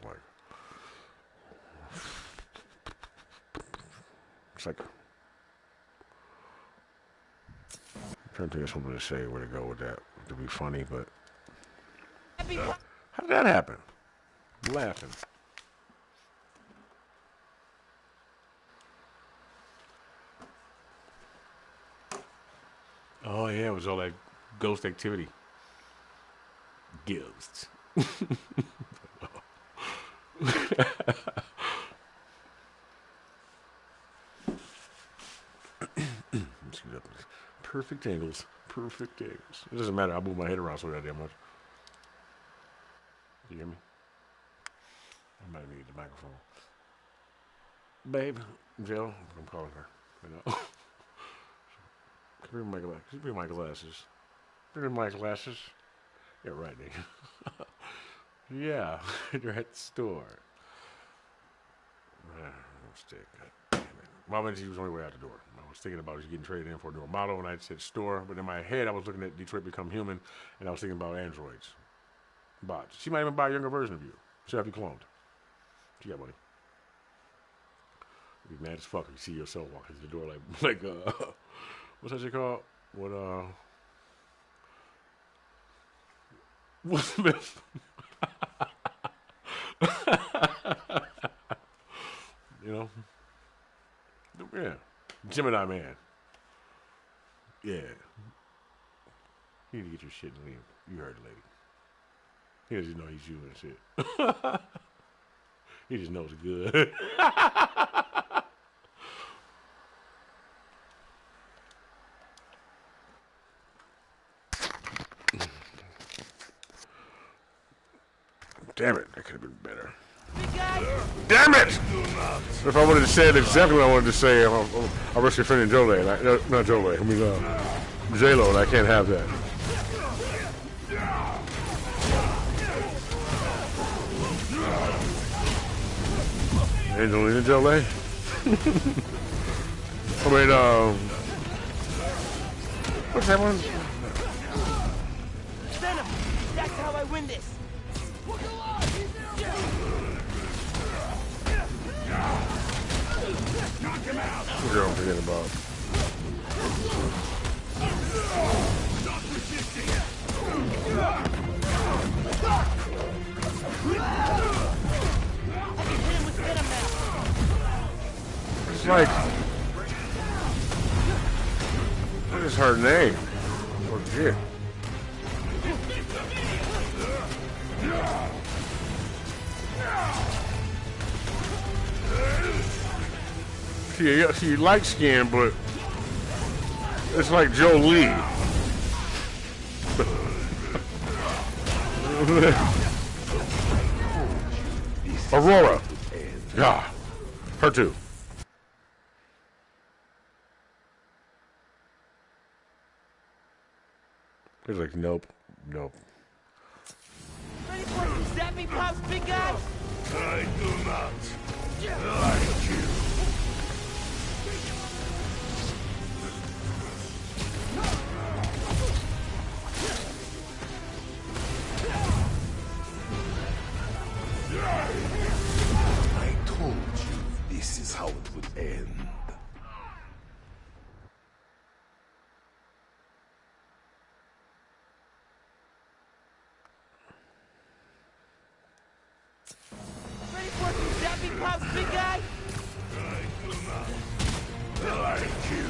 like I'm trying to think of something to say where to go with that to be funny, but Zappy Klaus. how did that happen? I'm laughing. Oh yeah, it was all that ghost activity. Ghosts. Perfect angles. Perfect angles. It doesn't matter. I move my head around so that damn much. You hear me? I might need the microphone. Babe, Jill, I'm calling her. You know. Bring my glasses. Bring my glasses. Bring my glasses. Yeah, right, nigga. Yeah, you're at the store. Stick. God damn it. Mama, she was on her way out the door. I was thinking about getting traded in for a newer model, and I said store, but in my head I was looking at Detroit Become Human, and I was thinking about androids, bots. She might even buy a younger version of you. She'll have you cloned. She got money. You'd be mad as fuck if you see yourself walking through the door like what's that shit called? Will Smith. You know? Yeah. Gemini Man. Yeah. You need to get your shit and leave. You heard the lady. He doesn't know he's you and shit. He just knows it's good. Damn it, that could have been better. Damn it! If I would have said exactly what I wanted to say, I'll rush your friend in Jolie. Not Jolie, I mean J-Lo, and I can't have that. Angelina Jolie? I mean, what's that one? Venom, That's how I win this. Look alive! He's knock him out! What I'm forgetting about? Stop resisting! I can hit him with venom now. It's like, what is her name? Oh shit. She light skinned, but it's like Jolie. Aurora. Yeah. Her too. He's like, nope, nope. Ready for some zappy pops, big guy? I do not like you. I told you this is how it would end. Ready for some zappy pops, big guy? I do not like you.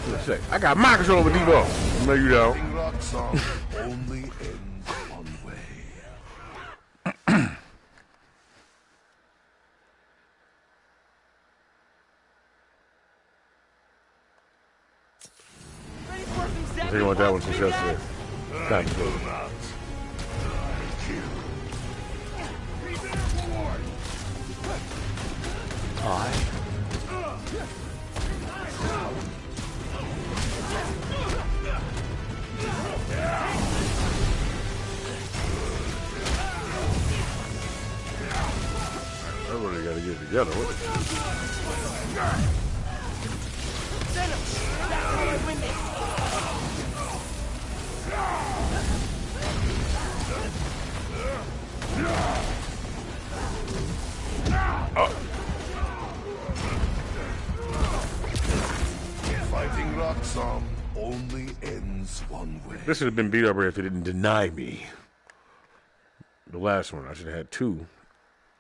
Let's say, I got my control with Devo. No, you don't. Fighting rock song only ends one way. Ready for some I zappy think about that one pops, since big guy? yesterday. Kind of Do cool. not like you. Be there, boy. Everybody got to get it together. What? Venom. That's how I win this. Fighting rock song only ends one way. This would have been beat up if it didn't deny me. The last one, I should have had two,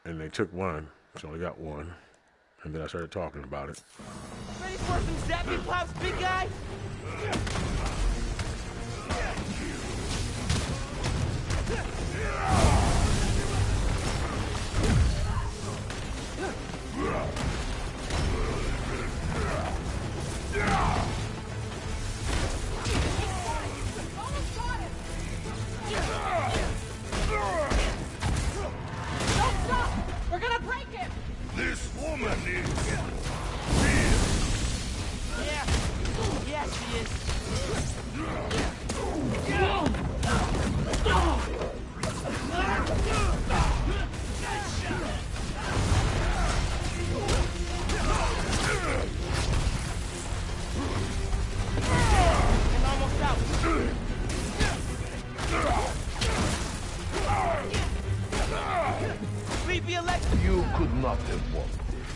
and they took one, so I only got one, and then I started talking about it. Ready for some zappy pops, big guy? Don't stop! We're gonna break him! This woman is Yeah. Yeah, she is. I'm almost out. Sleepy Alexa. You could not have won this.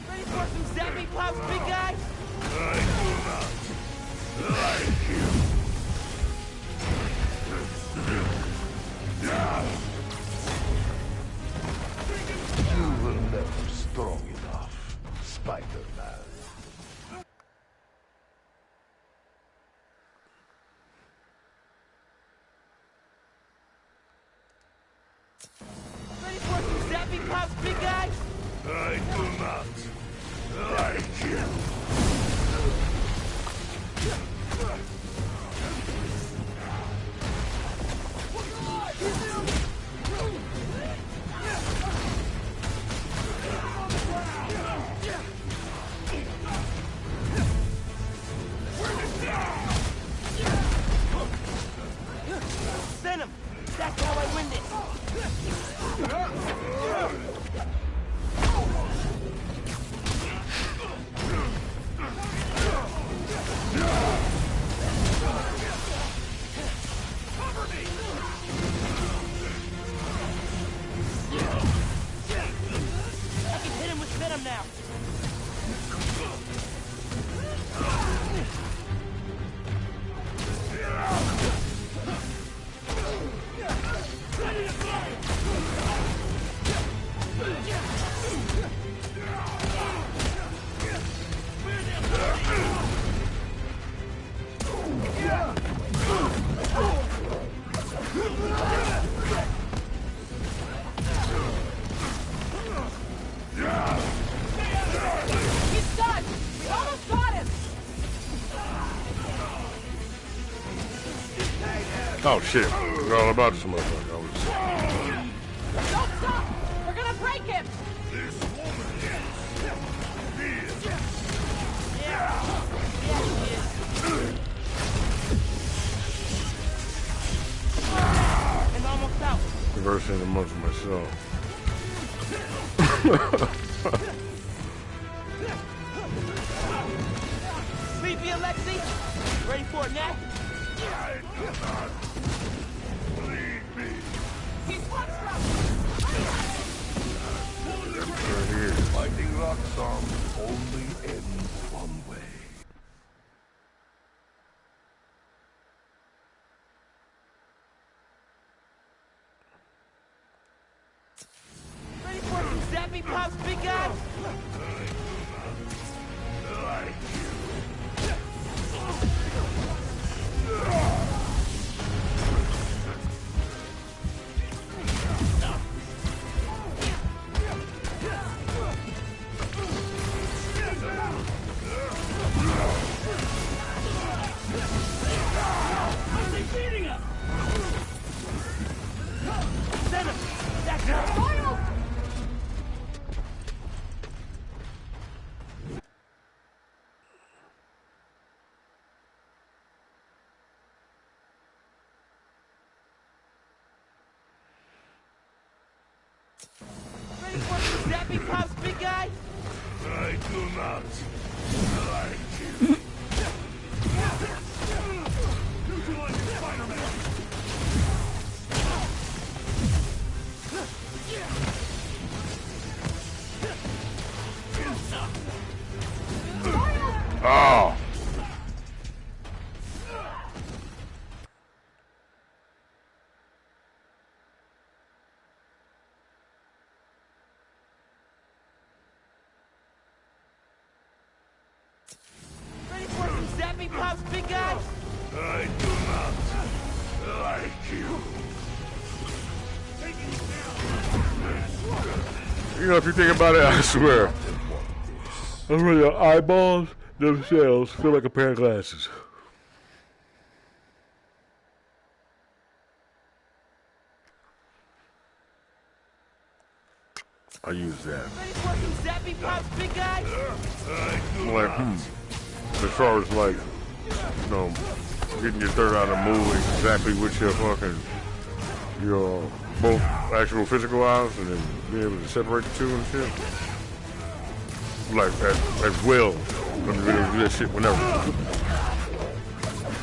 Ready for some zappy pops, big guy? I do not like you. You were never strong enough, Spider-Man. Ready for some zappy pops, big guy? I do not like you. That's how I win this. Cover me! I can hit him with venom now. He's done! We almost got him! Oh shit! I forgot all about this motherfucker. I was... Don't stop! We're gonna break him! This woman is... And almost out. reversing amongst myself. Sleepy, Alexi? Ready for a nap? I do not. Leave me. He's one strap! Right here. Fighting Roxxon only ends one way. Ready for some zappy pops, big guy? Like you. Send him! That's how. Ready for some zappy pops, big guy? I do not like you. Spider-Man. Oh! Ready for some zappy pops, big guy? I do not like you. You know, if you think about it, I swear. That's where your eyeballs themselves feel like a pair of glasses. I use that. Ready for some zappy pops, big guy? Like, as far as like, you know, getting your third eye to move exactly with your fucking, your both actual physical eyes, and then being able to separate the two and shit. Like as well, I'm gonna do that shit whenever.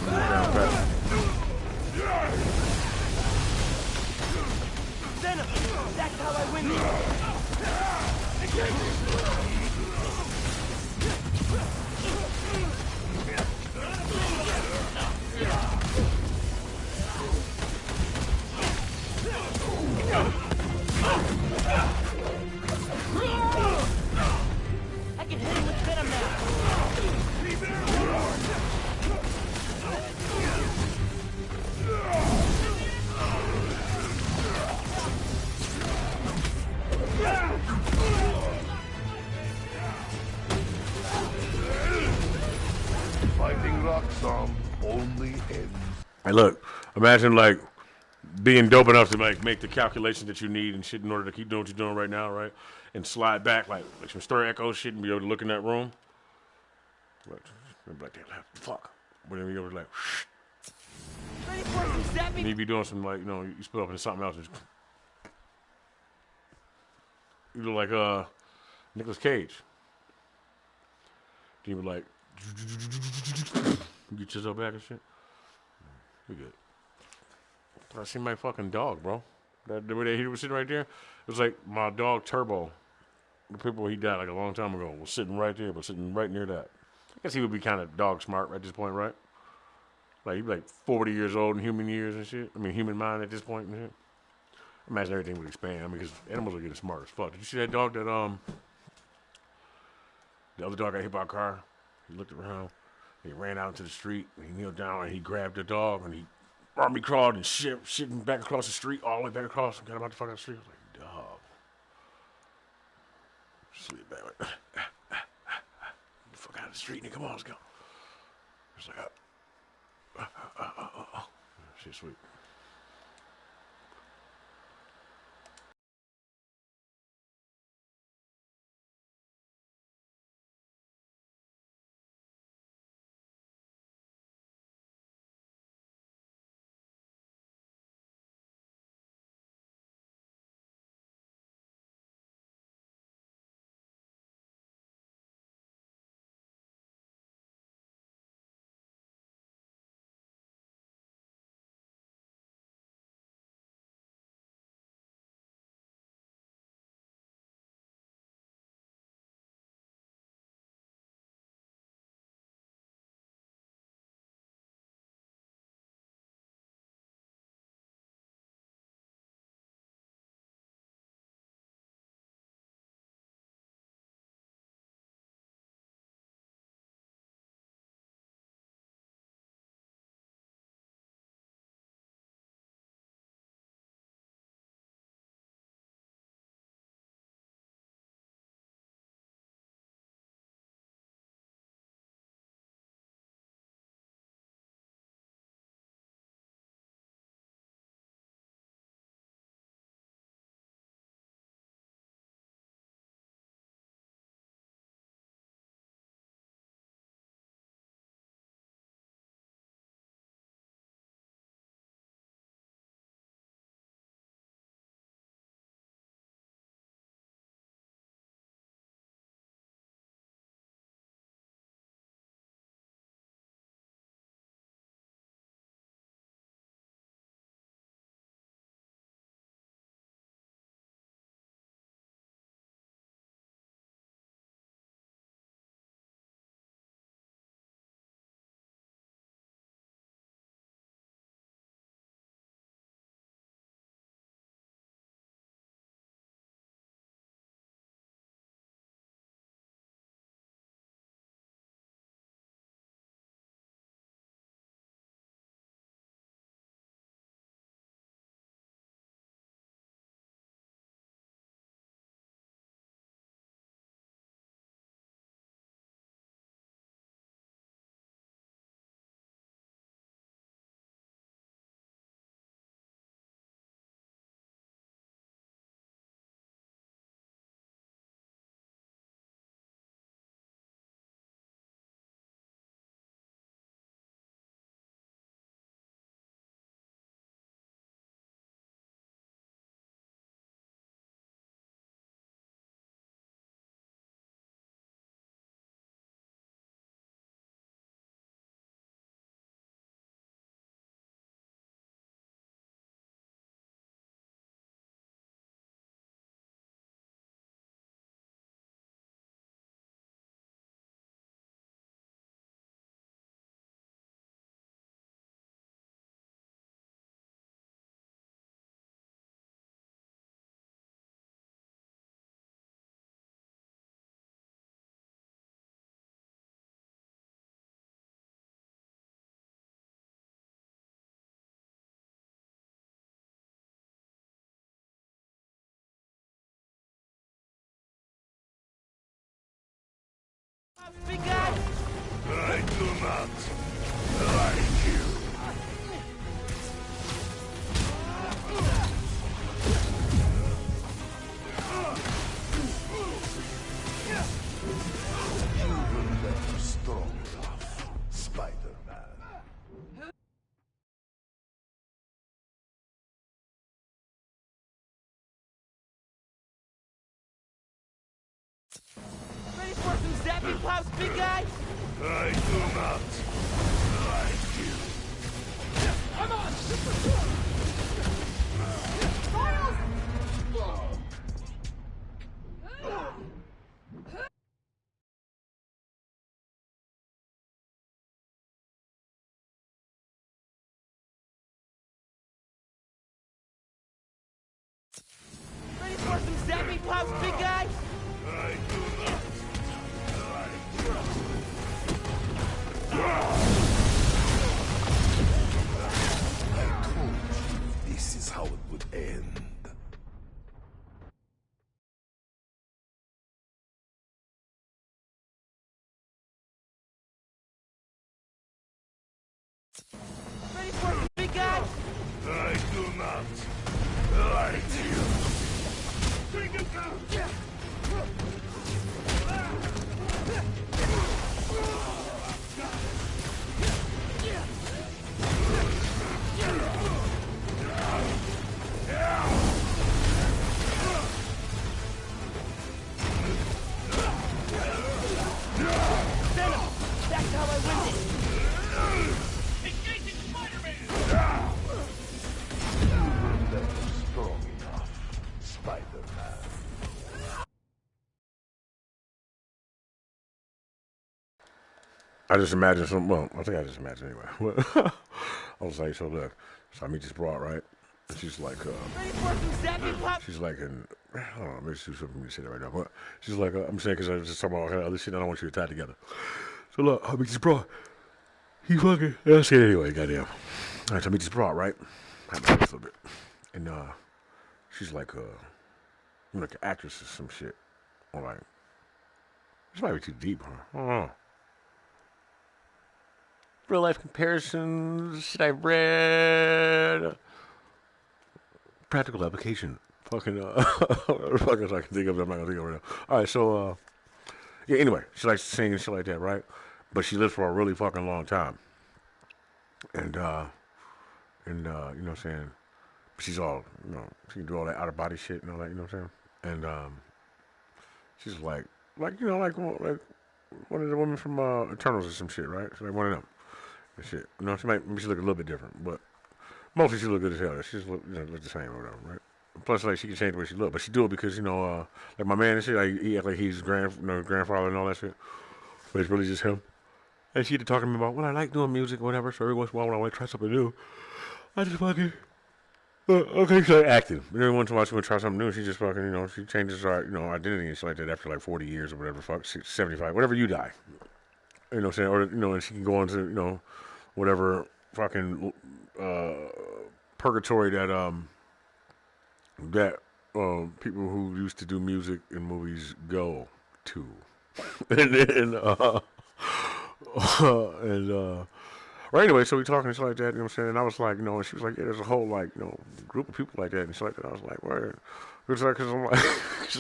Down pat. Send him! That's how I win this! I can hit him with venom now! Fighting Roxxon only ends. Hey, look, imagine like being dope enough to like make the calculations that you need and shit in order to keep doing what you're doing right now, right? And slide back like some stir echo shit and be able to look in that room. Like damn, fuck. Whenever you ever like, Ready for some that And he be doing some like, you know, you split up into something else. You look like Nicolas Cage. He would like get yourself back and shit. You good. I seen my fucking dog, bro. The way he was sitting right there, it was like my dog Turbo. The people he died like a long time ago was sitting right there, but sitting right near that. I guess he would be kind of dog smart at this point, right? Like he'd be like 40 years old in human years and shit. I mean, human mind at this point and shit. Imagine everything would expand. I mean, because animals are getting smart as fuck. Did you see that dog that the other dog got hit by a car? He looked around. He ran out into the street. And he kneeled down and he grabbed the dog and he army crawled and shitting back across the street, all the way back across, and got him out the fucking street. I was like, dog. Sleep back. Like, get the fuck out of the street, nigga. Come on, let's go. It's like, shit, sweet. I do not like you. Ready for some zappy plops, big guy? I do not like you. Come on! Ready for some zappy plops, big guy? I do not like you. I told you this is how it would end. Ready for some big guy? I do not like you. Bring him down. Venom! That's how I win this! Engaging Spider-Man! Strong enough, Spider-Man. I just imagine some. Well, I think I just imagine anyway. I was like, so look, so I meet this broad, right? And she's like, Ready for some zappy plops? she's like, and I don't know, maybe it's too something for me to say that right now, but she's like, I'm saying because I was just talking about all kind of other shit. I don't want you to tie together. So look, I meet this broad. He fucking. Yeah, say it anyway, goddamn. All right, so I meet this broad, right? I know this a little bit, and she's like, like an actress or some shit. Or like, this might be too deep, huh? I don't know. Real life comparisons, shit I read. Practical application. Fucking, fucking I can think of it, I'm not gonna think of it right now. Alright, so, yeah, anyway, she likes to sing and shit like that, right? But she lives for a really fucking long time. And, you know what I'm saying? She's all, you know, she can do all that out of body shit and all that, you know what I'm saying? And, she's like, you know, like one of the women from, Eternals or some shit, right? She's like one of them. And shit. You know, she look a little bit different, but mostly she look good as hell. She just look, you know, look the same or whatever, right? Plus, like, she can change the way she look, but she do it because, you know, like my man and shit, like, he act like he's grandfather and all that shit, but it's really just him. And she had to talk to me about, well, I like doing music or whatever, so every once in a while when I want to try something new, I just fucking, okay, she like acting. But every once in a while she want to try something new, she just fucking, you know, she changes her, you know, identity and shit like that after like 40 years or whatever, 75, whatever you die. You know what I'm saying? Or, you know, and she can go on to, you know, whatever fucking purgatory that people who used to do music in movies go to. and then right, anyway, so we talking and shit like that, you know what I'm saying? And I was like, you know, and she was like, yeah, there's a whole like, you know, group of people like that and shit like that. I was like, where? It's like, cause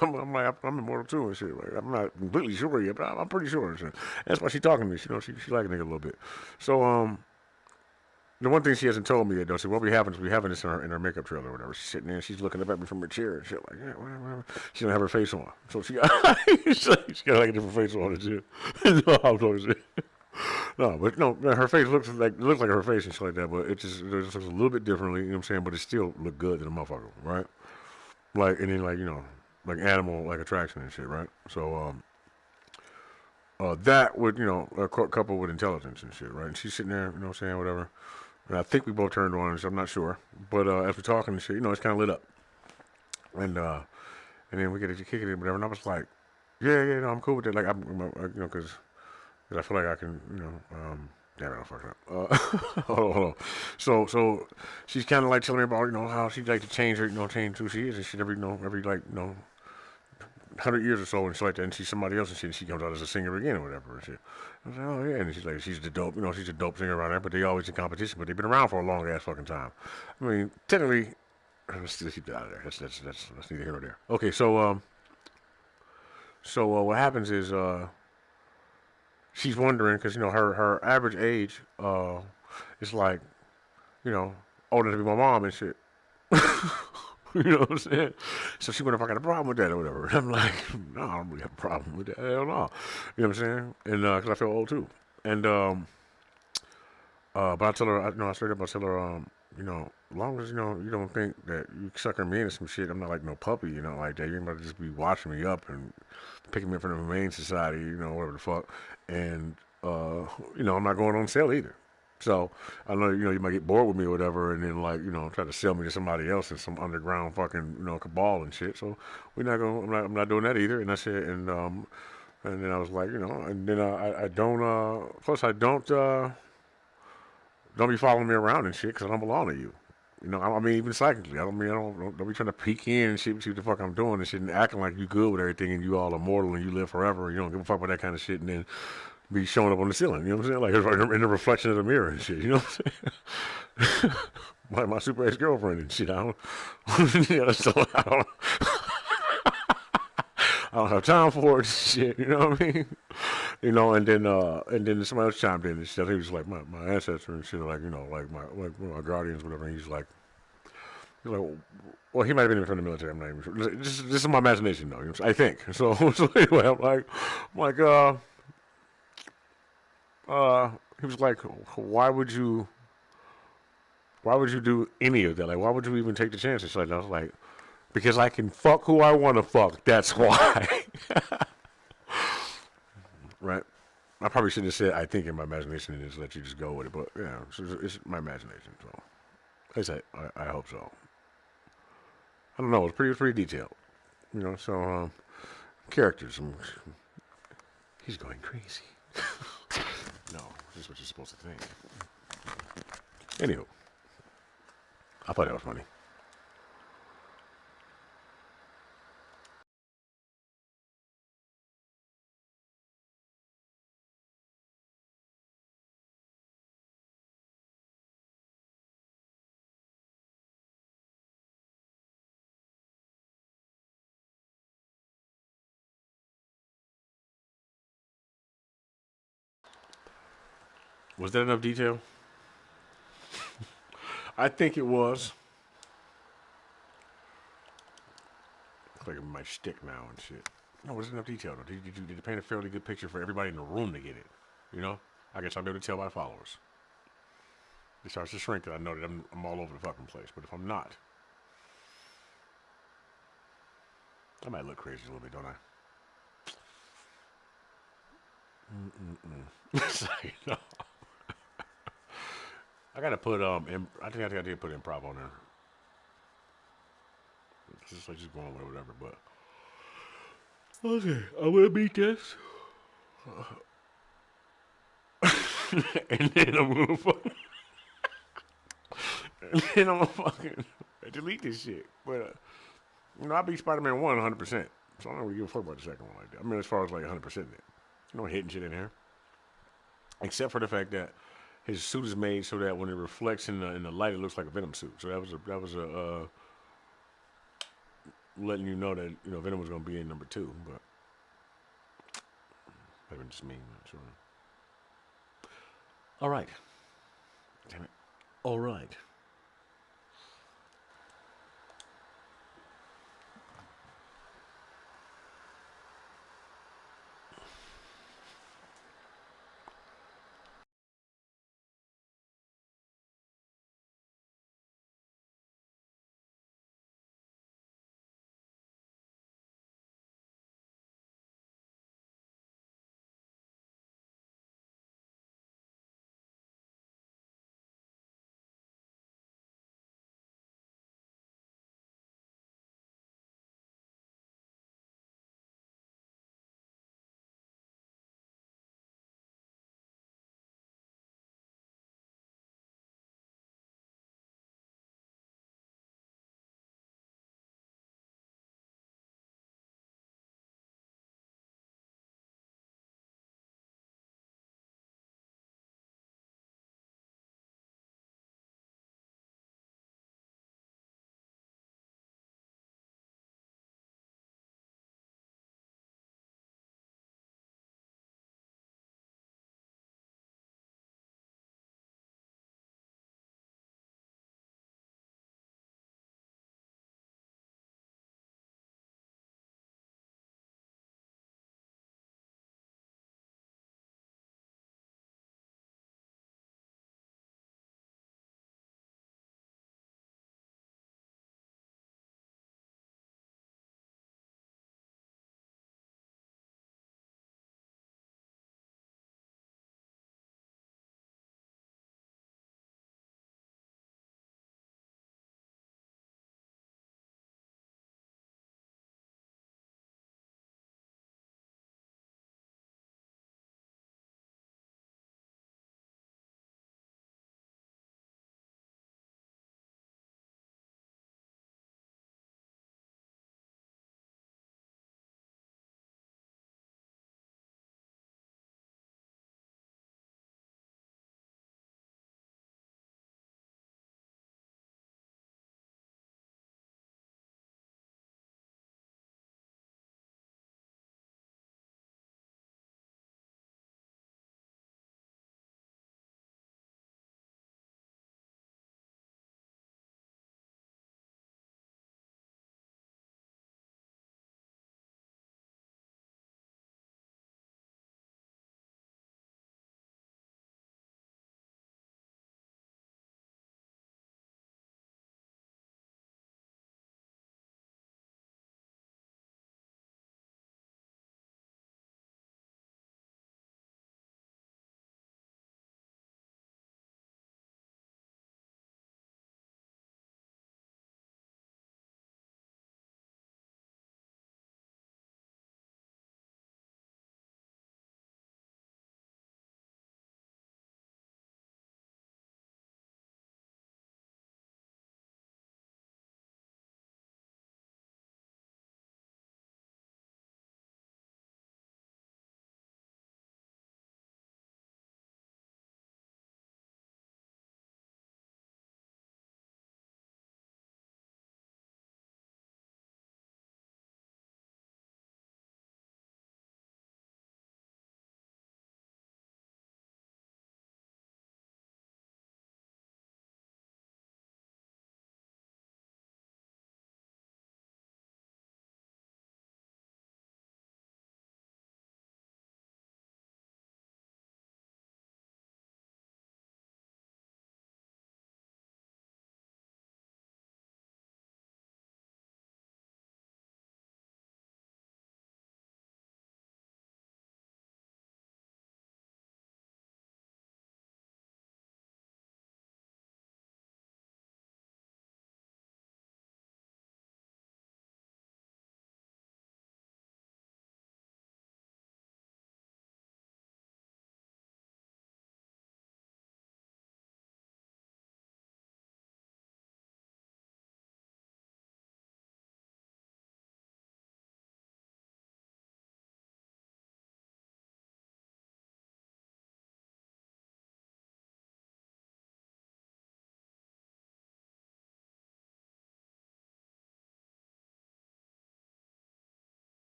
I'm like, I'm immortal too and shit. Like, I'm not completely sure yet, but I'm pretty sure. And shit. That's why she talking to me. You know, she like a nigga a little bit. So the one thing she hasn't told me yet, though, she what we having this in her makeup trailer or whatever. She's sitting there, she's looking up at me from her chair and shit like, yeah, whatever. She don't have her face on, so she got she got like a different face on and shit. No, I'm talking shit. No, but no, her face looks like her face and shit like that, but it just looks a little bit differently. You know what I'm saying? But it still look good to the motherfucker, right? Like, and then, like, you know, like animal, like attraction and shit, right? So, that would, you know, couple with intelligence and shit, right? And she's sitting there, you know what I'm saying, whatever. And I think we both turned on, so I'm not sure. But, as we're talking and shit, you know, it's kind of lit up. And then we get to kick it and whatever. And I was like, yeah, no, I'm cool with that. Like, you know, because I feel like I can, you know, damn it, I'm fucking up. Hold on. So she's kind of like telling me about, you know, how she'd like to change her, you know, change who she is and shit every like, you know, 100 years or so and shit like that. And she's somebody else and shit. And she comes out as a singer again or whatever and shit. I was like, oh yeah. And she's like, she's the dope, you know, she's a dope singer around there. But they always in competition. But they've been around for a long ass fucking time. I mean, technically, let's keep that out of there. That's neither here nor there. Okay, so what happens is she's wondering because, you know, her average age is like, you know, old enough to be my mom and shit. You know what I'm saying? So she went, if I got a problem with that or whatever. I'm like, no, I don't really have a problem with that. Hell no. You know what I'm saying? And because I feel old too. And but I tell her, I straight up, I tell her, as long as you don't think that you sucking me into some shit, I'm not like no puppy, like that. You ain't about to just be watching me up and picking me up from the Humane Society, whatever the fuck. And I'm not going on sale either. So I know you might get bored with me or whatever, and then like try to sell me to somebody else in some underground fucking cabal and shit. So we're not going. I'm not doing that either. And that's it. And then I was like, and then I don't. Plus I don't be following me around and shit because I don't belong to you. I mean, even psychically. I don't be trying to peek in and shit, see what the fuck I'm doing and shit, and acting like you good with everything and you all immortal and you live forever. You don't give a fuck about that kind of shit, and then be showing up on the ceiling. You know what I'm saying? Like in the reflection of the mirror and shit. You know what I'm saying? my super ex girlfriend and shit. I don't. So I don't have time for it. Shit. You know what I mean? And then somebody else chimed in and shit. He was like my ancestor and shit. Like like my guardians, whatever. And he's like, well, he might have been from the military. I'm not even sure. This is my imagination, though. I think so. Anyway, I'm like, he was like, why would you do any of that? Like, why would you even take the chance? And I was like, because I can fuck who I want to fuck. That's why. Right. I probably shouldn't have said I think in my imagination and just let you just go with it. But yeah, it's my imagination. So at least I hope so. I don't know. It's pretty detailed. So characters. He's going crazy. No, this is what you're supposed to think. Anywho, I thought that was funny. Was that enough detail? I think it was. Looks like it might stick now and shit. No, was enough detail though? Did you paint a fairly good picture for everybody in the room to get it? I guess I'll be able to tell my followers. It starts to shrink that I know that I'm all over the fucking place. But if I'm not, I might look crazy a little bit, don't I? Sorry, no. I gotta put I think I did put improv on there. It's just like just going with whatever, but okay, I'm gonna beat this. And then I'm gonna fucking delete this shit. But I beat Spider-Man 1 100%. So I don't really give a fuck about the second one like that. I mean, as far as like 100% it. No hitting shit in here. Except for the fact that his suit is made so that when it reflects in the light, it looks like a Venom suit. So that was a letting you know that Venom was gonna be in number 2, but maybe just me, not sure. All right. Damn it. All right.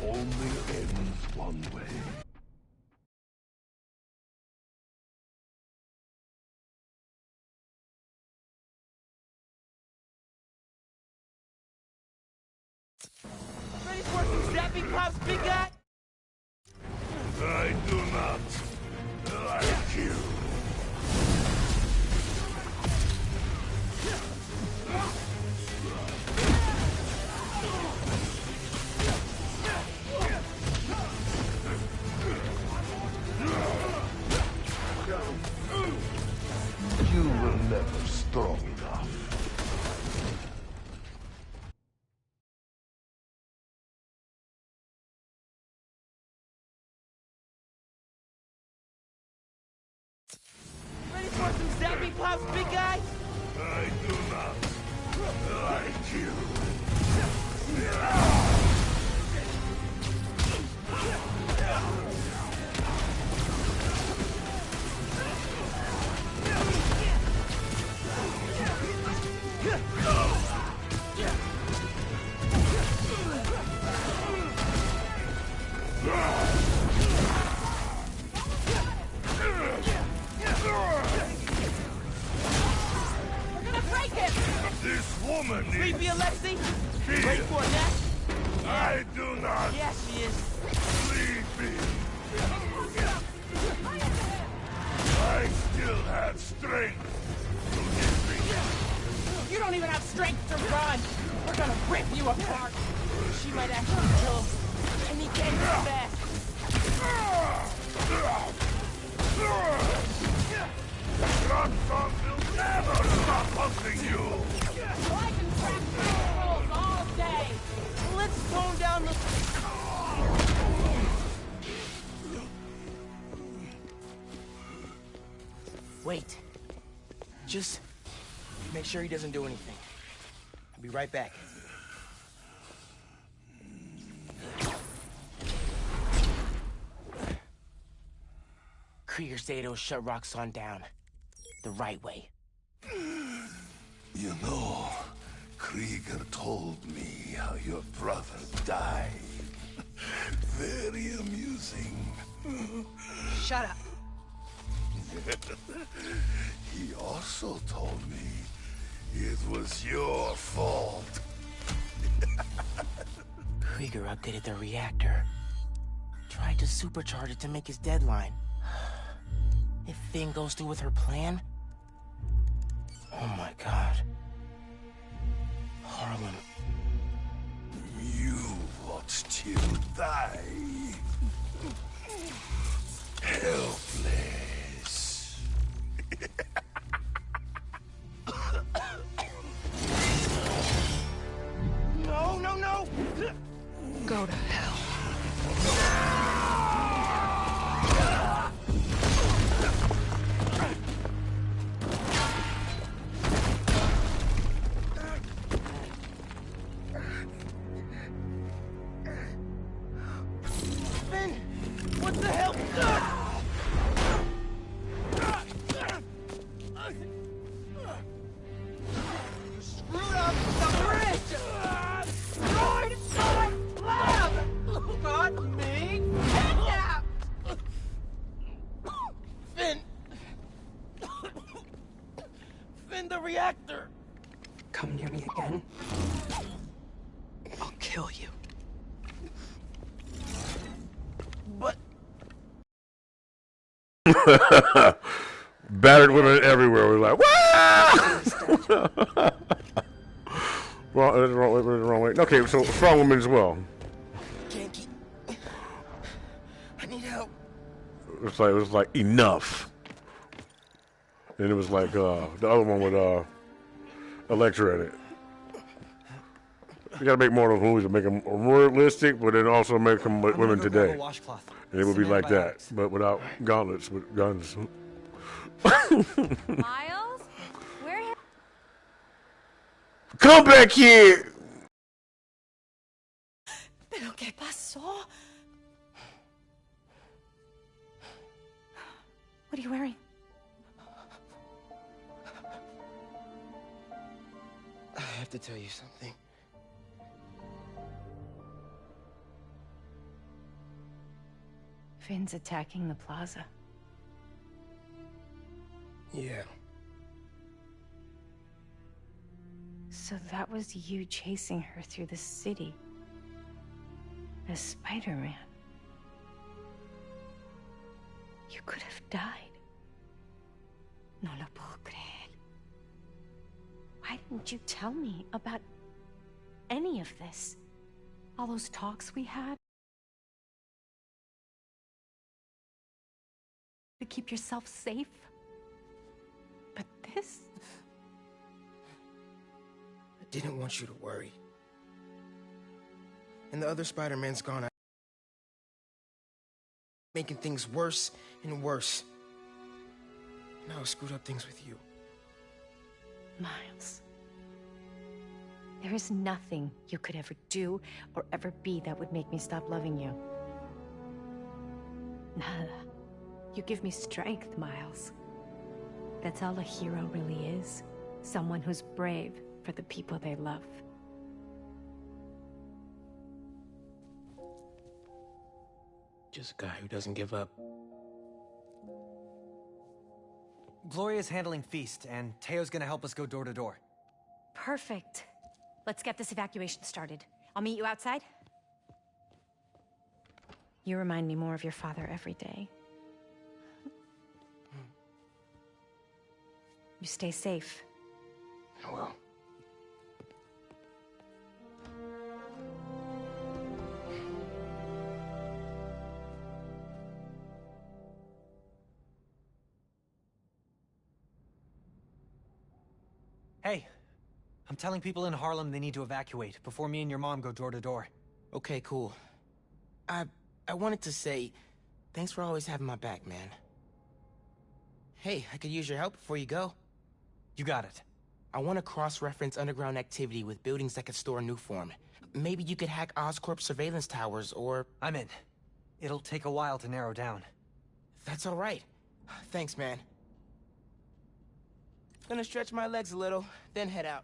only ends one way. Ready for some zapping pops, big guy? I do not like you. You were never strong enough. Ready for some zapping pops, big guy? I do not like you. We're gonna break him! This woman Sleepy is... Alexi? Here. Ready for it, Nat? I do not Yeah, she is. sleepy. I still have strength to defeat. You don't even have strength to run! We're gonna rip you apart! She might actually kill him. And he can't go fast. Roxxon will never stop hunting you. Well, I can track through all day! Let's tone down the... Wait. Just make sure he doesn't do anything. I'll be right back. Krieger Zato shut Roxxon down. The right way. You know, Krieger told me how your brother died. Very amusing. Shut up! He also told me it was your fault. Krieger updated the reactor. Tried to supercharge it to make his deadline. If Finn goes through with her plan... Oh my god. Harlem. You watched him die. Helpless. No, no, no! Go to hell. Finn! What the hell? Screwed up the bridge! Destroyed my lab! Got me kidnapped! Finn! Finn, the reactor! Come near me again. I'll kill you. But... Battered women everywhere. We're like, "Wah!" Well, that's the wrong way. Okay, so strong women as well. Can't keep... I need help. It was like enough. And it was like the other one with Electra in it. You gotta make more of those movies to make them realistic, but then also make them with women today. And it would be like that, but without gauntlets, with guns. Miles? Where Come back here! ¿Pero qué pasó? What are you wearing? I have to tell you something. Finn's attacking the plaza. Yeah. So that was you chasing her through the city. As Spider-Man. You could have died. No lo puedo creer. Why didn't you tell me about any of this? All those talks we had? To keep yourself safe? But this? I didn't want you to worry. And the other Spider-Man's gone. Making things worse and worse. Now I screwed up things with you. Miles. There is nothing you could ever do or ever be that would make me stop loving you. Nada. You give me strength, Miles. That's all a hero really is. Someone who's brave for the people they love. Just a guy who doesn't give up. Gloria's handling Feast, and Teo's gonna help us go door to door. Perfect. Let's get this evacuation started. I'll meet you outside. You remind me more of your father every day. You stay safe. I will. Hey, I'm telling people in Harlem they need to evacuate before me and your mom go door to door. Okay, cool. I wanted to say, thanks for always having my back, man. Hey, I could use your help before you go. You got it. I want to cross-reference underground activity with buildings that could store Nuform. Maybe you could hack Oscorp surveillance towers, or... I'm in. It'll take a while to narrow down. That's all right. Thanks, man. Gonna stretch my legs a little, then head out.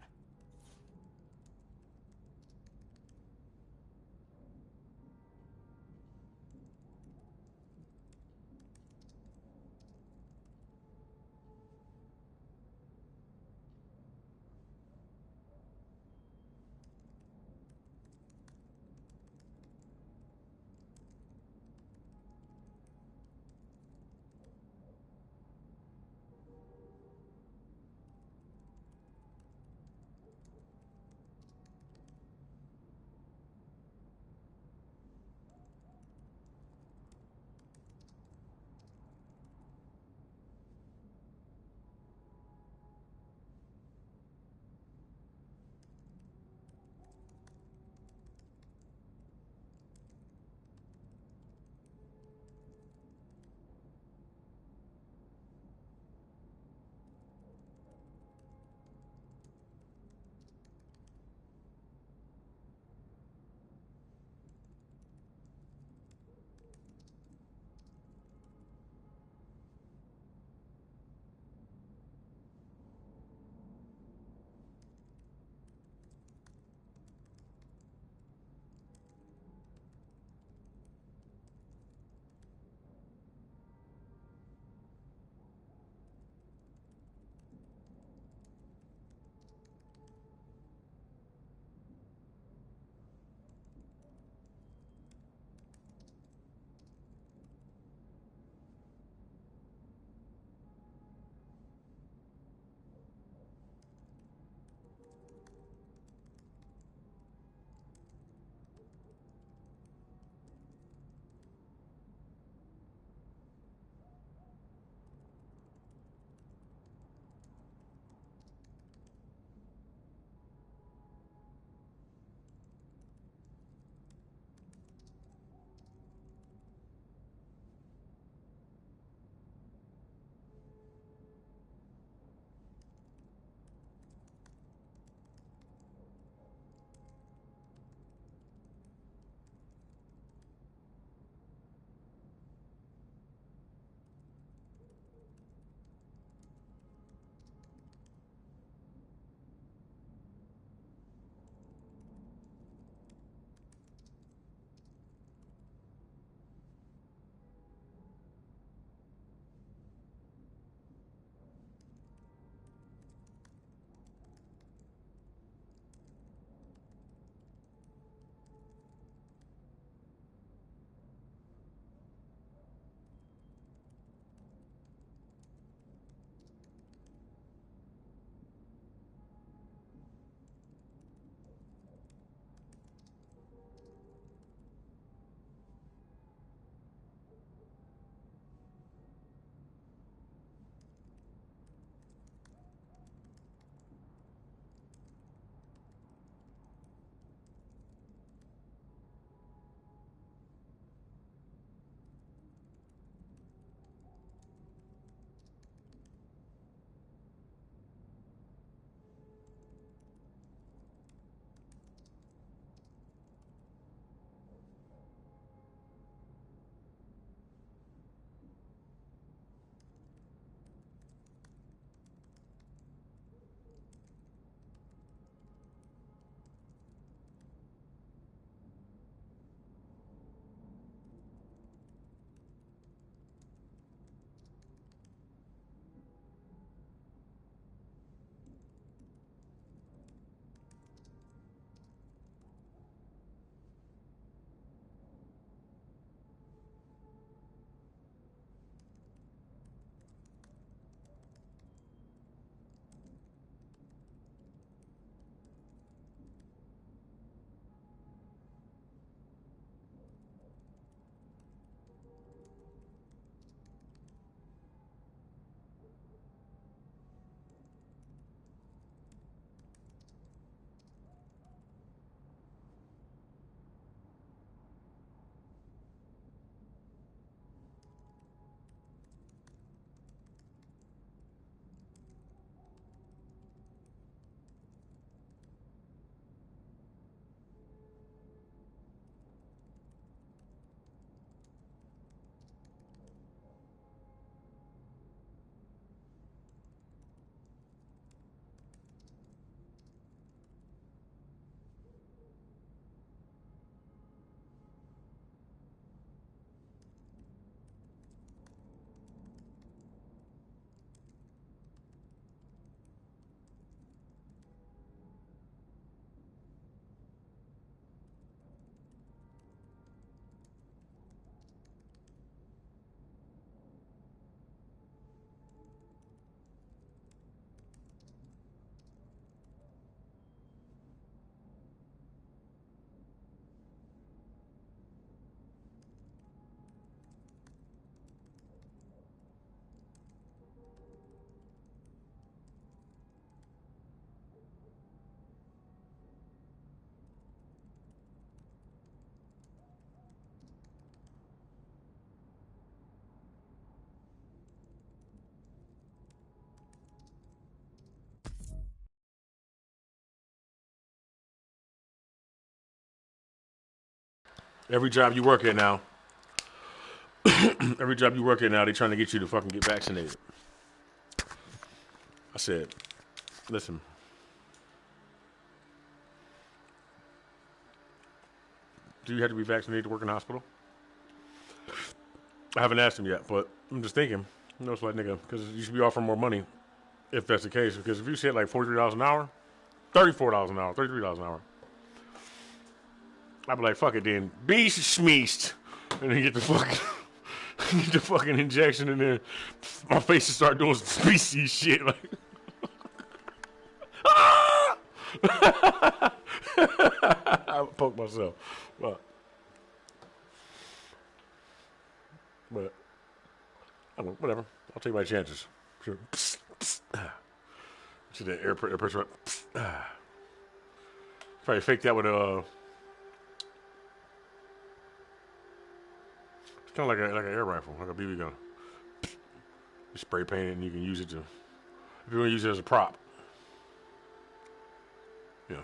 Every job you work at now, every job you work at now, they trying to get you to fucking get vaccinated. I said, listen. Do you have to be vaccinated to work in the hospital? I haven't asked him yet, but I'm just thinking, you know, it's like, nigga, because you should be offering more money if that's the case. Because if you said like $43 an hour, $34 an hour, $33 an hour, I'd be like, fuck it then. Be smeeced. And then get the fucking injection, and then my face will start doing some species shit. Like, I poke myself. But I don't know, whatever. I'll take my chances. Sure. See that air pressure. Probably fake that with a. It's kind of like an air rifle, like a BB gun. You spray paint it, and you can use it to. If you want to use it as a prop, you know.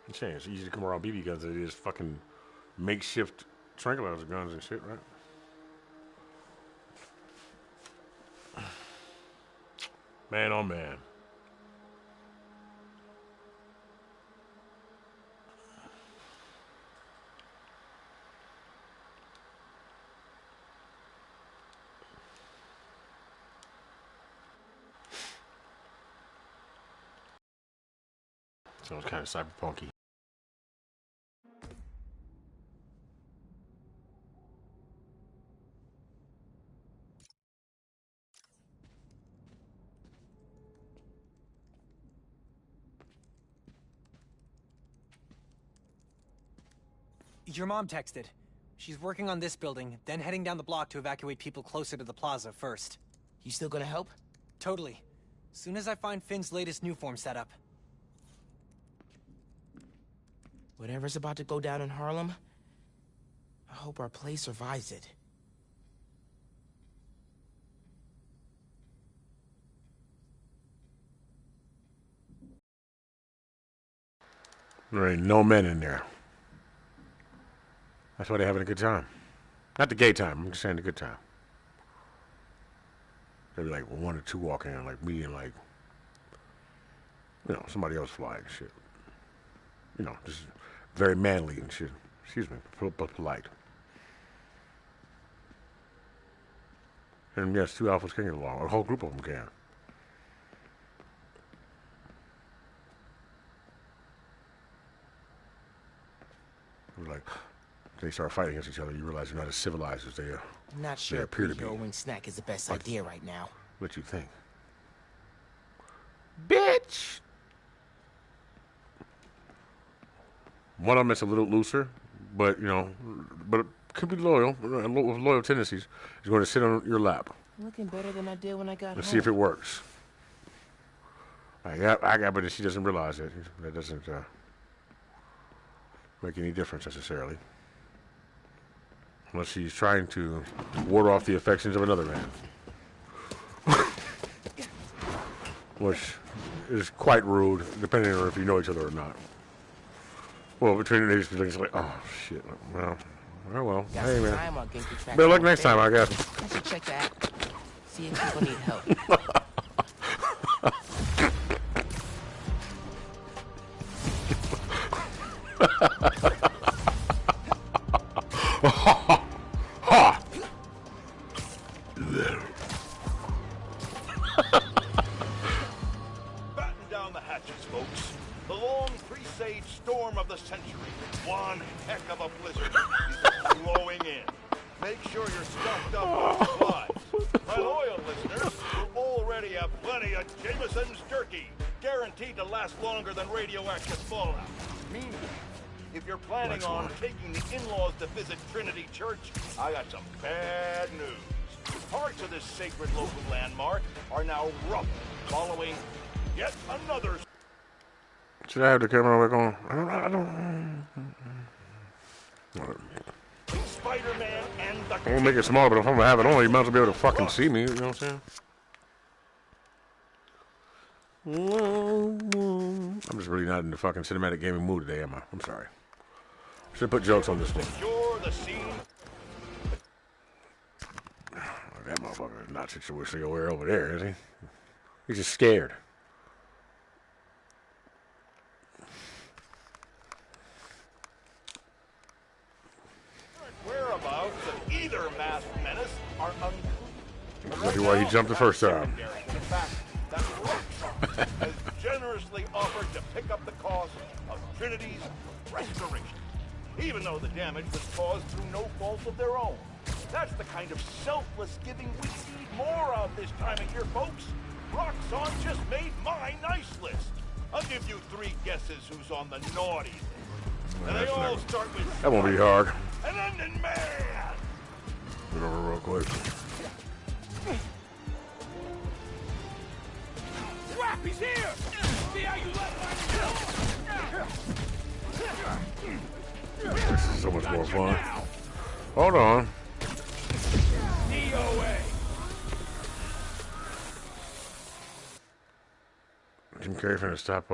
I'm saying it's easy to come around BB guns than it is fucking makeshift tranquilizer guns and shit, right? Man, oh man. Sounds kind of cyberpunky. Your mom texted. She's working on this building, then heading down the block to evacuate people closer to the plaza first. You still gonna help? Totally. Soon as I find Finn's latest new form setup. Whatever's about to go down in Harlem, I hope our place survives it. There ain't no men in there. That's why they're having a good time. Not the gay time, I'm just saying the good time. Maybe like one or two walking in, like me and like, you know, somebody else flying and shit. You know, just very manly and shit. Excuse me, but polite. And yes, two alphas can get along. A whole group of them can. Like, they start fighting against each other, you realize you're not as civilized as they are. I'm not sure a pre-hero wing snack is the best idea right now. What you think? Bitch! One of them is a little looser, but, you know, but it could be loyal, with loyal tendencies. He's going to sit on your lap. Looking better than I did when I got home. Let's see if it works. I got, but she doesn't realize it. That doesn't make any difference necessarily. Unless she's trying to ward off the affections of another man. Which is quite rude, depending on if you know each other or not. Well, between the it's like, oh, shit. Well, hey, man. Better luck next time, I guess. I should check that. See if people need help. Batten down the hatches, folks. The long presage storm of the century, one heck of a blizzard, is blowing in. Make sure you're stocked up with supplies. My loyal listeners will already have plenty of Jameson's jerky, guaranteed to last longer than radioactive fallout. Meanwhile, if you're planning on taking the in-laws to visit Trinity Church, I got some bad news. Parts of this sacred local landmark are now rough following yet another... Should I have the camera back on? I don't. Spider-Man and the... I'm gonna make it small, but if I'm gonna have it on, you might as well be able to fucking see me, you know what I'm saying? I'm just really not in the fucking cinematic gaming mood today, am I? I'm sorry. Should put jokes on this one. Secure the scene. That motherfucker is not situationally aware over there, is he? He's just scared. Whereabouts of either masked menace are unclear. That's maybe why he jumped the first time. In fact, that Roxxon has generously offered to pick up the cost of Trinity's restoration, even though the damage was caused through no fault of their own. That's the kind of selfless giving we need more of this time of year, folks. Roxxon just made my nice list. I'll give you 3 guesses who's on the naughty list. And they all start with... That won't be hard. An Onion Man! Get over real quick. Crap, he's here! See how you let This is so much more fun. Hold on. DOA! Jim Carrey finna stop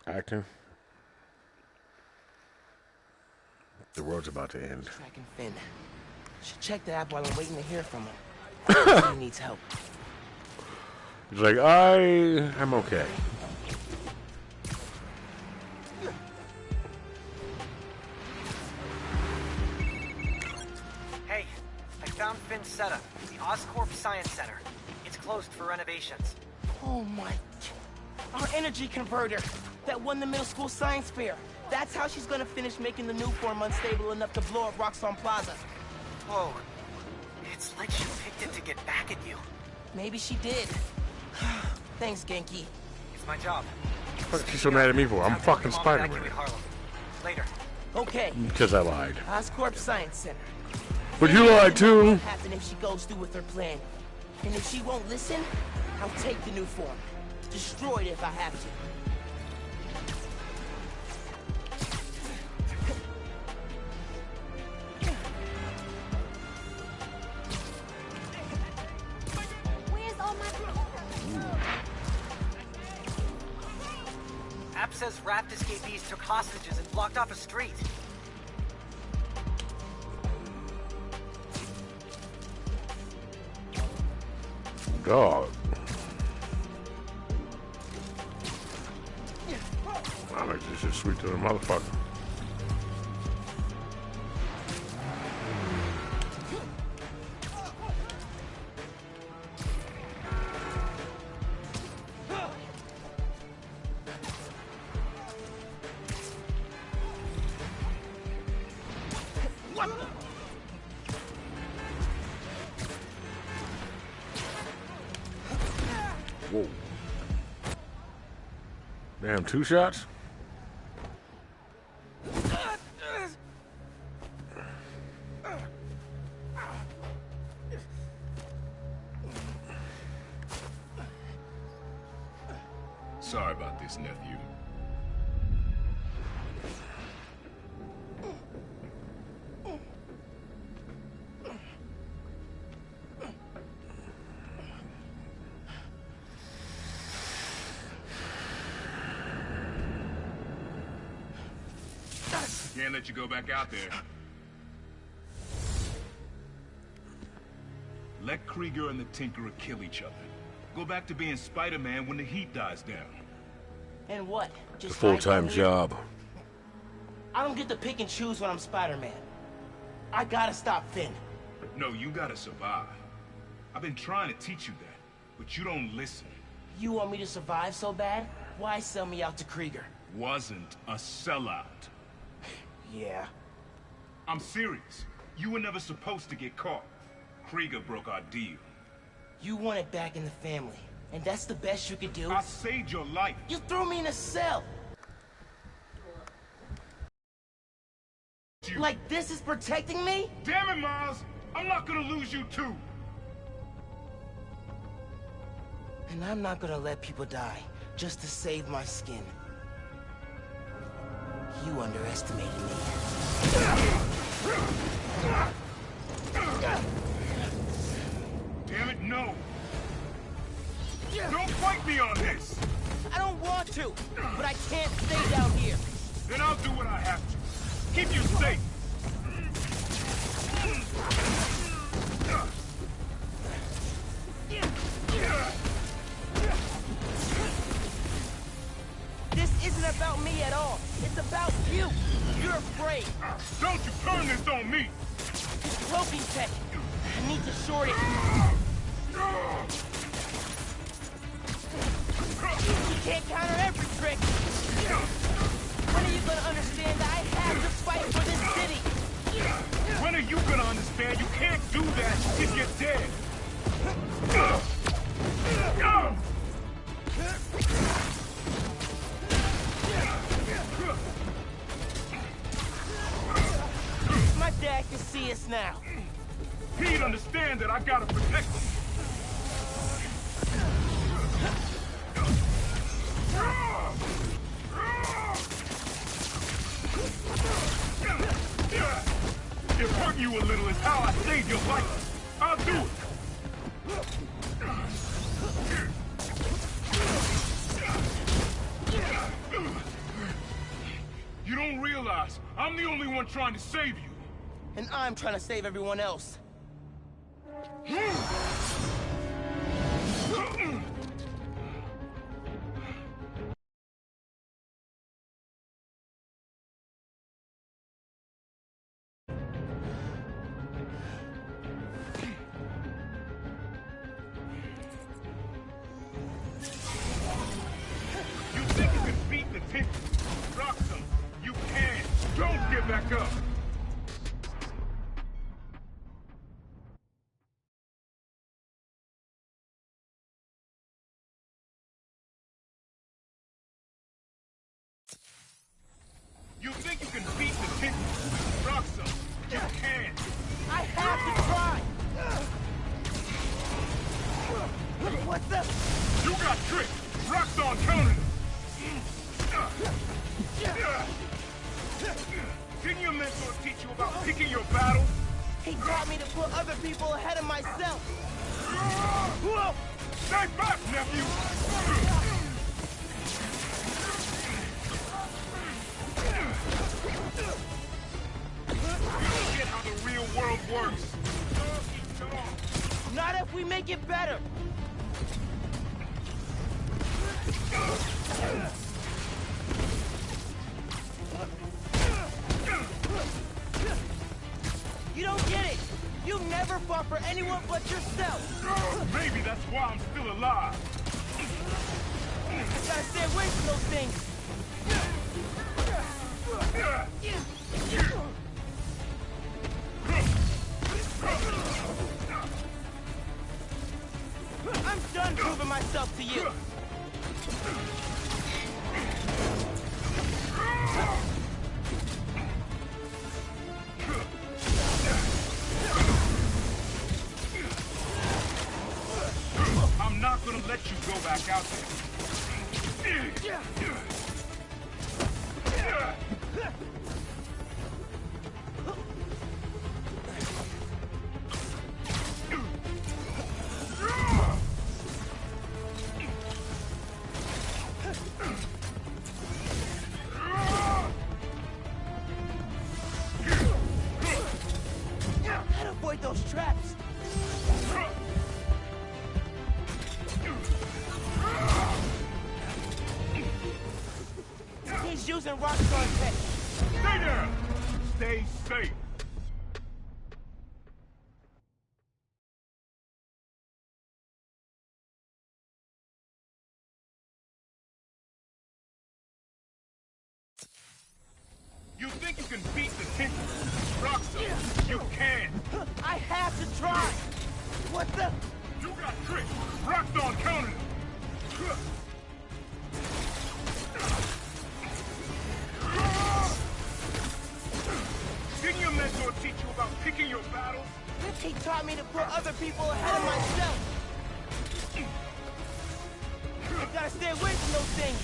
acting. The world's about to end. Tracking Finn. Should check the app while I'm waiting to hear from him. He needs help. He's like, I am okay. Hey, I found Finn's setup, the Oscorp Science Center. It's closed for renovations. Oh my... Our energy converter that won the middle school science fair. That's how she's gonna finish making the new form unstable enough to blow up Roxxon Plaza. Whoa. It's like she picked it to get back at you. Maybe she did. Thanks, Genki. It's my job. What is she so mad at me for? I'm fucking Spider-Man. Evacuate Harlem. Later. Okay. Because I lied. Oscorp Science Center. But you lied too. What happen if she goes through with her plan? And if she won't listen, I'll take the new form. Destroy it if I have to. App says Raft escapees took hostages and blocked off a street. God. I like this shit sweet to the motherfucker. Whoa. Damn, 2 shots? Sorry about this, nephew. Can't let you go back out there. Let Krieger and the Tinkerer kill each other. Go back to being Spider-Man when the heat dies down. And what? It's a Just full-time hide down here? job. I don't get to pick and choose when I'm Spider-Man. I gotta stop Finn. No, you gotta survive. I've been trying to teach you that, but you don't listen. You want me to survive so bad? Why sell me out to Krieger? Wasn't a sellout. Yeah. I'm serious. You were never supposed to get caught. Krieger broke our deal. You want it back in the family, and that's the best you could do? I saved your life. You threw me in a cell! Like this is protecting me? Damn it, Miles! I'm not gonna lose you too! And I'm not gonna let people die just to save my skin. You underestimated me. Damn it, no! Fight me on this! I don't want to, but I can't stay down here. Then I'll do what I have to. Keep you safe. This isn't about me at all. It's about you. You're afraid. Don't you turn this on me! It's cloaking tech. I need to short it. You can't counter every trick. When are you gonna understand that I have to fight for this city? When are you gonna understand you can't do that if you're dead? My dad can see us now. He'd understand that I gotta protect him. If hurting you a little is how I save your life, I'll do it. You don't realize I'm the only one trying to save you. And I'm trying to save everyone else. You think you can beat the Tinker? Roxxon, you can. Don't give back up. You think you can beat the Tinker? Roxxon, you can. I have to try. What's the... You got tricked. Roxxon countered him. Didn't your mentor teach you about picking your battles? He taught me to put other people ahead of myself. Stay back, nephew! You don't get how the real world works. Not if we make it better. You don't get it. You never fought for anyone but yourself. Maybe that's why I'm still alive. I gotta stay away from those things. I'm done proving myself to you. I'm not gonna let you go back out there. Gotta avoid those traps. He's using Roxxon tech. Stay there! Stay safe. You think you can beat the Tinker? Roxxon, you can. I have to try. What the? You got tricked. Roxxon countered him. Didn't your mentor teach you about picking your battles? He taught me to put other people ahead of myself. I gotta stay away from those things.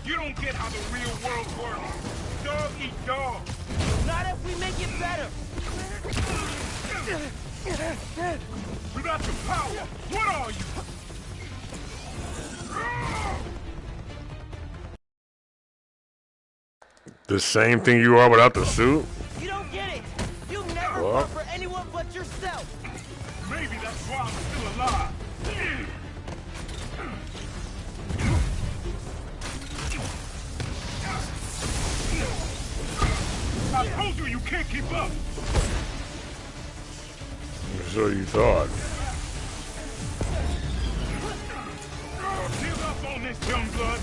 You don't get how the real world works. Dog eat dog. Not if we make it better. Without your power, what are you? The same thing you are without the suit? You don't get it. You never What? fought for anyone but yourself. Maybe that's why I'm still alive. I told you you can't keep up. So you thought. Give up on this, young blood.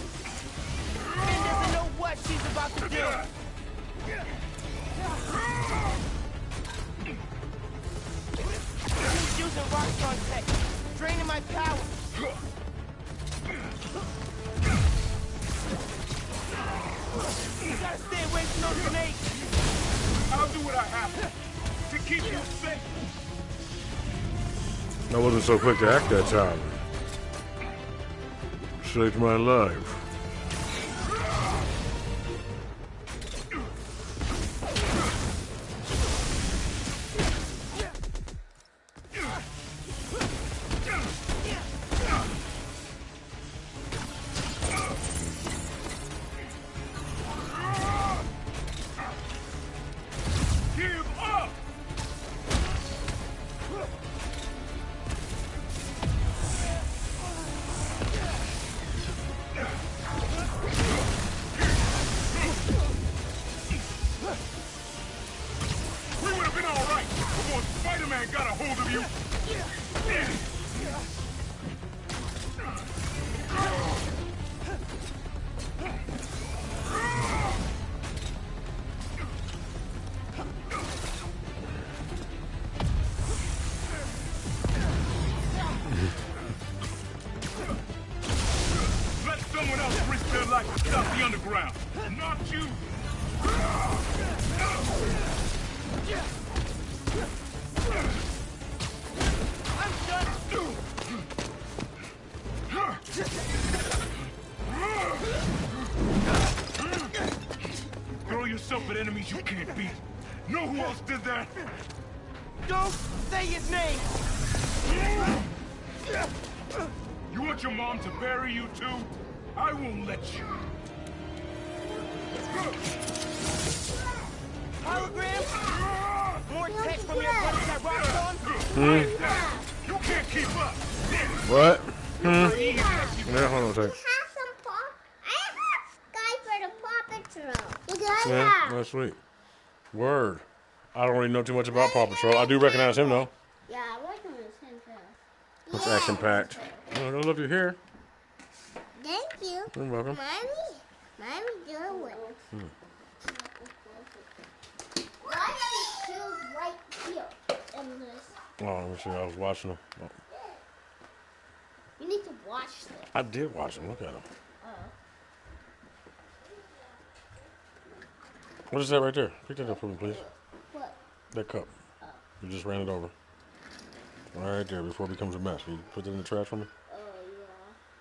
Finn doesn't know what she's about to do. She's using Roxxon tech, draining my power. You gotta stay away from those grenades. I'll do what I have to keep you safe. I wasn't so quick to act that time. Saved my life. Give up! We would have been all right before Spider-Man got a hold of you. Let someone else risk their life to stop the underground. Not you. I'm done. Throw yourself at enemies you can't beat. Know who else did that? Don't say his name. You want your mom to bury you too? I won't let you. Hologram? More tech from your buddies at Roxxon? You can't keep up. What? Yeah, hold on a second. Have some pop. I have Sky for the Paw Patrol. Look at Yeah, that. that's sweet. Word. I don't really know too much about Paw Patrol. I do recognize him though. Yeah, I recognize him too. It's action packed. I love you here. Thank you. You're welcome. Mommy, do it. Why are the shoes right here in this? Oh, let me see. I was watching them. Oh, You need to watch them. I did watch them. Look at them. What is that right there? Pick that up for me, please. What? That cup. You just ran it over. Right there before it becomes a mess. You put that in the trash for me? Oh,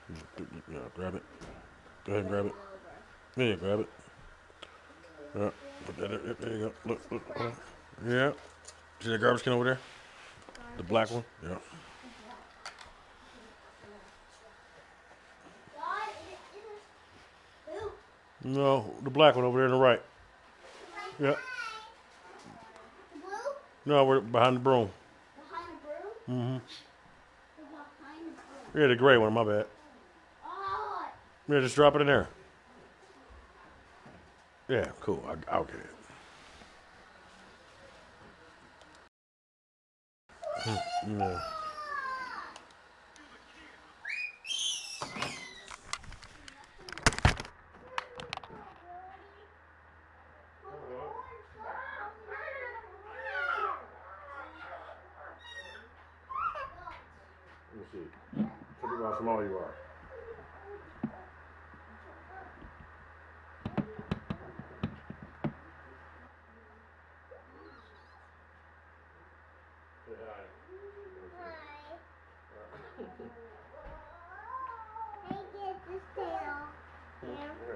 yeah. Yeah, grab it. Go ahead and grab it. Yeah, grab it. Yeah, put that in. There you go. Look. Hold on. Yeah. See that garbage can over there? The black one? Yeah. No, the black one over there on the right. Yeah. Blue? No, we're behind the broom. Behind the broom? Mm-hmm. Behind the broom. Yeah, the gray one, my bad. Oh, Yeah, just drop it in there. Yeah, cool. I'll get it. Yeah. Let me see. Tell me how small you are. Say hi. Yeah.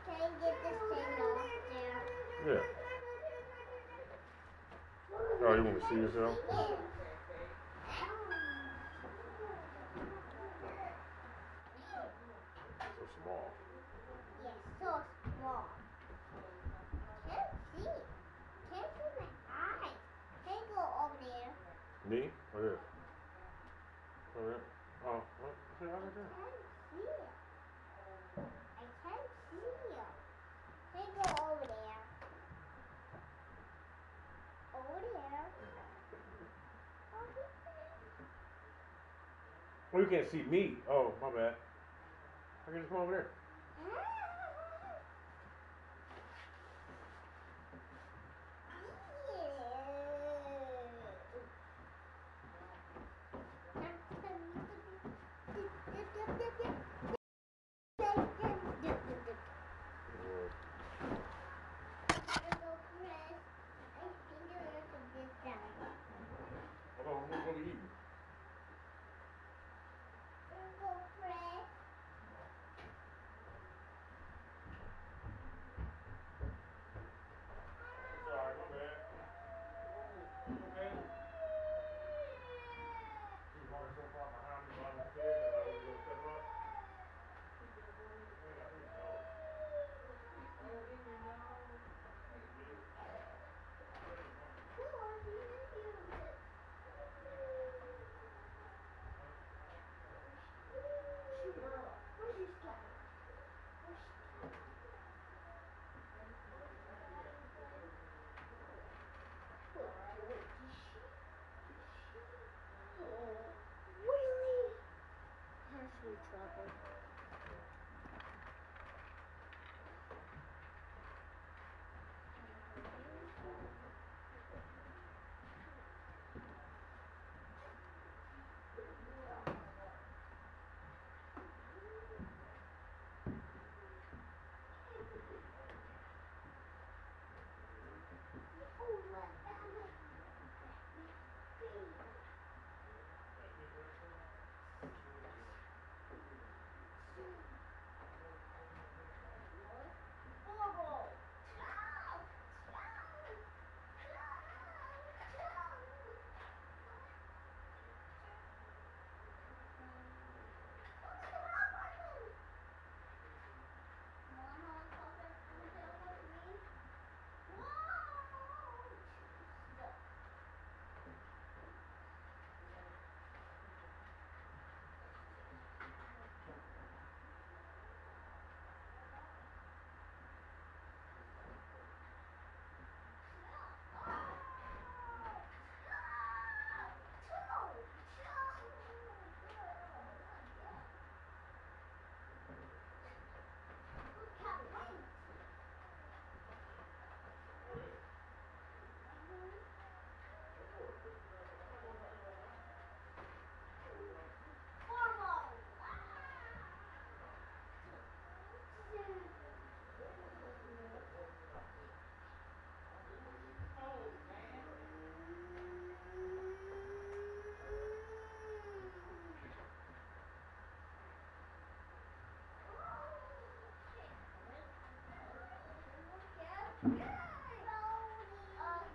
Can I get this thing off there? Yeah. Oh, you want to see yourself? Yeah. So small. Yes, so small. Can't see. Can't see my eyes. Can I go over there? Me? Or this? Oh, yeah. Oh, what? See, I I like that. can't see it. I can't see you. Can I go over there? Over there. Over there. Oh, you can't see me. Oh, my bad. I can just come over there. Hold on, I'm going to eat. Sorry, my bad. Okay. You walking so far behind me while I'm scared that I was going to step up. Yeah, I think so. Really? Has some trouble.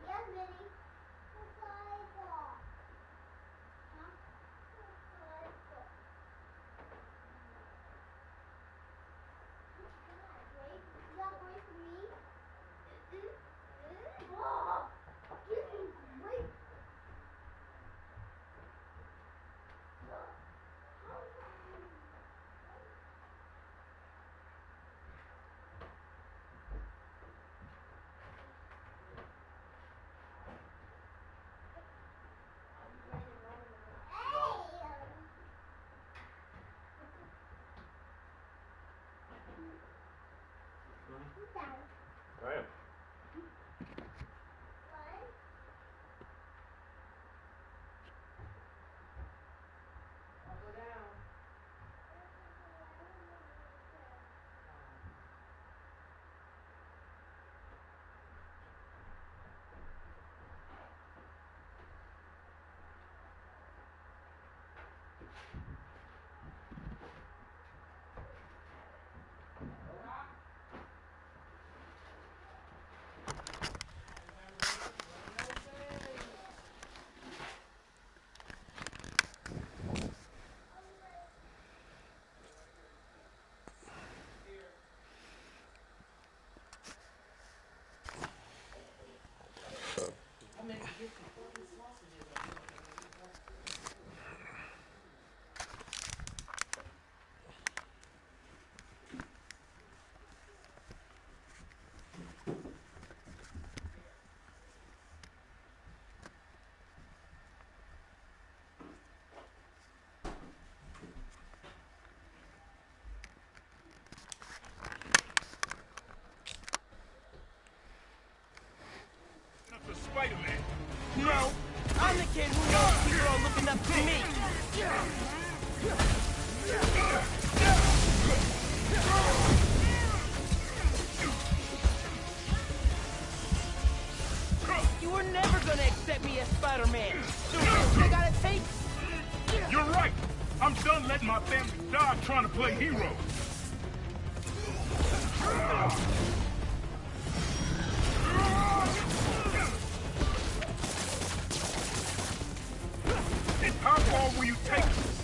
Yes, Minnie. Huh? Wait. You got wait for me? Oh, give me wait. I'm done letting my family die trying to play hero. How far will you take us?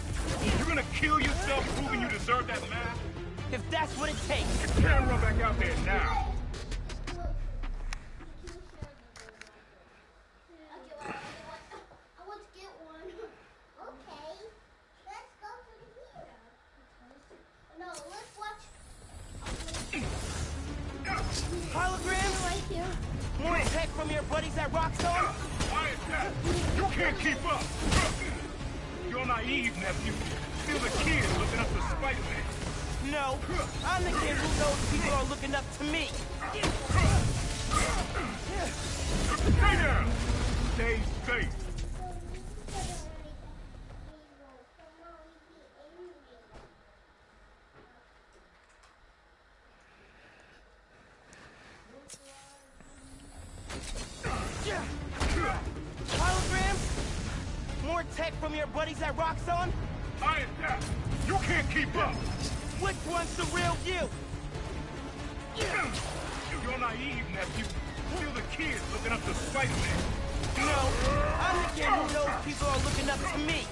You're gonna kill yourself proving you deserve that mask? If that's what it takes. You can't run back out there now. I want to get one. Okay, let's go to the hero. No, let's watch. Holograms? Right here. More tech from your buddies at Roxxon? Why is that? You can't keep up. You're naive, nephew. Still the kid looking up to Spider-Man. No, I'm the kid who knows people are looking up to me. Stay down. Stay safe. Holograms? More tech from your buddies at Roxxon? I am that. You can't keep up. Which one's the real you? You're naive, nephew. Still the kid looking up to Spider-Man. No, I'm the kid who knows people are looking up to me.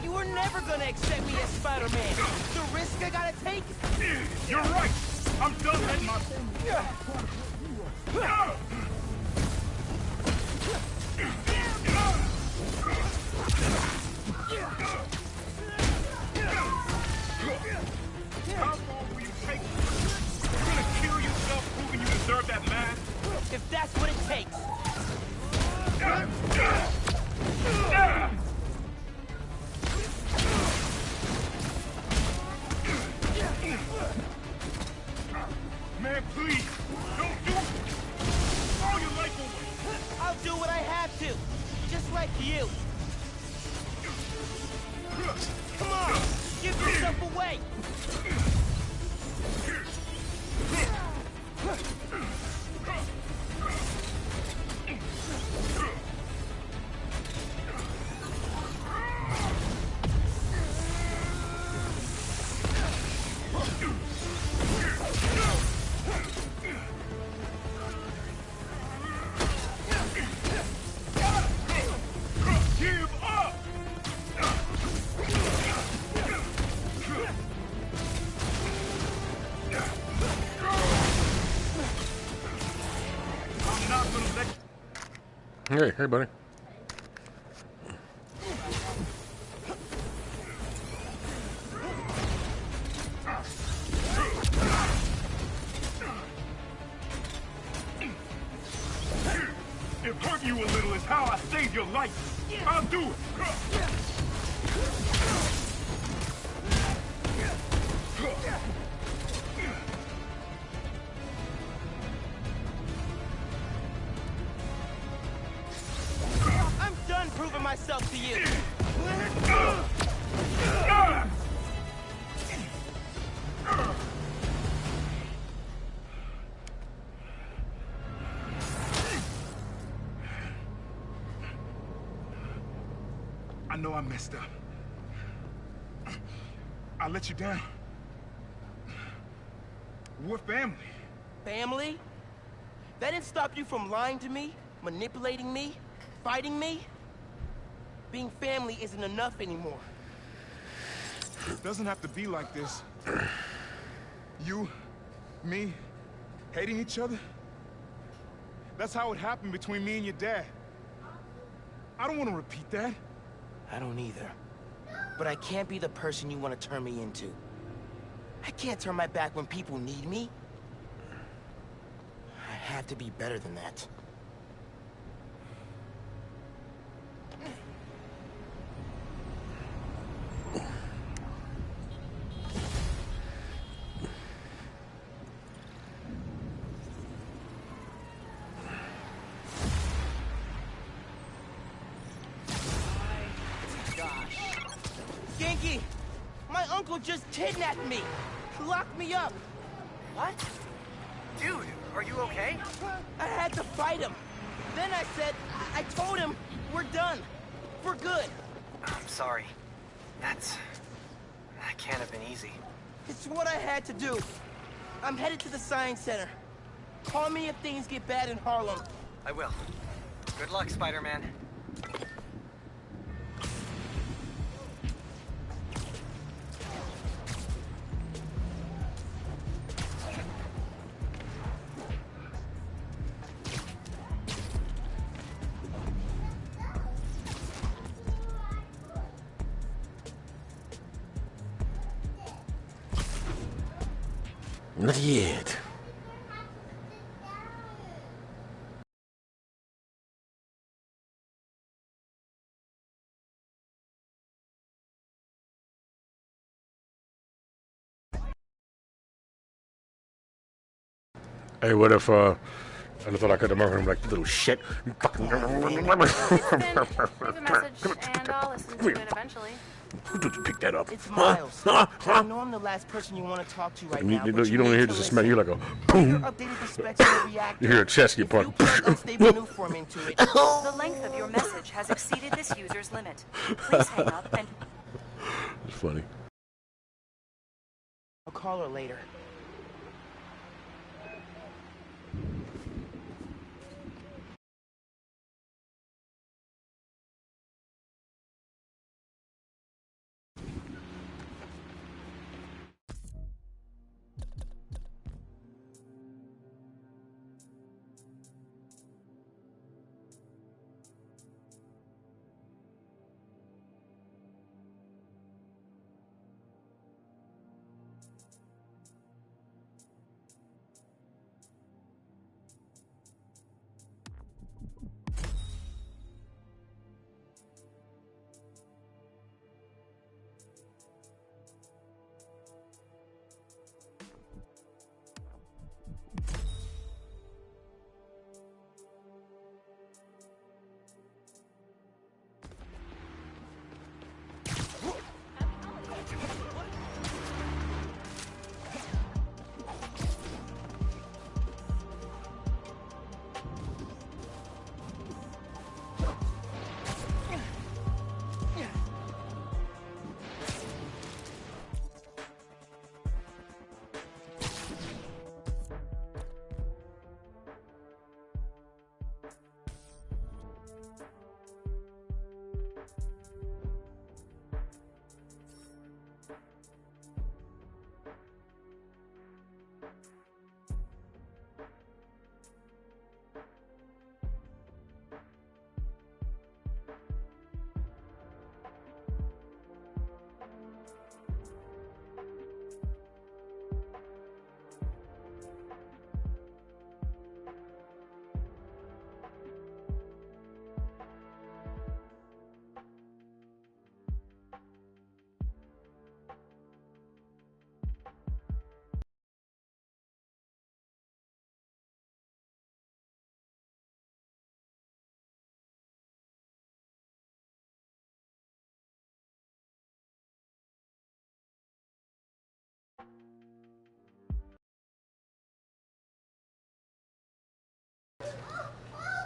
You were never gonna accept me as Spider-Man. The risk I gotta take? You're right. I'm done letting my... How far will you take? You're gonna kill yourself proving you deserve that mask? If that's what it takes. Man, please, don't do it. Throw your life away. I'll do what I have to, just like you. Come on, give yourself away. Give up! I'm not gonna let Hey, buddy. If hurting you a little is how I save your life, I'll do it. I'm done proving myself to you. I know I messed up. I let you down. We're family. Family? That didn't stop you from lying to me, manipulating me, fighting me? Being family isn't enough anymore. It doesn't have to be like this. You, me, hating each other? That's how it happened between me and your dad. I don't want to repeat that. I don't either. But I can't be the person you want to turn me into. I can't turn my back when people need me. I have to be better than that. Genki! My uncle just kidnapped me! Locked me up! What? Dude, are you okay? I had to fight him. Then I told him, we're done. For good. I'm sorry. That can't have been easy. It's what I had to do. I'm headed to the Science Center. Call me if things get bad in Harlem. I will. Good luck, Spider-Man. Not yet. Hey, what if, I just thought I could have marked him like, you little shit. You fucking... Leave a message and I'll listen to it eventually. Who did you pick that up? It's Miles. I know I'm the last person you want to talk to right now. You don't hear just a smell. You're like a boom. You hear a chest get part. The length of your message has exceeded this user's limit. Please hang up and... It's funny. I'll call her later.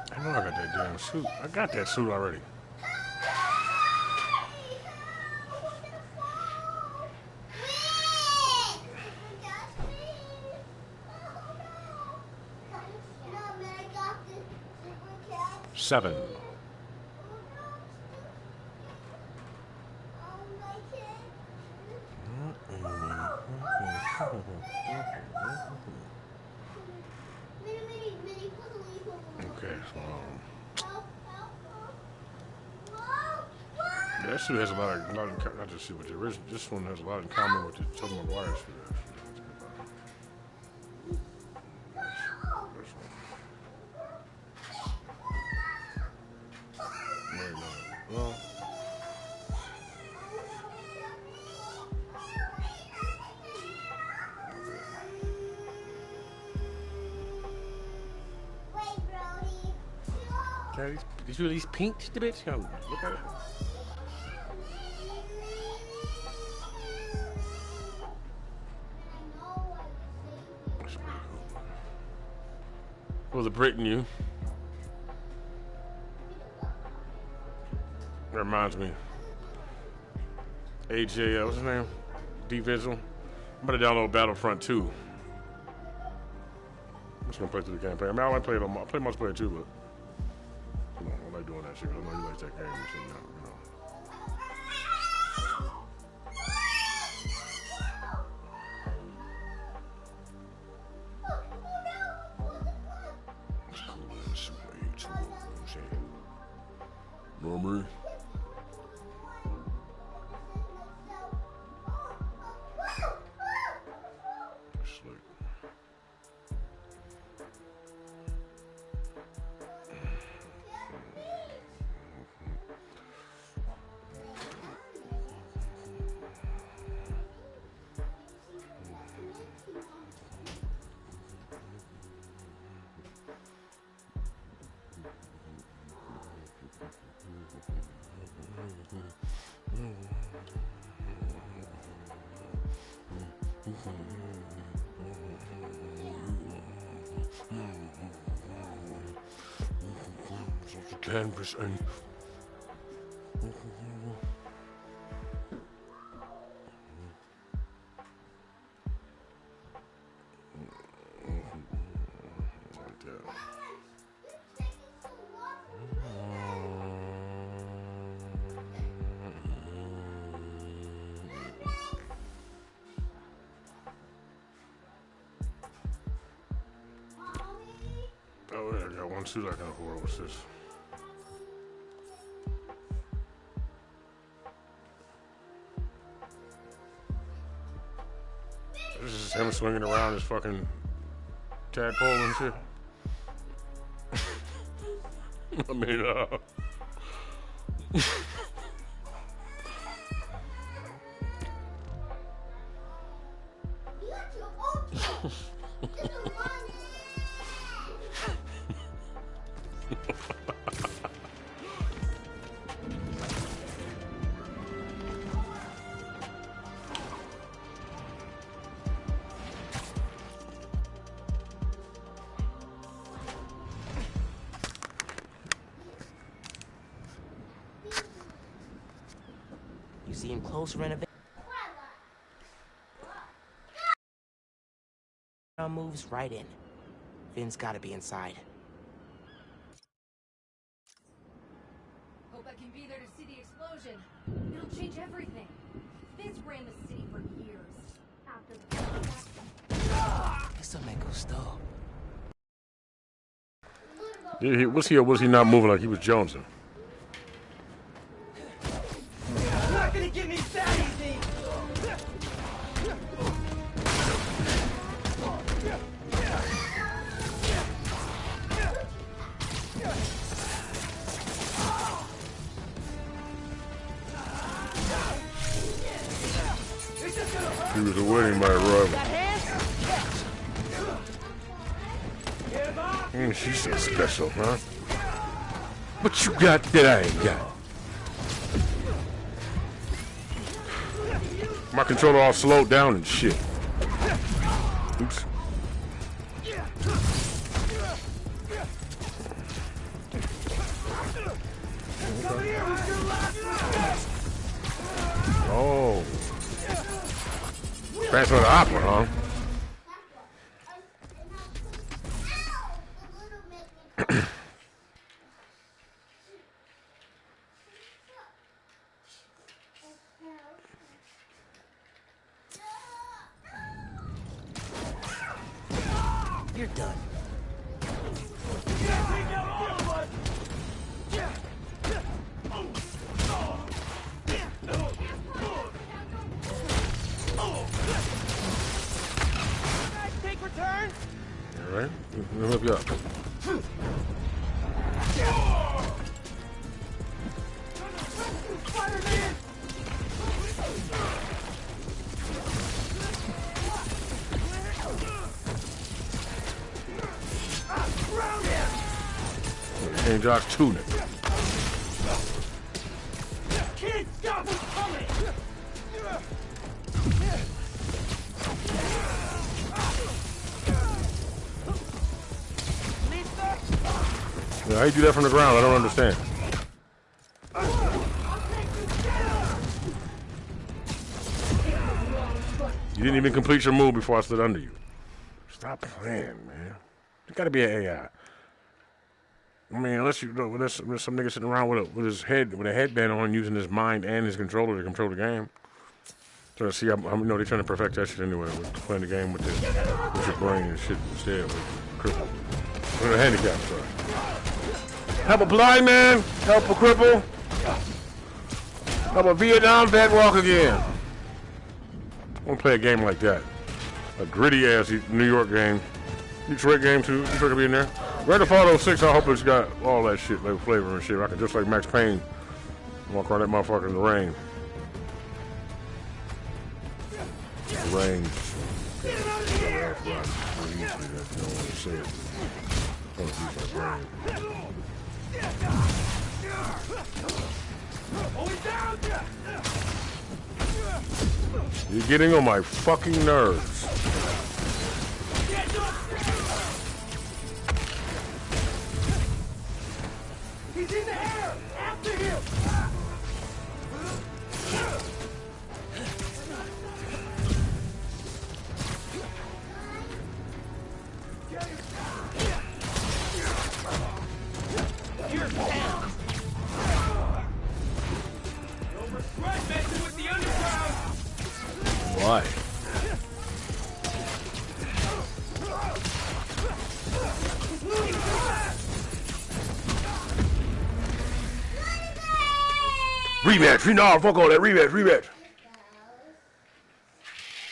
I know I got that damn suit. I got that suit already. Seven. Okay, so that suit has a lot of not just with the original. This one has a lot in common with the Tobey Maguire suit. Well, okay, these are these pink bits. Look at it. Was it Britain you? That reminds me. AJ, what's his name? D-Visual. I'm about to download Battlefront 2. I'm just gonna play through the campaign. I mean, I like playing I play multiplayer too, but you know, I like doing that shit. I know you like that game and shit now, you know. It's cool, man. It's way too cool, you know what I'm saying? Normally. Canvas and oh yeah, I got one suit I can afford. What's this? This is him swinging around his fucking tadpole and shit. I mean, You see him close renovation. Moves right in. Finn's gotta be inside. Hope I can be there to see the explosion. It'll change everything. Vince ran the city for years. After the Eso me gustó. Was he or was he not moving like he was jonesing? You're not gonna get me that easy! He was awaiting my arrival. She's so special, huh? What you got that I ain't got? My controller all slowed down and shit. Oops. Oh. Transfer to Opera, huh? You're done. Take return! Alright, let me help you out. Spider-Man! King Josh Tunic. Can't stop what's coming! How you do that from the ground? I don't understand. You didn't even complete your move before I stood under you. Stop playing, man. You gotta be an AI. I mean, unless you know, there's some nigga sitting around with a headband on, using his mind and his controller to control the game. Trying to see how they're trying to perfect that shit anyway. With playing the game with your brain and shit instead with cripple. With a handicap, sorry. Help a blind man. Help a cripple. Help a Vietnam vet walk again. I want to play a game like that. A gritty ass New York game. Detroit game too. Detroit could be in there. Grand Theft Auto 6, I hope it's got all that shit, like flavor and shit. I can just like Max Payne walk around that motherfucker in the rain. The rain. You're getting on my fucking nerves. He's in the air! After him! You're down! No regret messing with the underground! Why? Rematch! No, fuck all that. Rematch!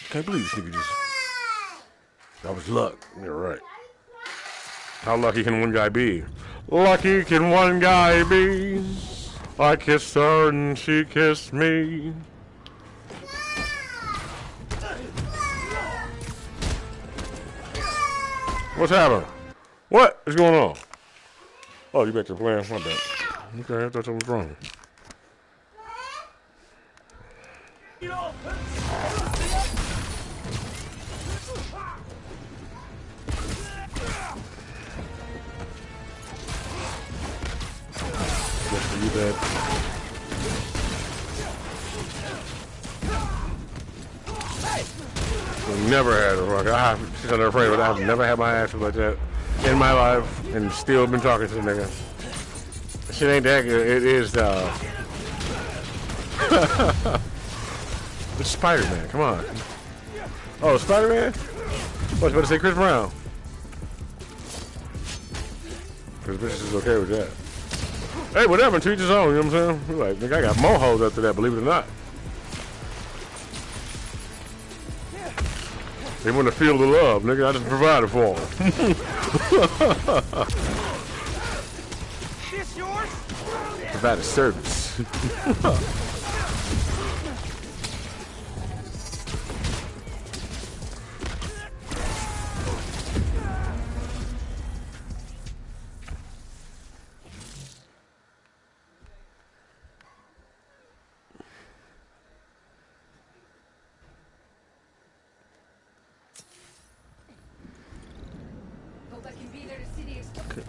Can't believe this nigga just... That was luck. You're right. How lucky can one guy be? Lucky can one guy be? I kissed her and she kissed me. What's happening? What is going on? Oh, you back to playing? My bad. Okay, I thought something was wrong. You bet. Never had a fuck. She's under afraid, but I've never had my ass like that in my life, and still been talking to the nigga. Shit ain't that good. It is it's Spider-Man. Come on. Oh, Spider-Man? What, you about to say Chris Brown? Chris Bishop is okay with that. Hey, whatever, to each his own, you know what I'm saying? Like, nigga, I got more hoes after that, believe it or not. They want to feel the love, nigga. I just provided for them. This yours? Provide a service.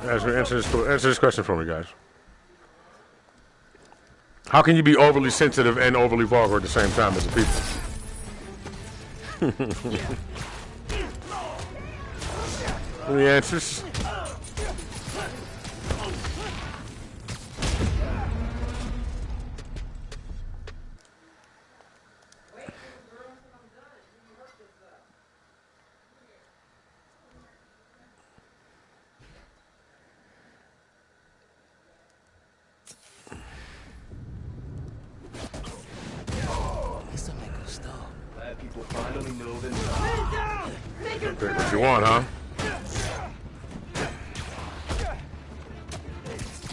Answer this question for me, guys. How can you be overly sensitive and overly vulgar at the same time as the people? Any answers? What you want, huh?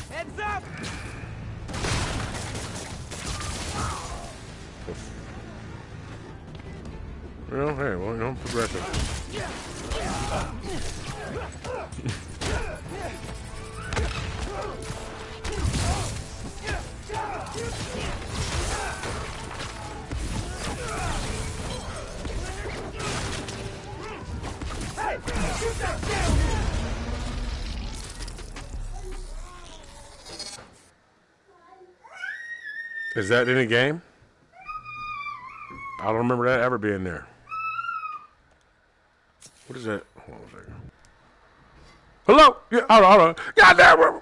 Heads up! Well, hey, well, you know, progressive. Is that in the game? I don't remember that ever being there. What is that? Hold on a second. Hello? Yeah, hold on. Goddamn.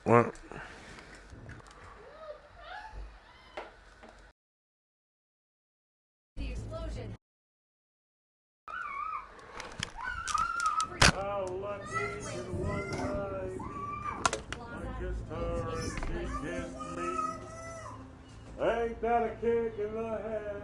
What? The explosion. How lucky it was I kissed her and she kissed me. Ain't that a kick in the head?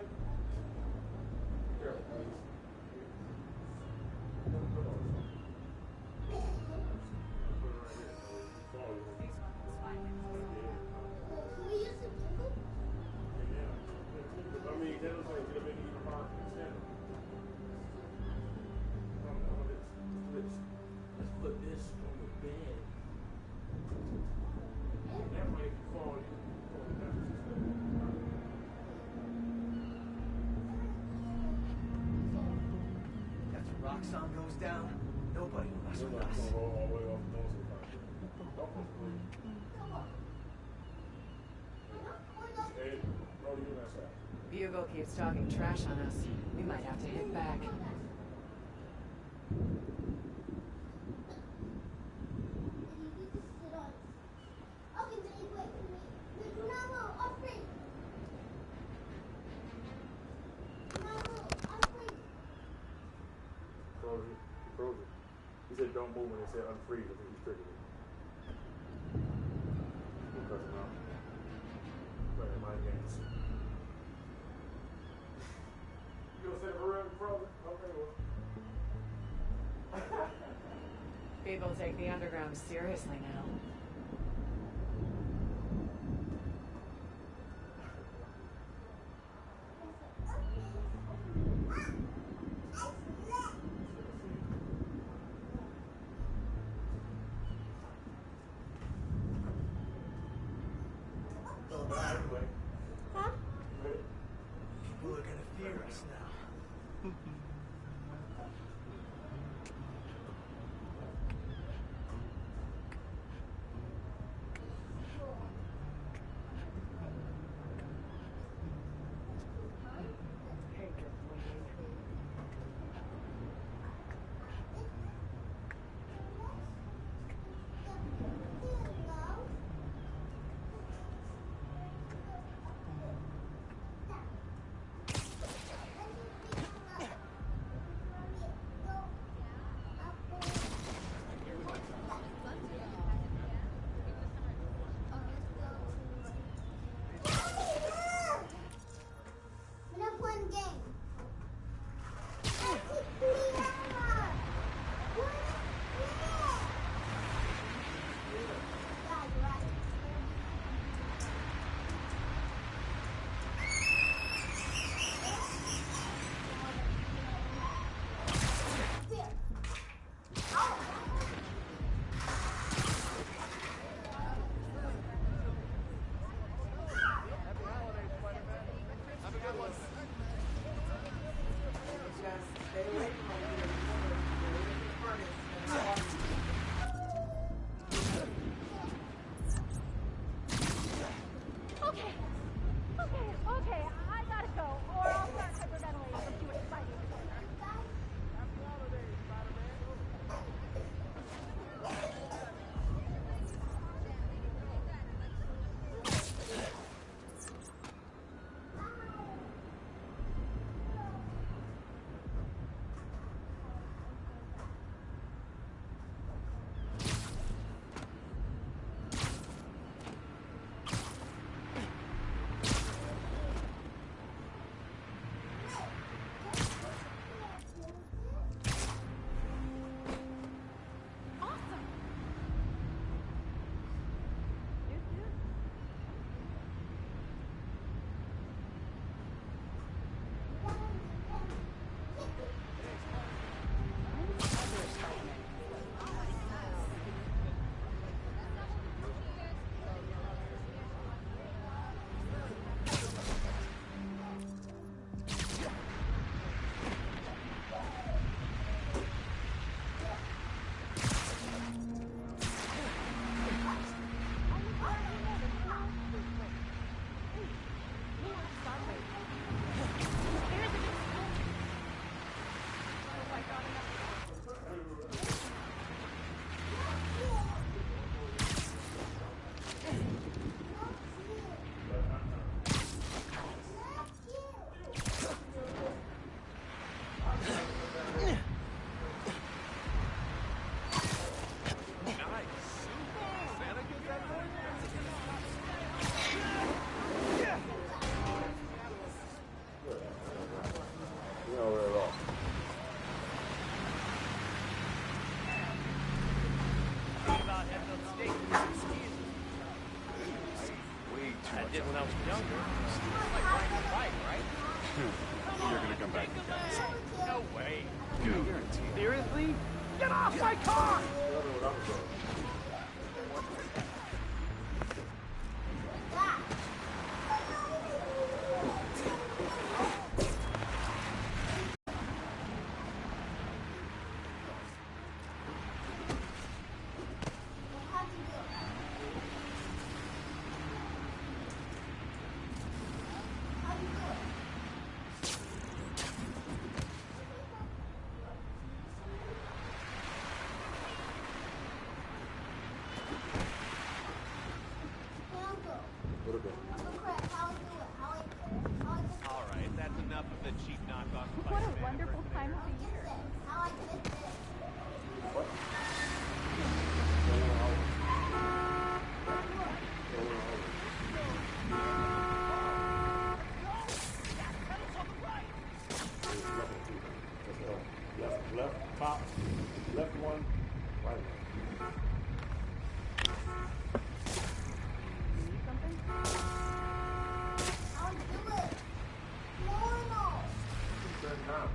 Roxxon goes down, nobody will mess with us. Bugle keeps talking trash on us. We might have to hit back. Frozen. He said don't move when they said unfreeze. I think he's triggered it. We'll cut him out. Right, mind games. You gonna say it for real, Frozen? Okay, well. People take the underground seriously now. People are gonna fear us now. was younger, like riding a bike, right? You're gonna come back, guys. No way. Seriously? Get off my car! Alright, that's enough of the cheap knockoff. What a wonderful time of the year. Left, top, left one, right one. Need something? Turn down.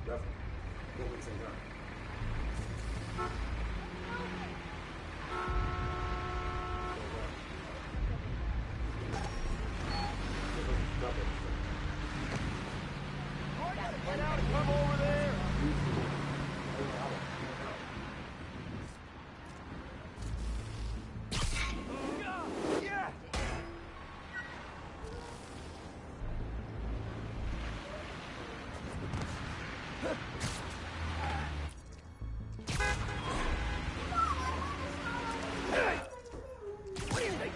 Left, go with turn down. Get out, come over there! Yeah! What do you think?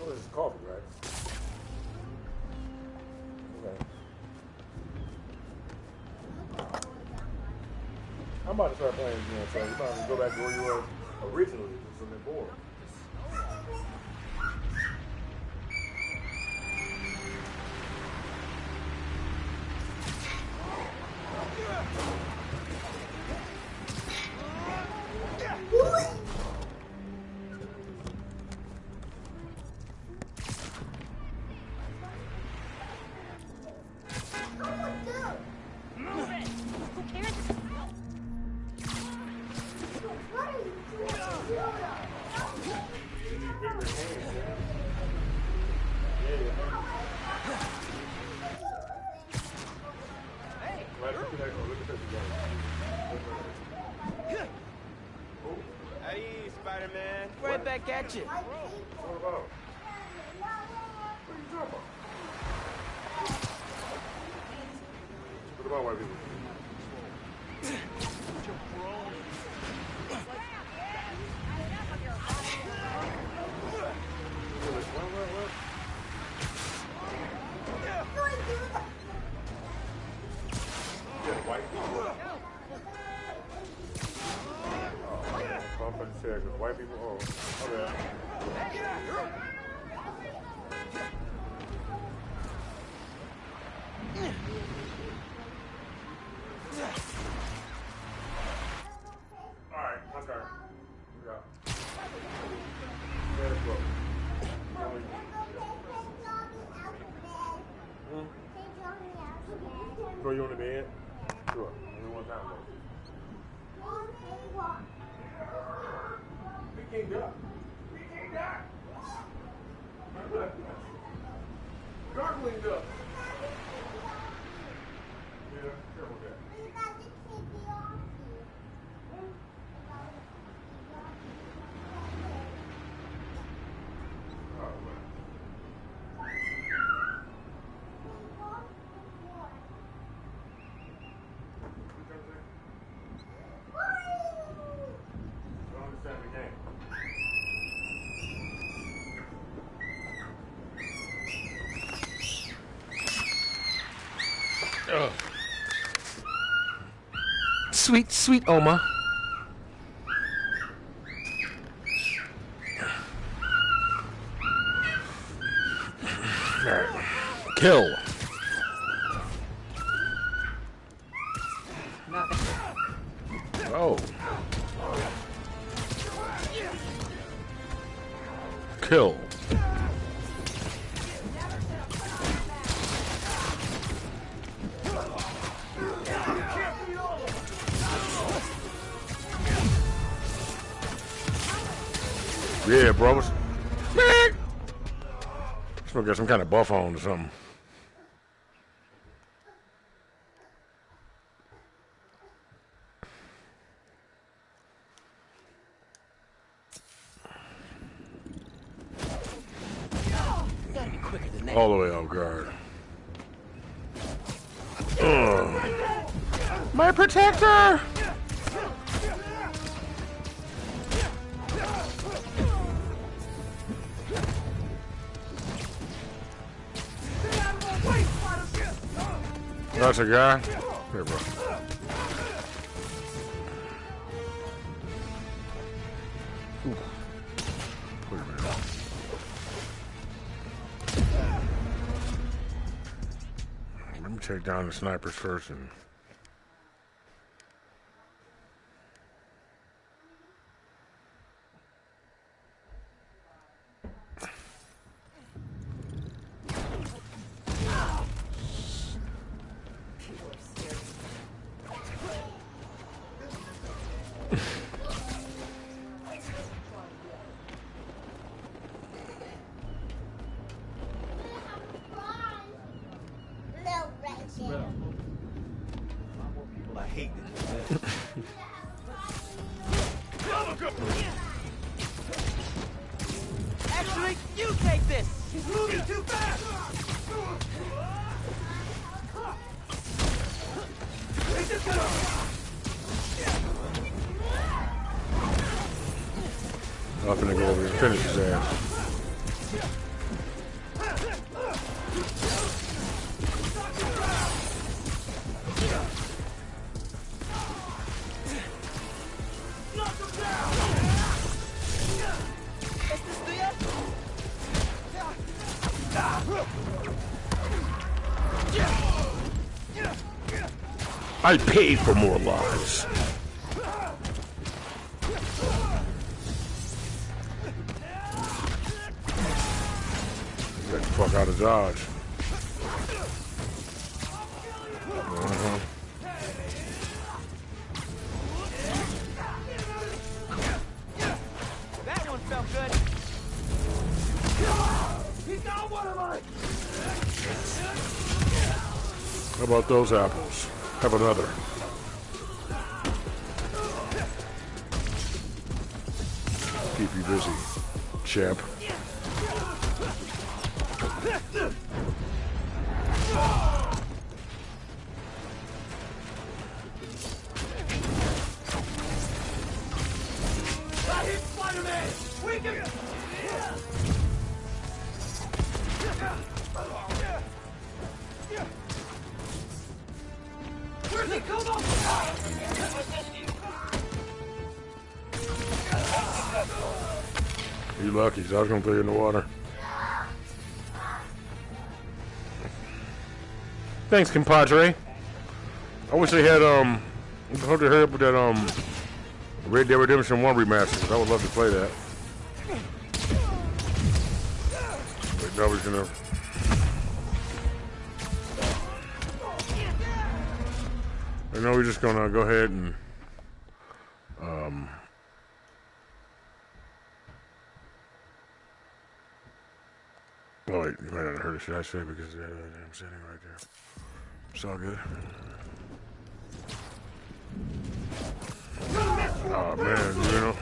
Oh, this is coffee, right? Okay. I'm about to start playing again, so you might as well go back to where you were originally, just on the board. Move it! Who cares? You need bigger hands, man. Hey! Right, look at that, look at this again. Hey, Spider-Man. Right back at you. What about? What are you talking about? What about white people? What? Yeah, white people. Oh, bump and check with white people. Oh, okay. Alright, my turn. We go. Let's go. Throw you on the bed? Sure. Only one time though. We can't die. We can't die. Gargling duck. Yeah, careful with that. Don't understand the game. Sweet, sweet Oma. Alright. Kill. Oh. Kill. Yeah, bro. Man. Just gonna get some kind of buff on or something. All the way off guard. My protector! That's a guy? Here, bro. Ooh. Wait a minute. Let me take down the snipers first and... I hate it. Actually, you take this. He's moving too fast. I'm gonna go over and finish his ass. I paid for more lives. Get the fuck out of Dodge. That one felt good. He's got one of mine. How about those apples? Have another. Keep you busy, champ. I hit Spider-Man. We can. Where's he? Come on! You lucky, 'cause I was gonna throw you in the water. Thanks, compadre. I wish they had I hope they hurry up with that Red Dead Redemption 1 remaster, 'cause I would love to play that. But nobody's gonna. I know we're just gonna go ahead and oh wait, you might not have heard the shit I said because I'm sitting right there. It's all good. Oh man, you know.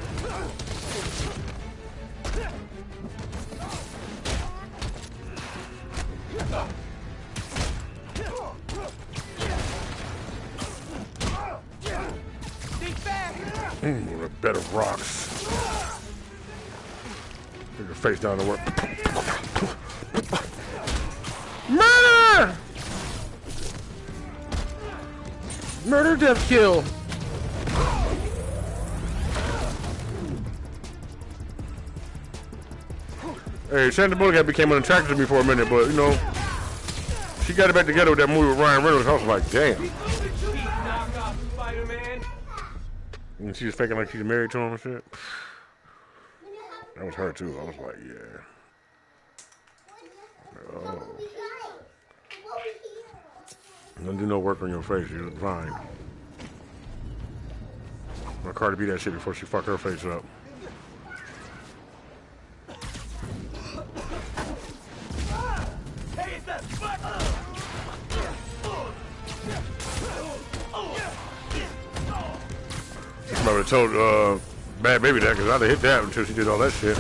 A bed of rocks. Put your face down to work. Murder! Murder, death, kill. Hey, Sandra Bullock became unattractive to me for a minute, but you know, she got it back together with that movie with Ryan Reynolds. I was like, damn. And she was faking like she's married to him and shit. That was her too. I was like, yeah. Oh. Don't do no work on your face. You look fine. My Cardi B that shit before she fuck her face up. I would have told Bad Baby that because I'd have hit that until she did all that shit.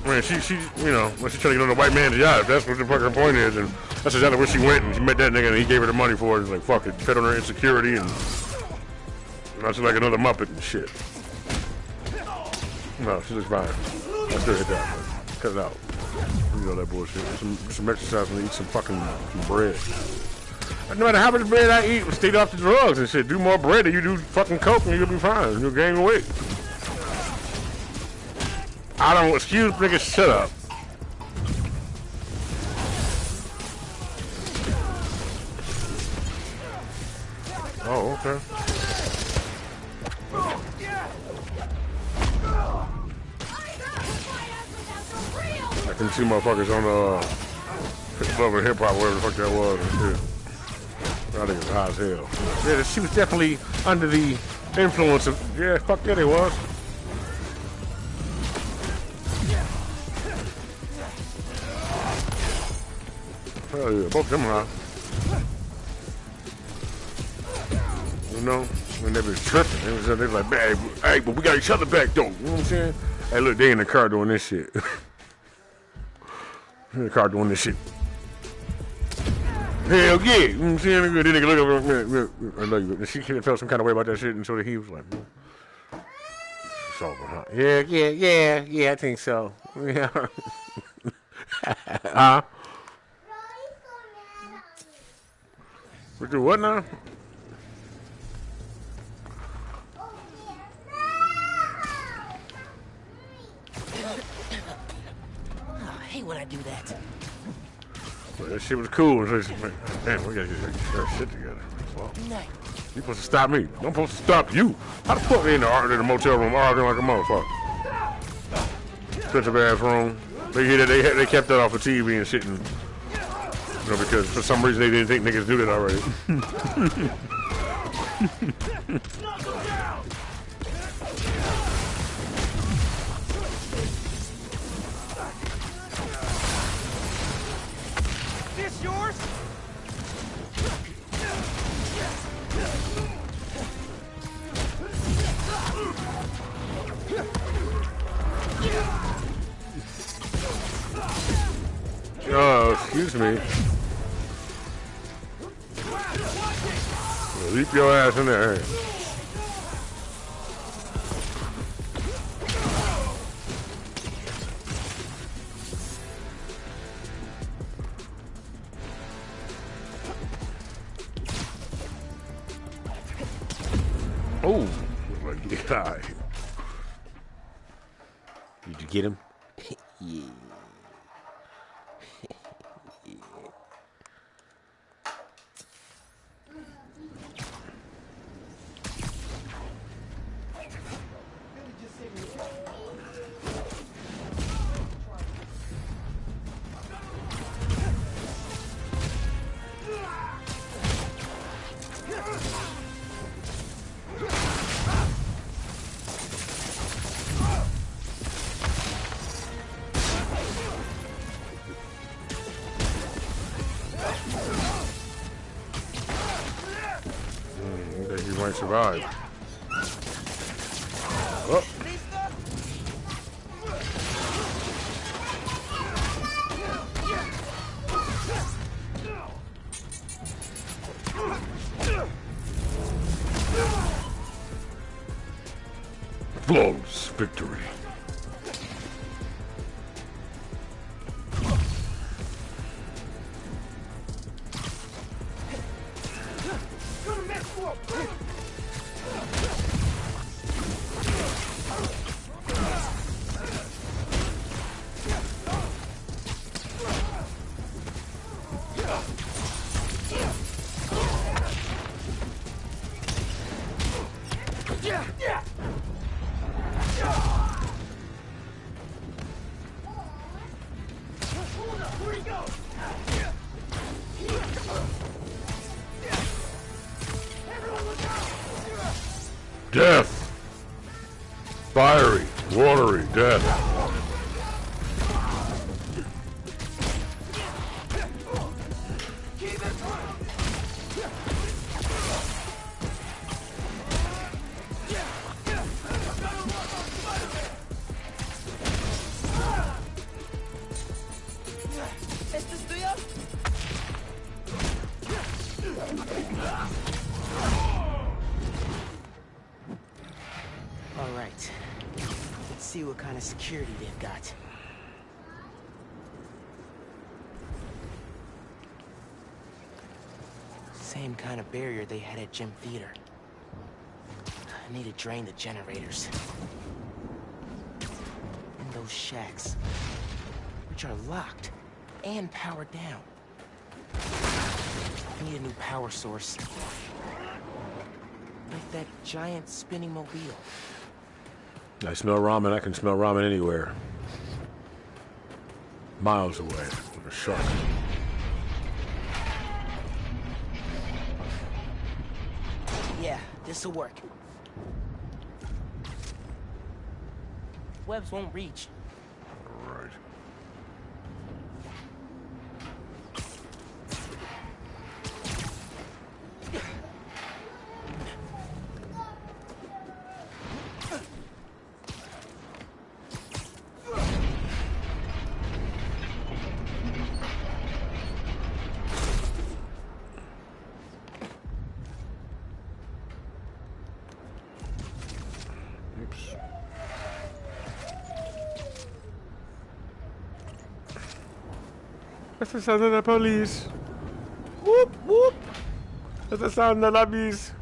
I mean, she, you know, when she's trying to get on the white man's yacht, if that's what the fucking point is, and that's exactly where she went, and she met that nigga, and he gave her the money for it. It's like, fuck it, fed on her insecurity, and now she's like another Muppet and shit. No, she looks fine. I still hit that, man. Cut it out. You know that bullshit. Some exercise and eat some fucking bread. No matter how much bread I eat, stay off the drugs and shit. Do more bread than you do fucking coke and you'll be fine. You'll gain weight. I don't, excuse nigga, shut up. Oh, okay. I can see motherfuckers on Love and Hip Hop, whatever the fuck that was and shit. I think it's high as hell. Yeah, she was definitely under the influence of, yeah, fuck yeah, they was. Hell yeah, both of them high. You know, when they was tripping, they was like, hey, but we got each other back though, you know what I'm saying? Hey, look, they in the car doing this shit. In the car doing this shit. Hell yeah, you know what I'm saying? Then nigga look over, I know you. And she felt some kind of way about that shit, and so he was like, it's over, huh? Yeah, I think so. Yeah. Huh? We do what now? I hate when I do that. Well, that shit was cool. Man, we gotta get our shit together. Well, you supposed to stop me. I'm supposed to stop you. How the fuck they in the motel room arguing like a motherfucker? Such a bathroom. They kept that off of TV and shit, and, you know, because for some reason they didn't think niggas knew that already. This yours? Oh, excuse me. Leap your ass in there. Oh, like, yeah. Did you get him? Yeah. You might survive. Oh. Flawless victory. Death. Fiery, watery death. ¿Esto es tuyo? All right. Let's see what kind of security they've got. Same kind of barrier they had at Gym Theater. I need to drain the generators. And those shacks, which are locked and powered down. I need a new power source. Like that giant spinning mobile. I smell ramen. I can smell ramen anywhere. Miles away from a shark. Yeah, this'll work. Webs won't reach. Right. That's the sound of the police. Whoop, whoop. That's the sound of the bees.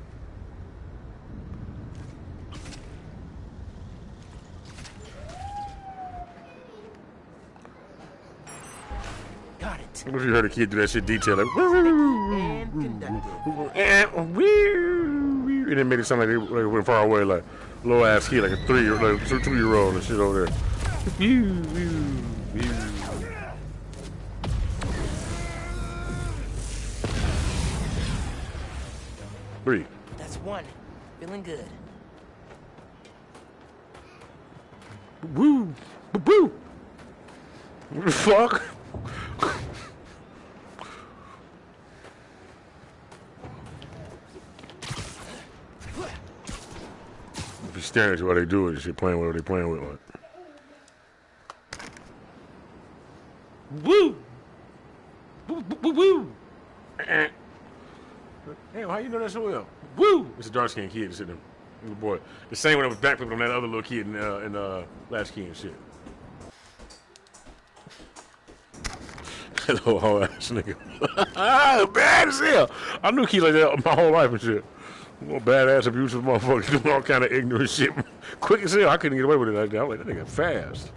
Got it. What if you heard a kid do that shit detail? Like, and it made it sound like they went far away, like a little ass kid, like a 2-year-old and shit over there. Three. That's one. Feeling good. Woo! Woo! What the fuck? If you're staring at you while they do it, you're playing with what they're playing with. Like. Woo! Woo! Woo! Woo! Damn, how you know that so well? Woo! It's a dark-skinned kid sitting there. Little boy. The same one that was backflipping on that other little kid in Last Key and shit. Hello, whole ass nigga. Bad as hell. I knew kids like that my whole life and shit. Little badass, abusive motherfuckers doing all kind of ignorant shit. Quick as hell. I couldn't get away with it like that. I was like, that nigga fast.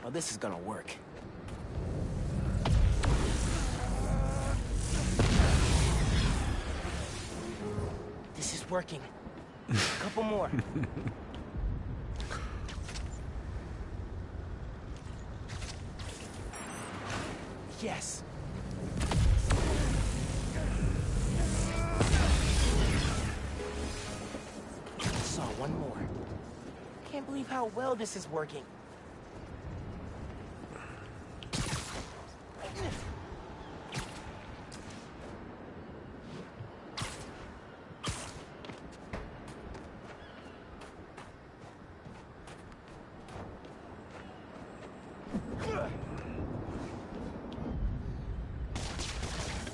Well, this is gonna work. This is working. A couple more. Yes. Saw one more. Can't believe how well this is working.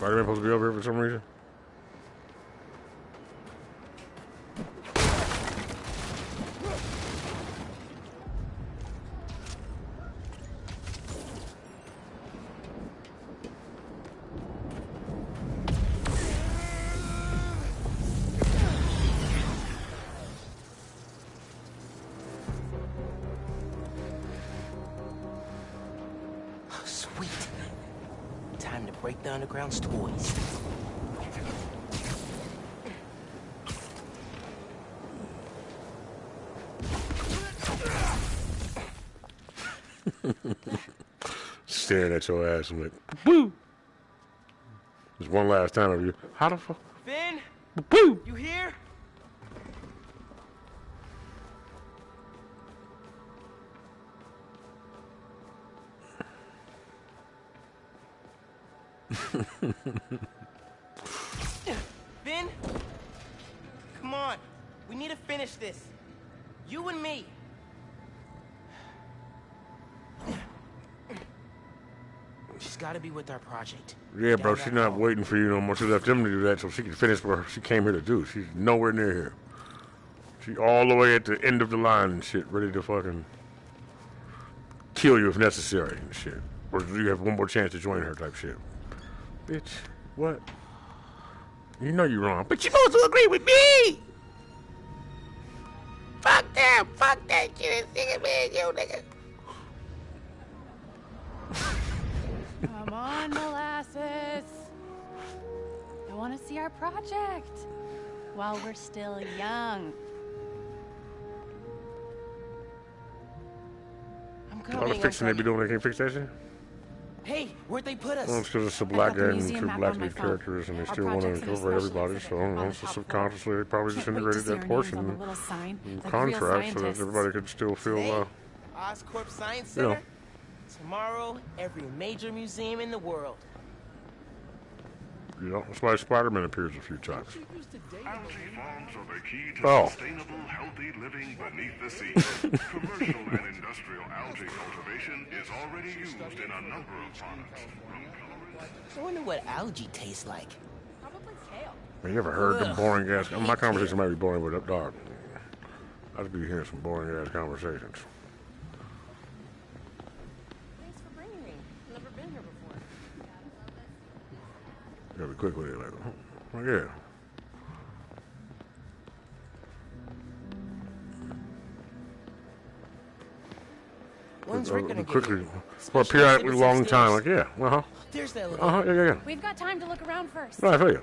Spider-Man supposed to be over here for some reason? Sweet. Time to break the Underground's toys. Staring at your ass and like, boo! Just one last time of you. How the fuck? Finn? Boo! You here? Finn? Come on. We need to finish this. You and me. She's gotta be with our project. Yeah, bro, she's not waiting for you no more. She left them to do that so she can finish what she came here to do. She's nowhere near here. She all the way at the end of the line and shit, ready to fucking kill you if necessary and shit. Or you have one more chance to join her type shit. Bitch, what? You know you're wrong, but you're supposed to agree with me! Fuck them! Fuck that shit! Nigga, man, yo, nigga. Come on, Molasses. I want to see our project while we're still young. I'm All coming. the fixing they be doing, they can't fix that shit? Hey, where'd they put us? Well, it's because it's a black guy and two black lead characters, and they still want to incorporate everybody, so I don't know, so subconsciously they probably just integrated that portion in contract so that everybody could still feel, Oscorp Science you know. Center? Tomorrow, every major museum in the world. You know, that's why Spider-Man appears a few times. Algae farms are the key to Oh. sustainable, healthy living beneath the sea. Commercial and industrial algae cultivation is already used in a number of products. I wonder what algae tastes like. Probably kale. You never heard the boring ass. My conversation might be boring, but dog, I just be hearing some boring ass conversations. Thanks for bringing me. Never been here before. You gotta be quick with it, like, yeah. When's Rick gonna get Quickly, here? for a periodically long time, like, yeah, There's the elevator. yeah. We've got time to look around first. No, I feel you.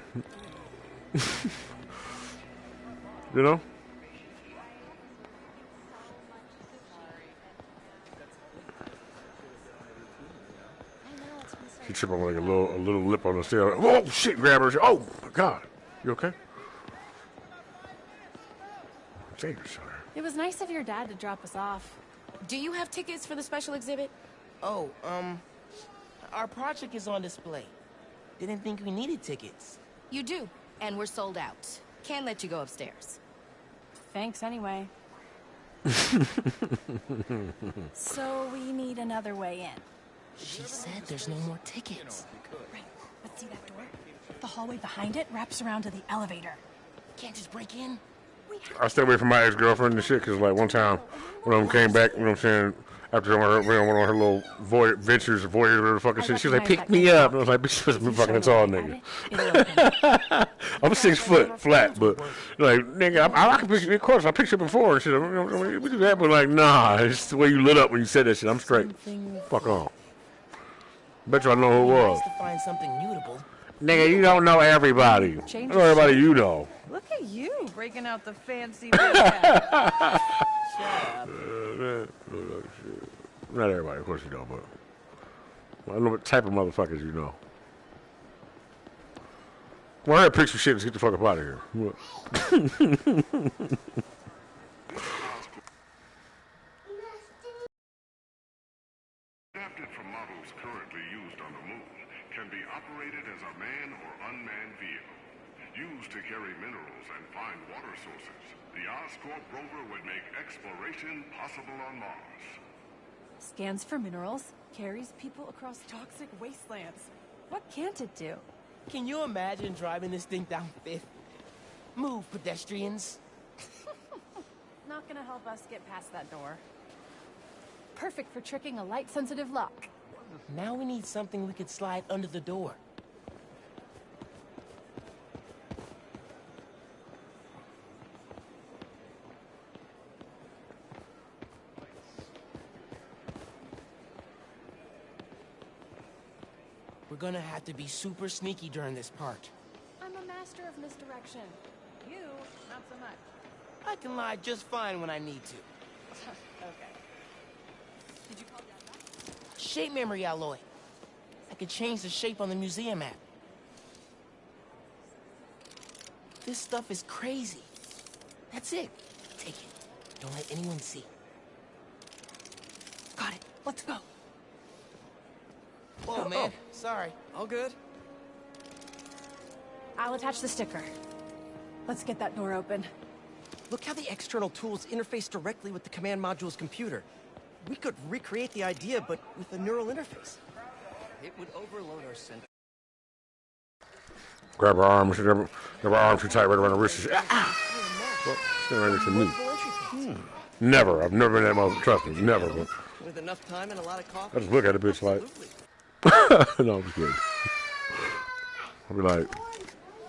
You know? She tripped on like a little lip on the stair. Oh shit! Grab her. Oh my god! You okay? Save yourself. It was nice of your dad to drop us off. Do you have tickets for the special exhibit? Oh, our project is on display. Didn't think we needed tickets. You do, and we're sold out. Can't let you go upstairs. Thanks anyway. So we need another way in. She said there's no more tickets. Right, but see that door? The hallway behind it wraps around to the elevator. Can't just break in? I stay away from my ex-girlfriend and shit, because like one time, one of them came back, you know what I'm saying, after one of her little ventures, voyage, whatever the fucking shit, she was like, pick me up. And I was like, bitch, you're supposed to be fucking tall, nigga. I'm 6 foot flat, but like, nigga, I can picture, of course, I pictured it before and shit. We do that, but like, nah, it's the way you lit up when you said that shit. I'm straight. Fuck on. Bet you I know who it was. Nice to find something mutable. Nigga, you don't know everybody. I know everybody you know. Look at you breaking out the fancy vocab. Not everybody, of course you don't, but I know what type of motherfuckers you know. Well, I had to pick some shit and get the fuck up out of here. Adapted from models currently used on the moon, can be operated as a man or unmanned vehicle. Used to carry minerals and find water sources, the Oscorp rover would make exploration possible on Mars. Scans for minerals, carries people across toxic wastelands. What can't it do? Can you imagine driving this thing down 5th? Move, pedestrians. Not gonna help us get past that door. Perfect for tricking a light-sensitive lock. Now we need something we could slide under the door. We're gonna have to be super sneaky during this part. I'm a master of misdirection. You, not so much. I can lie just fine when I need to. Okay. Did you call Dad back? Shape memory alloy. I could change the shape on the museum map. This stuff is crazy. That's it. Take it. Don't let anyone see. Got it. Let's go. Whoa, man. Sorry. All good. I'll attach the sticker. Let's get that door open. Look how the external tools interface directly with the command module's computer. We could recreate the idea, but with a neural interface. It would overload our center. Grab her arms, grab her arms too tight right around her wrists. Ah! Well, stand right next to me. Never. I've never been that mother. Trust me, never. But With enough time and a lot of coffee. I just look at the bitch like. No, I'm just kidding. I'll be like.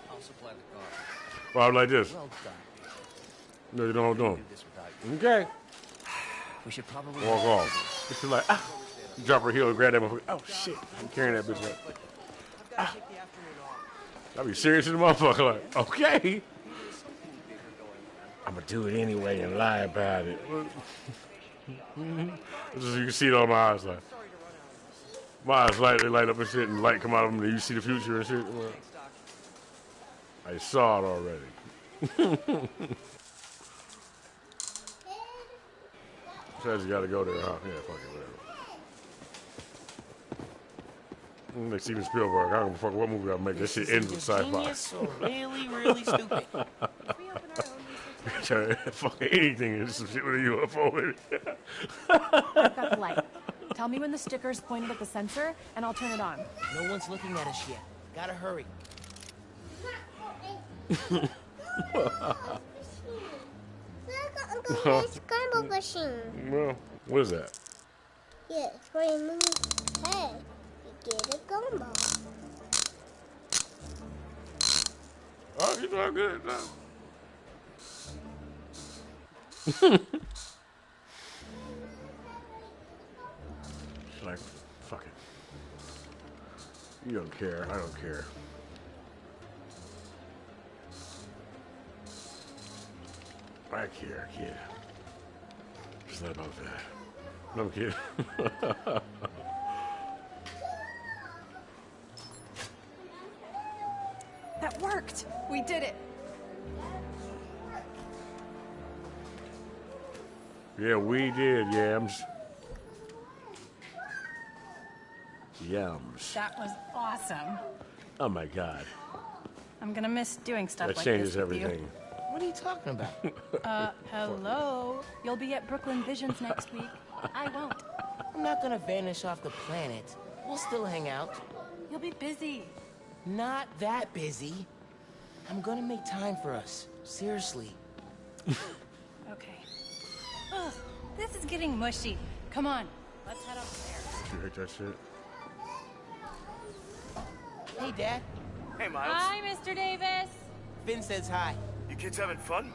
I'll supply the car. Well, I'm like this. Well done. No, you know what I'm doing. Okay. We should probably walk off. She's like, ah. Drop her heel and grab that motherfucker. Oh shit! I'm carrying that bitch right. Ah. I'll be serious as a motherfucker. Like, okay. I'm gonna do it anyway and lie about it. Just so you can see it on my eyes, like my eyes light up and shit, and light come out of them, and you see the future and shit. Well, I saw it already. Says you gotta go there, huh? Yeah, fuck it, whatever. Like Steven Spielberg, I don't give a fuck what movie I make. That shit ends with sci-fi. Genius or really, really stupid. Fucking anything is some shit with a UFO in it. I've got the light. Tell me when the sticker's pointed at the sensor, and I'll turn it on. No one's looking at us yet. Gotta hurry. Scramble machine. Well, what is that? Yeah, for your move head, you get a gumball. Oh, you doing good now. She's like, fuck it. You don't care. I don't care. I care, kid. It's not about that. No, kid. That worked! We did it! Yeah, we did, Yams. Yams. That was awesome. Oh my God. I'm gonna miss doing stuff That like changes this with everything. you. What are you talking about? Hello? You'll be at Brooklyn Visions next week. I won't. I'm not gonna vanish off the planet. We'll still hang out. You'll be busy. Not that busy. I'm gonna make time for us. Seriously. Okay. Ugh, this is getting mushy. Come on, let's head upstairs. You hate that shit? Hey, Dad. Hey, Miles. Hi, Mr. Davis. Finn says hi. You kids having fun?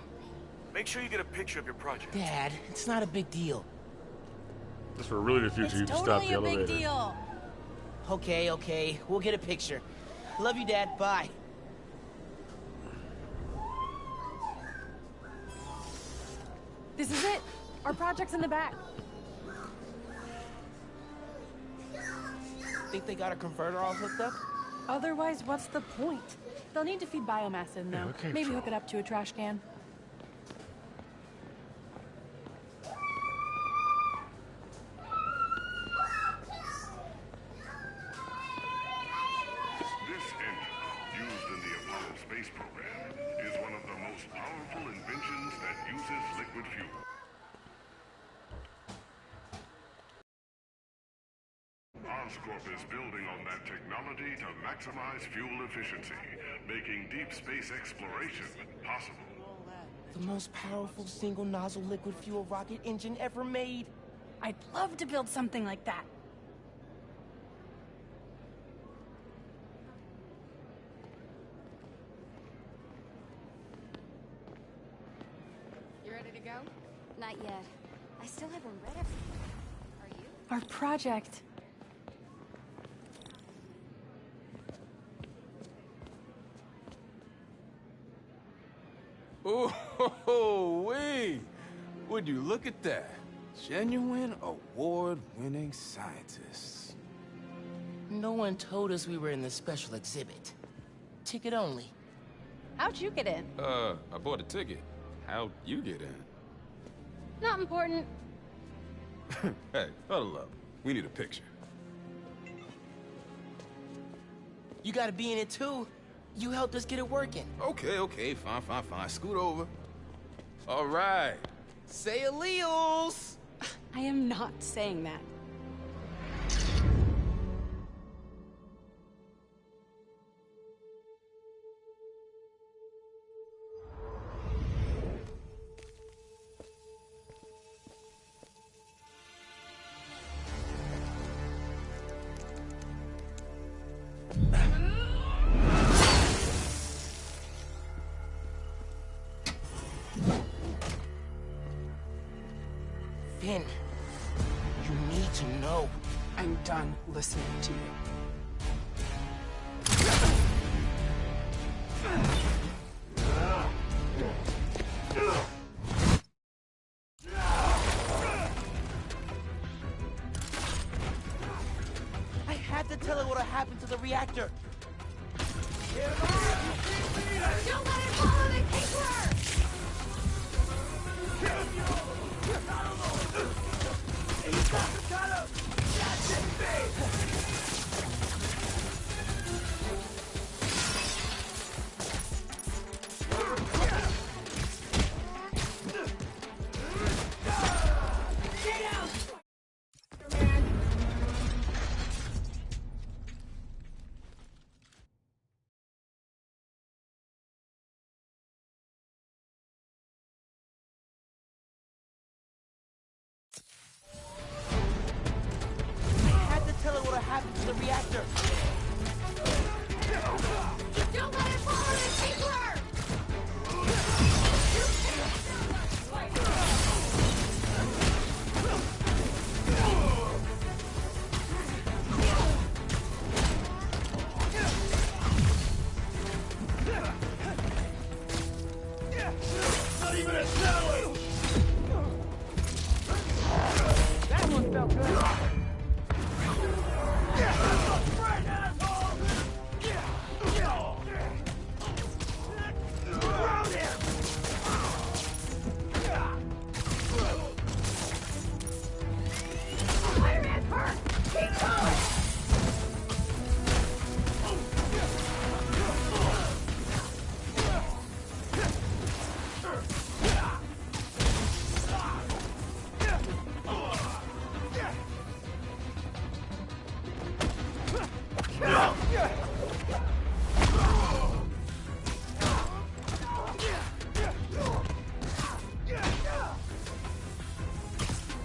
Make sure you get a picture of your project. Dad, it's not a big deal. Just for really the future, you can stop the elevator. Big deal. Okay. We'll get a picture. Love you, Dad. Bye. This is it. Our project's in the back. Think they got a converter all hooked up? Otherwise, what's the point? They'll need to feed biomass in, though. okay, Maybe so- hook it up to a trash can. This engine, used in the Apollo space program, is one of the most powerful inventions that uses liquid fuel. Oscorp is building on that technology to maximize fuel efficiency, making deep space exploration possible. The most powerful single-nozzle liquid fuel rocket engine ever made. I'd love to build something like that. You ready to go? Not yet. I still haven't read everything. Are you? Our project. Oh, wait! Would you look at that? Genuine award-winning scientists. No one told us we were in the special exhibit. Ticket only. How'd you get in? I bought a ticket. How'd you get in? Not important. Hey, huddle up. We need a picture. You gotta be in it too. You helped us get it working. Okay, fine. Scoot over. All right. Say alleles! I am not saying that. Finn, you need to know. I'm done listening to you. I had to tell her what happened to the reactor. Don't let it fall on the Kingler! Tell her what happened to the reactor. Don't let it fall on the Kingler! Not even a challenge! That one felt good.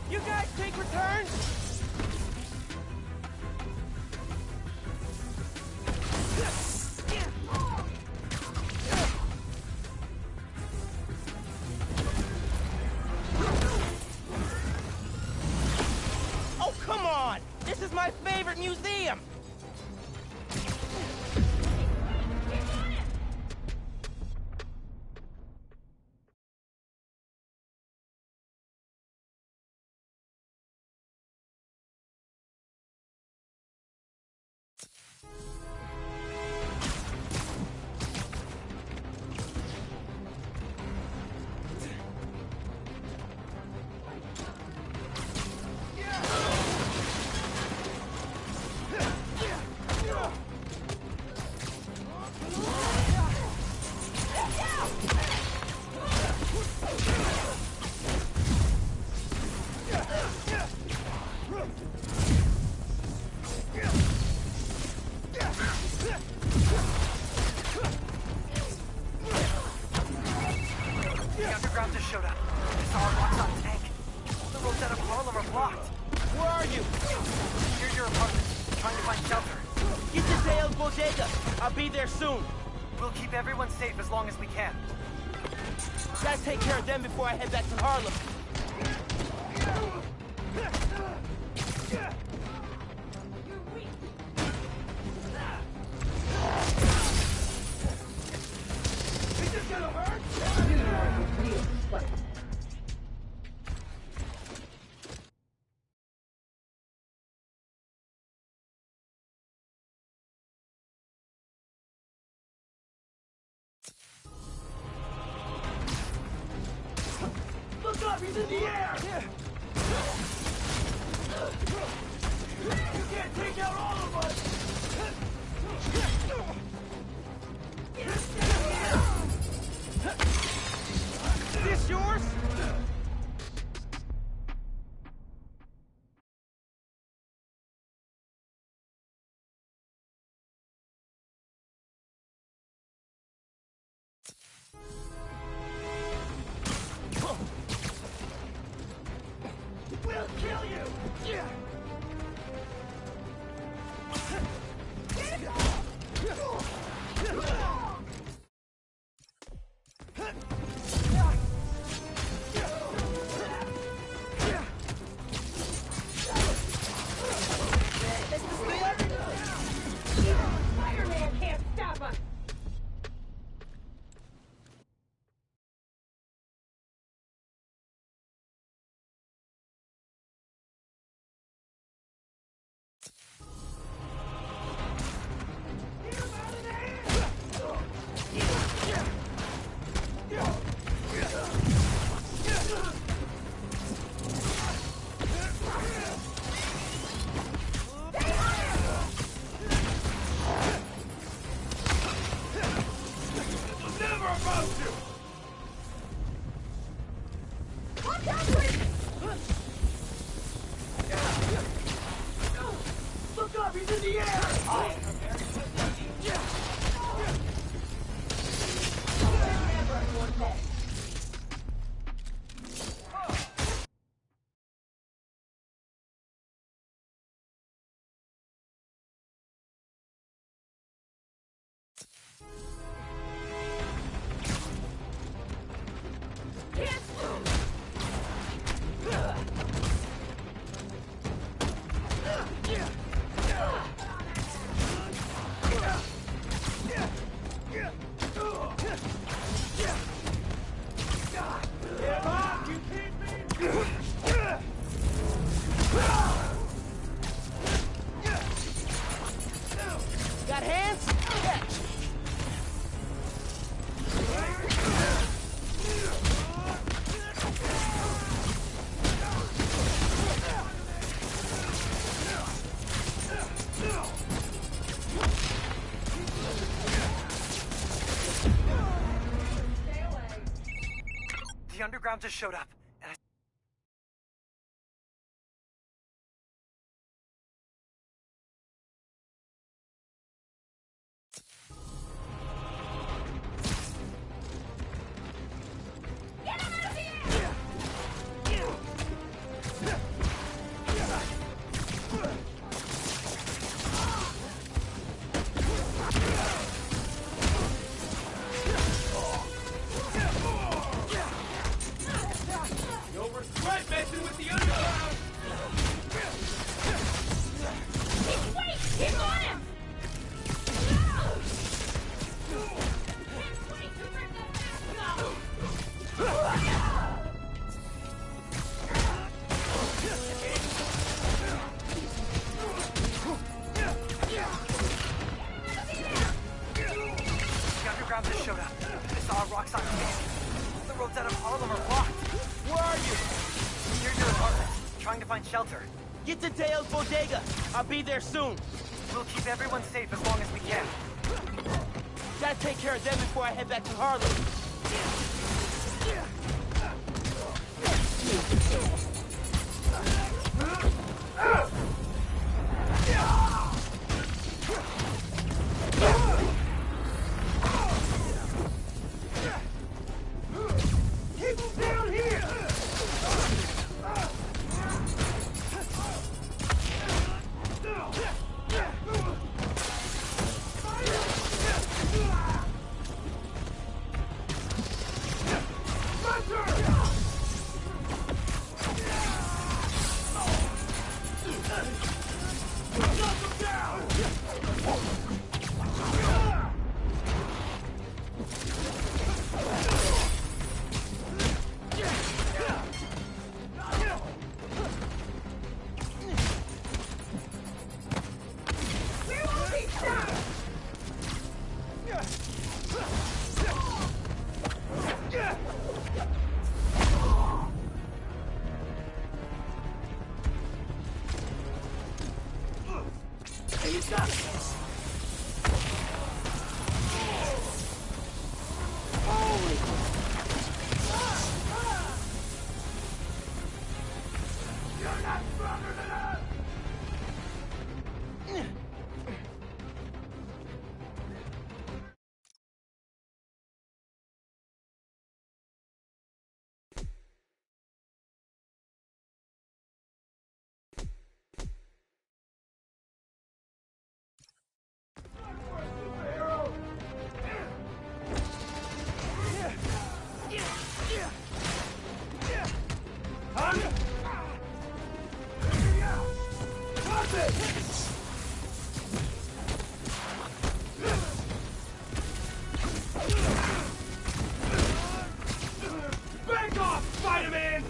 You guys take returns? Oh, come on! This is my favorite museum! locked. Where are you? Near your apartment, trying to find shelter. Get to Dale's Bodega. I'll be there soon. We'll keep everyone safe as long as we can. Gotta take care of them before I head back to Harlem. Is this gonna hurt? Look up, he's in the air! You can't take out all of us! Is this yours? We'll kill you! Spider-Man can't stop us! Never about to! Watch out, please! Look up, he's in the air! Got hands? Catch! The underground just showed up, and I... No regret messing with the underground! Wait! Keep on him! The underground just showed up. I saw a rock sign standing. All the roads out of Harlem are blocked. Where are you? Near your apartment, trying to find shelter. Get to Dale's Bodega. I'll be there soon. We'll keep everyone safe as long as we can. Gotta take care of them before I head back to Harlem. Keep him down here! Back off, Spider-Man!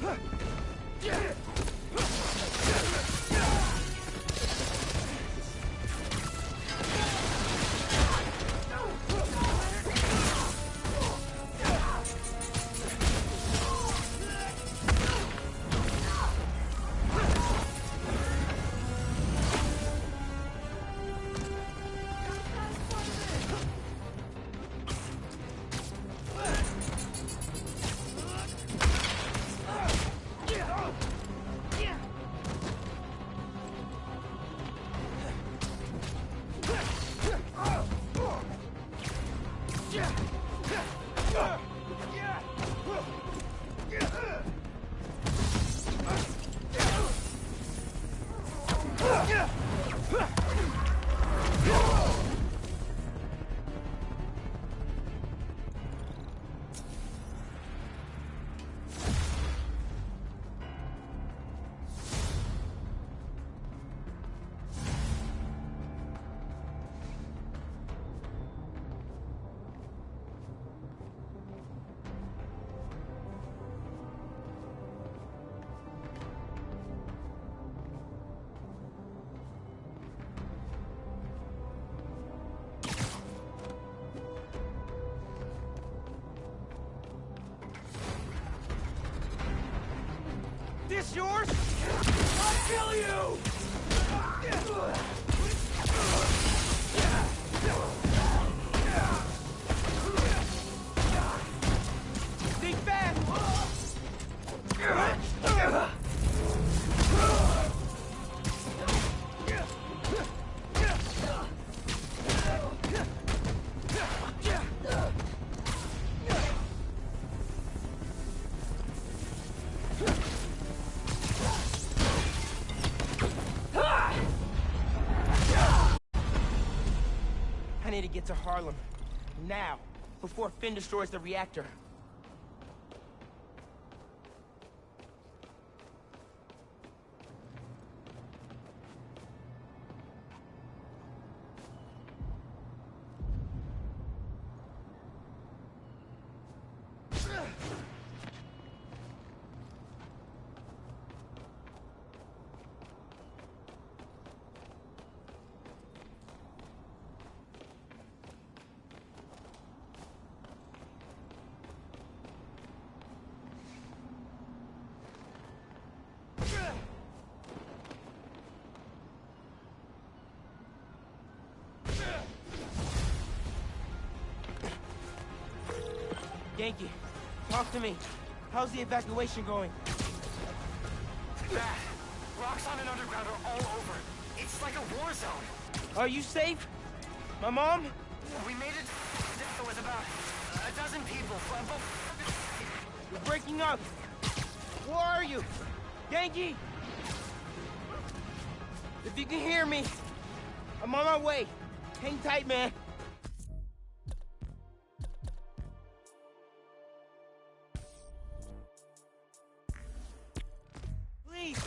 This yours? I'll kill you! Think fast! I need to get to Harlem. Now. Before Finn destroys the reactor. Yankee, talk to me. How's the evacuation going? Bad. Roxxon and Underground are all over. It's like a war zone. Are you safe? My mom? We made it. There was about a dozen people. You're breaking up. Where are you? Yankee! If you can hear me, I'm on my way. Hang tight, man. Please.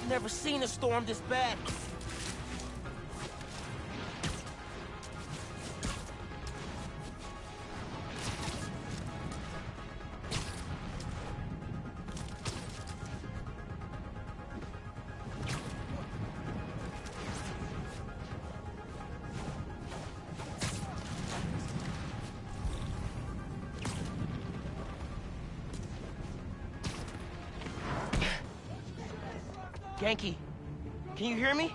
Never seen a storm this bad. Ganke, can you hear me?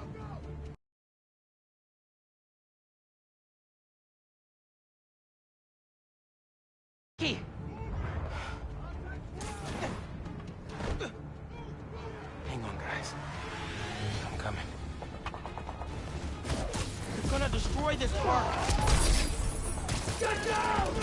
Ganke! Hang on, guys. I'm coming. We're gonna destroy this park! Get down!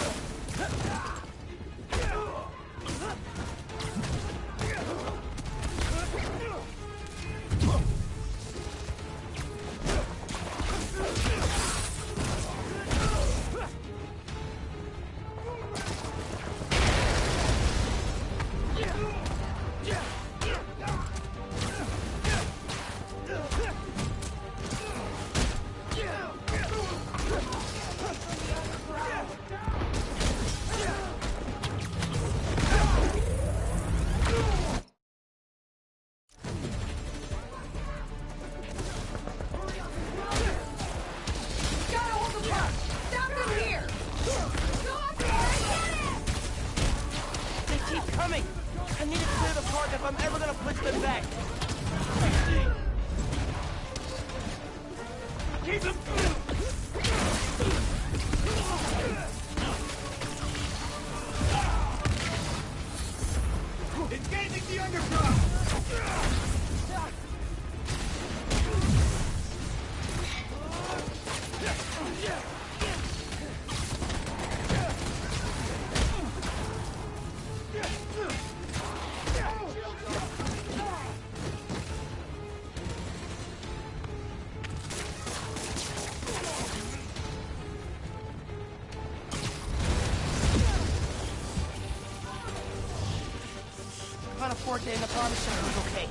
Day in the barbershop was okay,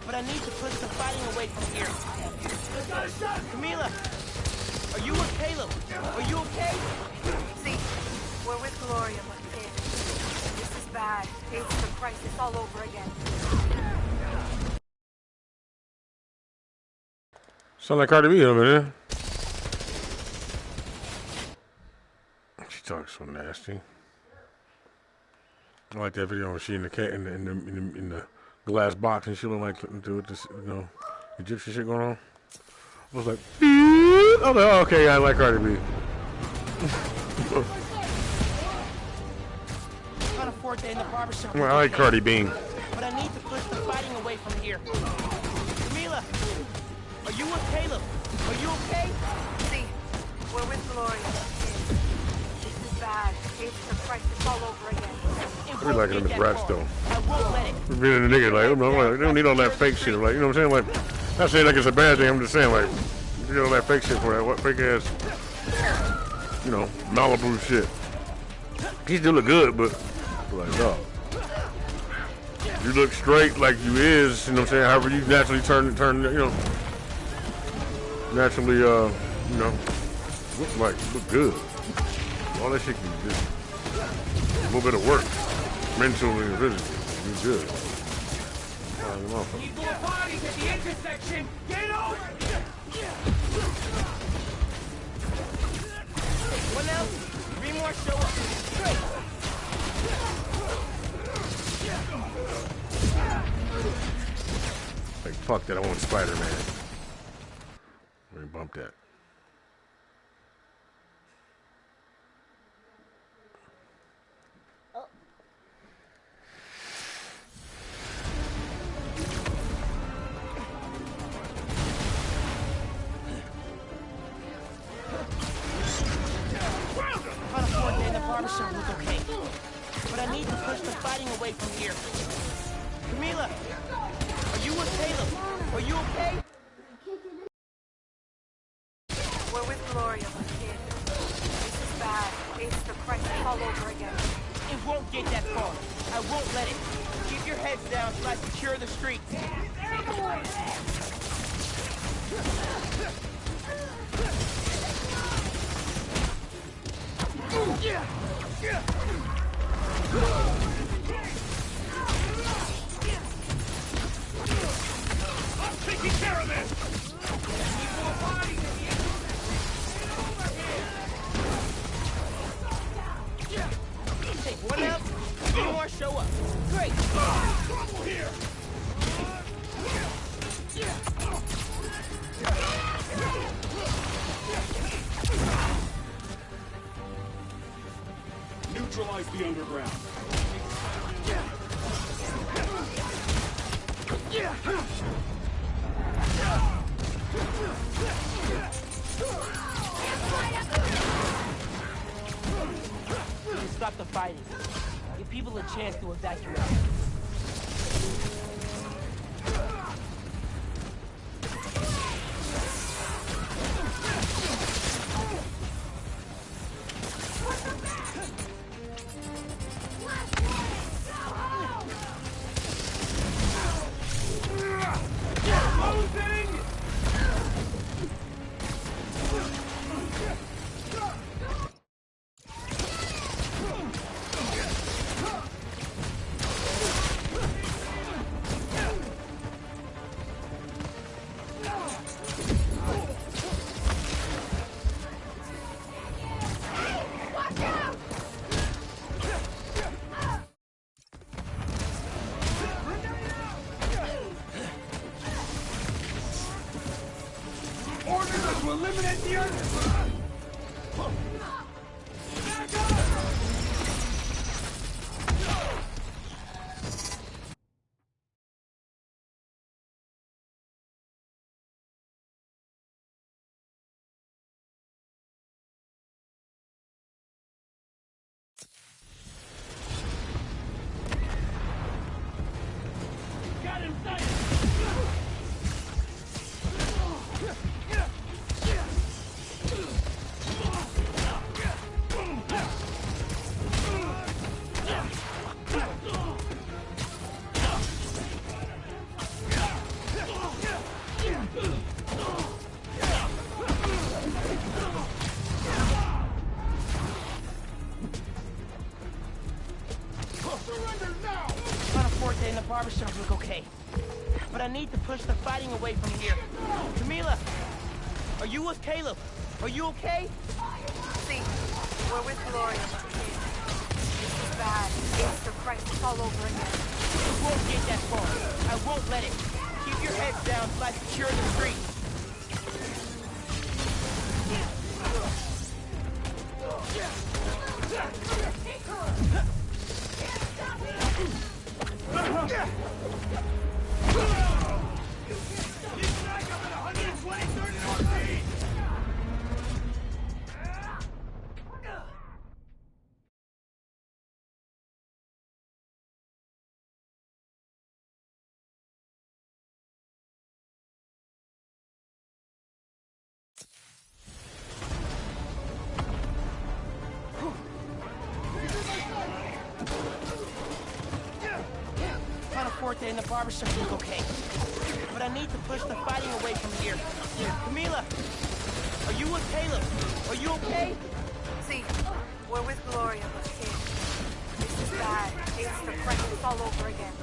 but I need to put some fighting away from here. Camila, are you with Caleb? Are you okay? See, we're with Gloria, but kid, this is bad. It's the crisis all over again. Sound like Cardi B over there. She talks so nasty. I like that video where she in the cat in the glass box and she look like do this, you know, Egyptian shit going on. I was like, oh, okay, I like Cardi B. Well, I like Cardi B. But I need to push the fighting away from here. Camila, are you with Caleb? Are you okay? See, we're with Gloria. This is bad. It's the crisis all over again. We like them as rats though. We're being a nigga like, I'm like, they don't need all that fake shit. Like, you know what I'm saying? Like, not saying like it's a bad thing. I'm just saying like, you need all that fake shit for that. What fake ass, you know, Malibu shit. He still look good, but like, dog. You look straight like you is. You know what I'm saying? However you naturally turn, you know, naturally, you know, look good. All that shit can just a little bit of work. Mentally and physically, you're good. People of bodies at the intersection, get over! What else? 3 more show up. Like, fuck that, I want Spider-Man. Let me bump that. Barbershop was okay, but I need to push the fighting away from here. Camila, are you with Caleb? Are you okay? We're with Gloria, my kid. This is bad. It's the crisis all over again. It won't get that far. I won't let it. Keep your heads down so I secure the streets. I'm taking care of this! Hey, what else? Three more show up. Great. Trouble here! Neutralize the underground. Stop the fighting. Give people a chance to evacuate. To eliminate the underground! Got him sighted! In the barbershop look okay. But I need to push the fighting away from here. Camila! Are you with Caleb? Are you okay? See, we're with Gloria. This is bad. It's the crisis all over again. It won't get that far. I won't let it. Keep your heads down till I secure the street. In the barbershop look okay. But I need to push the fighting away from here. Camila! Are you with Caleb? Are you okay? See, we're with Gloria, but kid. This is bad. It's the crisis all over again.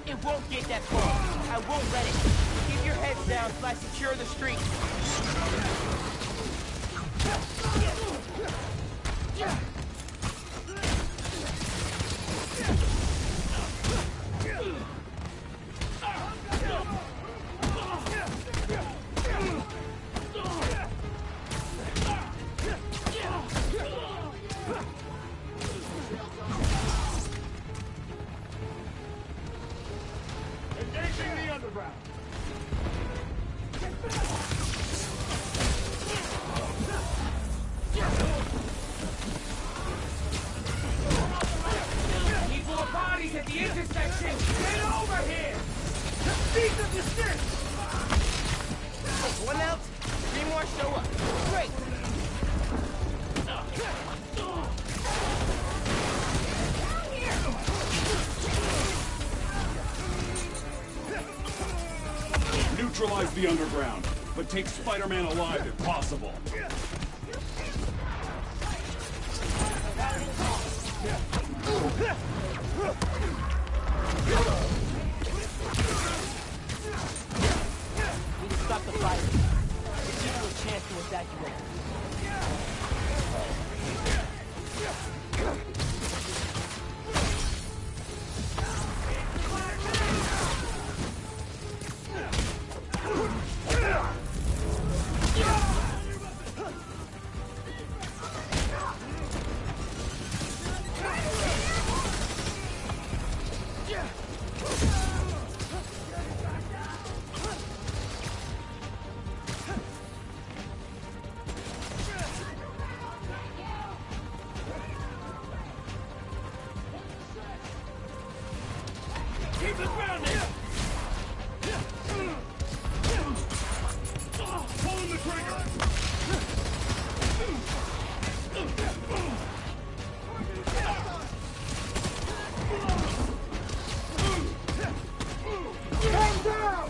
It won't get that far. I won't let it. Keep your heads down till I secure the street. One out, three more show up. Great. neutralize the underground, but take Spider-Man alive if possible. We need to stop the fire. Give you a chance to evacuate. Keep it grounded! Pulling the trigger! Stand down!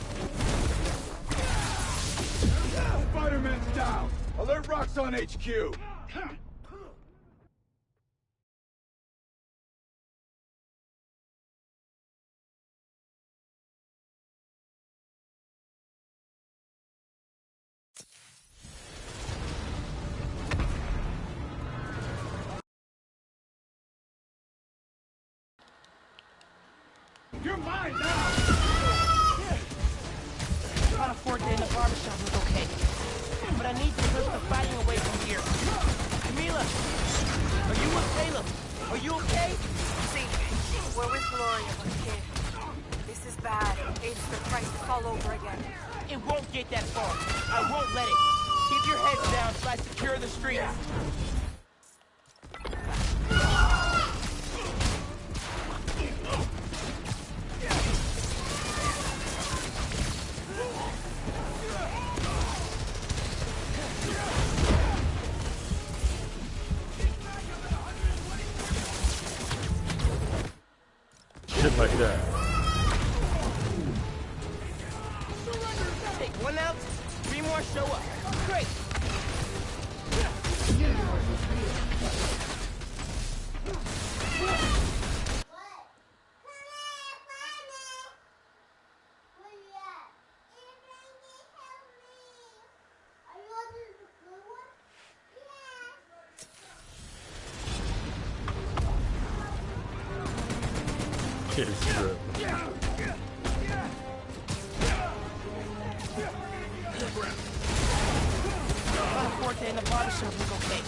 Spider-Man's down! Alert Rocks on HQ! You're mine now! About a Forte in the barbershop was okay. But I need to push the fighting away from here. Camila! Are you with Caleb? Are you okay? See, we're with Gloria, but kid. This is bad. It's the crisis all over again. It won't get that far. I won't let it. Keep your heads down till I secure the streets. Shit like that. Take one out, 3 more show up. Great. Kid is trip. Forte in the barbershop was okay.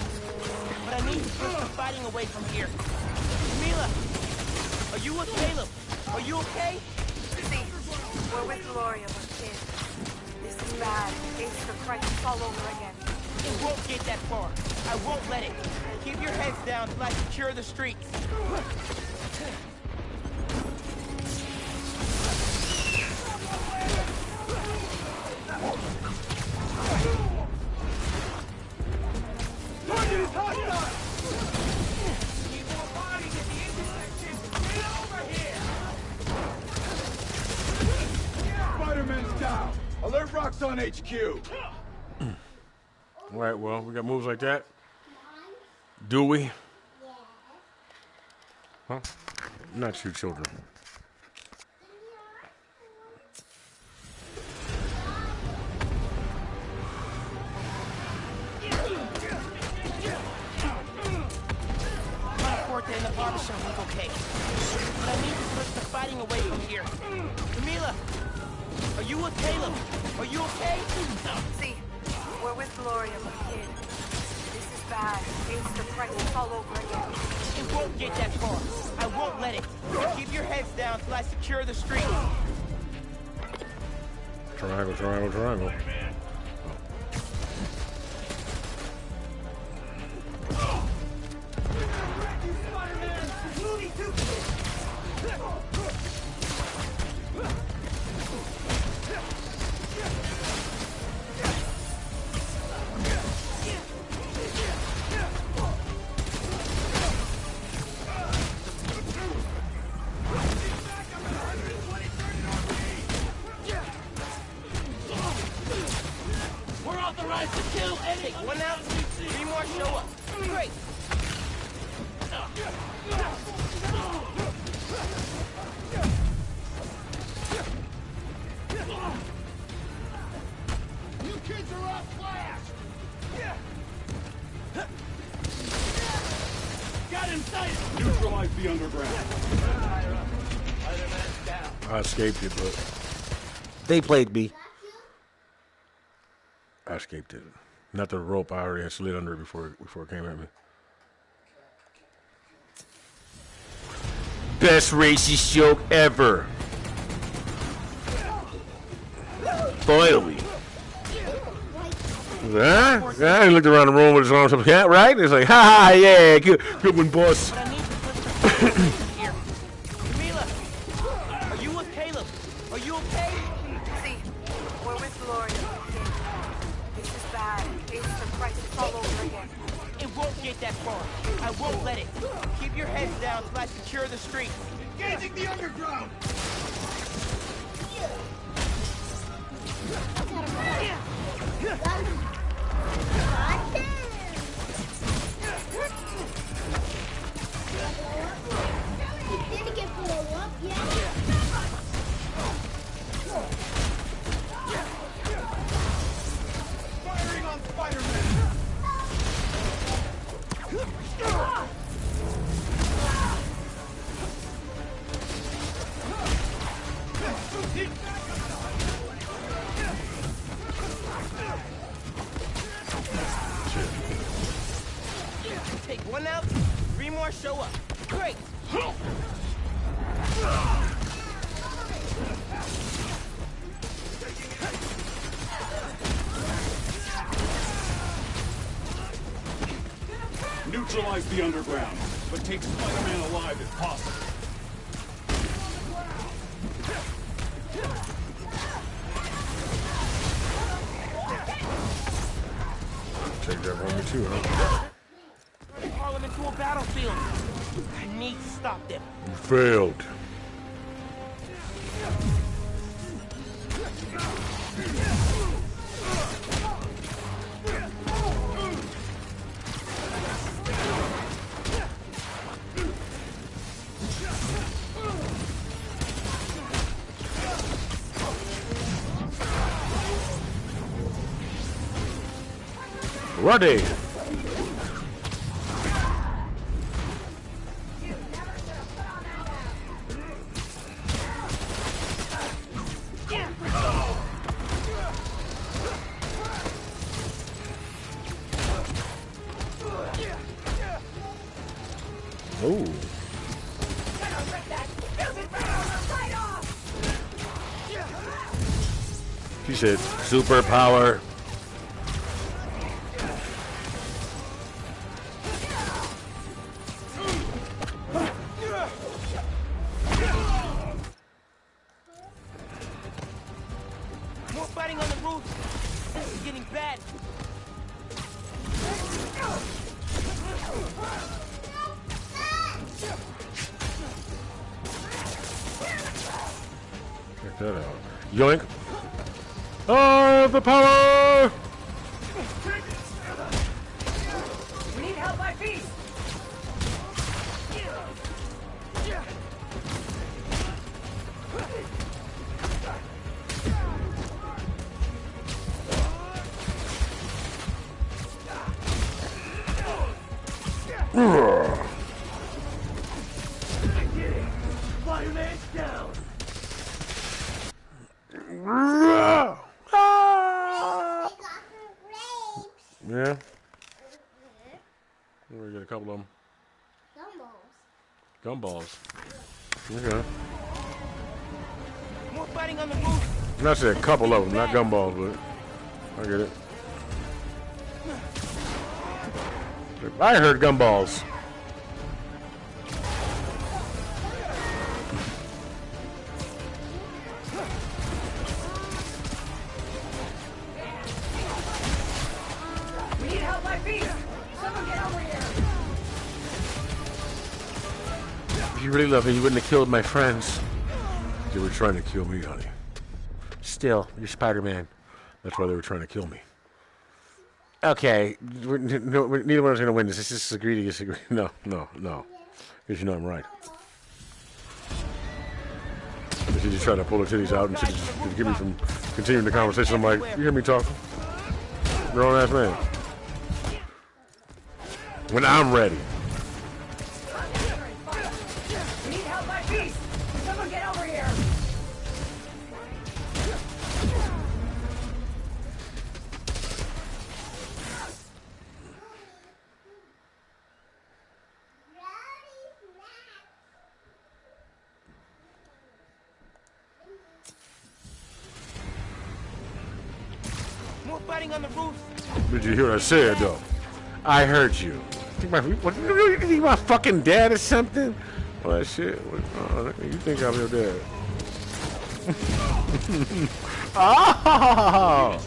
But I need to push the fighting away from here. Camila! Are you with Caleb? Are you okay? See, we're with Gloria, but kid. This is bad. It's the crisis all over again. It won't get that far. I won't let it. Keep your heads down till I secure the streets. Target is hostile! Need more bodies at the intersection! Get over here! Spider-Man's down! Alert Rocks on HQ! Alright, well, we got moves like that. Do we? Huh? Not you, children. In the barbershop was okay. But I need to push the fighting away from here. Camila! Are you with Caleb? Are you okay? See, we're with Gloria, but kid. This is bad. It's the crisis all over again. It won't get that far. I won't let it. Keep your heads down till I secure the street. Triangle, triangle, triangle. authorized to kill any... Take one out, 3 more show up. Great. You kids are off class! Got him sighted! Neutralize the underground. I escaped it, but they played me. I escaped it. Not the rope. I already had slid under it before it came at me. Best racist joke ever. Finally. Huh? Yeah, he looked around the room with his arms up. Yeah, right? It's like, ha ha, yeah, good one, boss. Here. Camila, are you with Caleb? Are you okay? See, we're with Gloria. This is bad. It's the crisis all over again. It won't get that far. I won't let it. Keep your heads down till I secure the street. Engaging the underground! Firing on Spider-Man! Take one out, 3 more show up. Great. Neutralize the underground, but take Spider-Man alive if possible. Take that from me too, huh? Parliament to a battlefield. I need to stop them. You failed. Ready. Oh. She said superpower. More fighting on the roof. This is getting bad. Check that out. Yoink. Oh, the power! We need help by feet. Spider-Man's down! Yeah. We get a couple of them. Gumballs. Okay. More fighting on the roof. I said a couple of them, not gumballs, but I get it. I heard gumballs. We need help by feet. Someone get over here. If you really love me, you wouldn't have killed my friends. They were trying to kill me, honey. Still, you're Spider-Man. That's why they were trying to kill me. Okay, neither one of us going to win this. It's just agree to disagree. No. Because you know I'm right. She just tried to pull her titties out and she just to keep me from continuing the conversation. I'm like, you hear me talking? Grown ass man. When I'm ready. Need help, my beast! Someone get over here! More fighting on the roof. Did you hear what I said, though? I heard you. What, you think my fucking dad or something? Well, that shit. You think I'm your dad? Oh!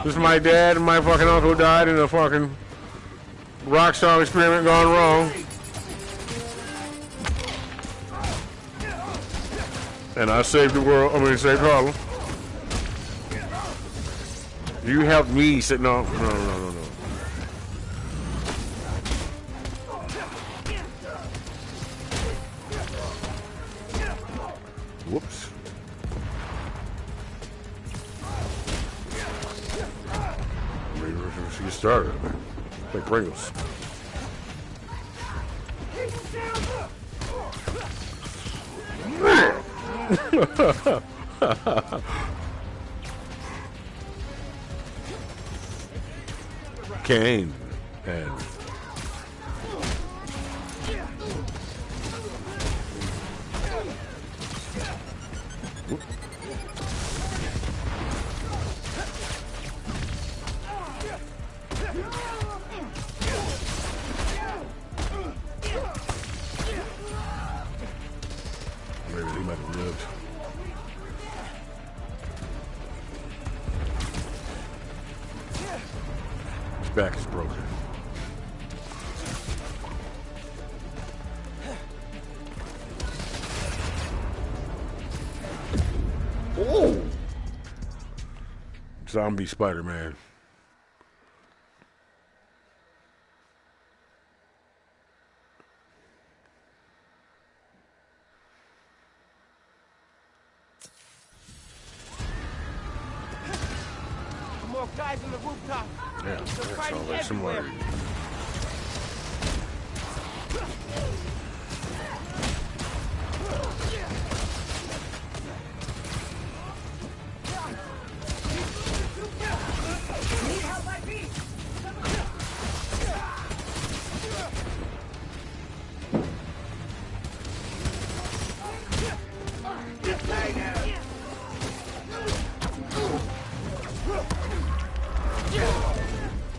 This is my dad and my fucking uncle died in a fucking Rockstar experiment gone wrong. And I saved the world. Saved Harlem. You helped me sit. No. Whoops. Maybe we should get started. Like Pringles. Kane and maybe he might have lived. His back is broken. Oh! Zombie Spider-Man. More guys on the rooftop. Yeah, They're that fighting sounds like somebody. everywhere. Need help, my beast!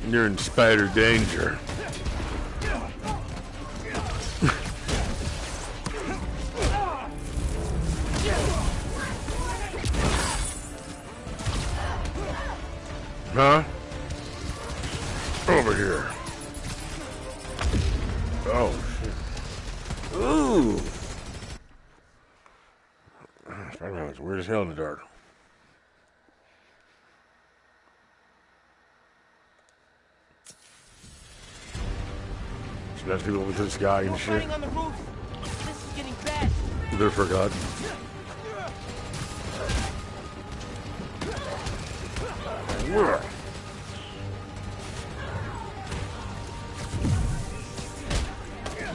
You're in spider danger. Huh? Over here. Oh, shit. Ooh. Spider-Man looks weird as hell in the dark. That's people over to the sky and shit. On the roof. This is getting bad. They're forgotten.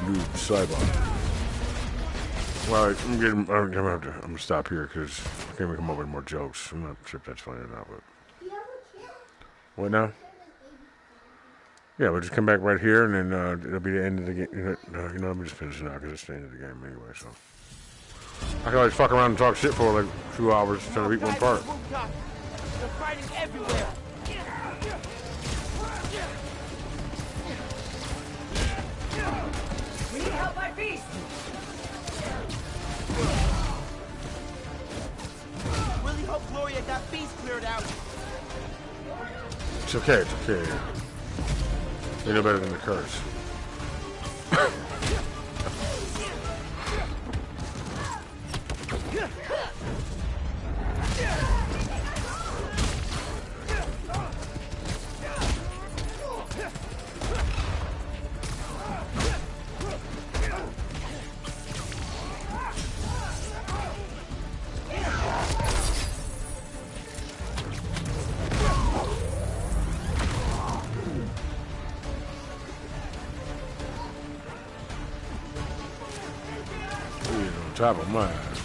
Dude, Cybot. Well, I'm gonna stop here because I can't come up with more jokes. I'm not sure if that's funny or not, but. What now? Yeah, we'll just come back right here, and then it'll be the end of the game. You know, let me just finish it now, because it's the end of the game anyway, so. I can always fuck around and talk shit for like 2 hours trying to beat one part. They're fighting everywhere. We need help, my beast! Really hope Gloria got beast cleared out. It's okay, it's okay. You're no better than the curse. top of my ass.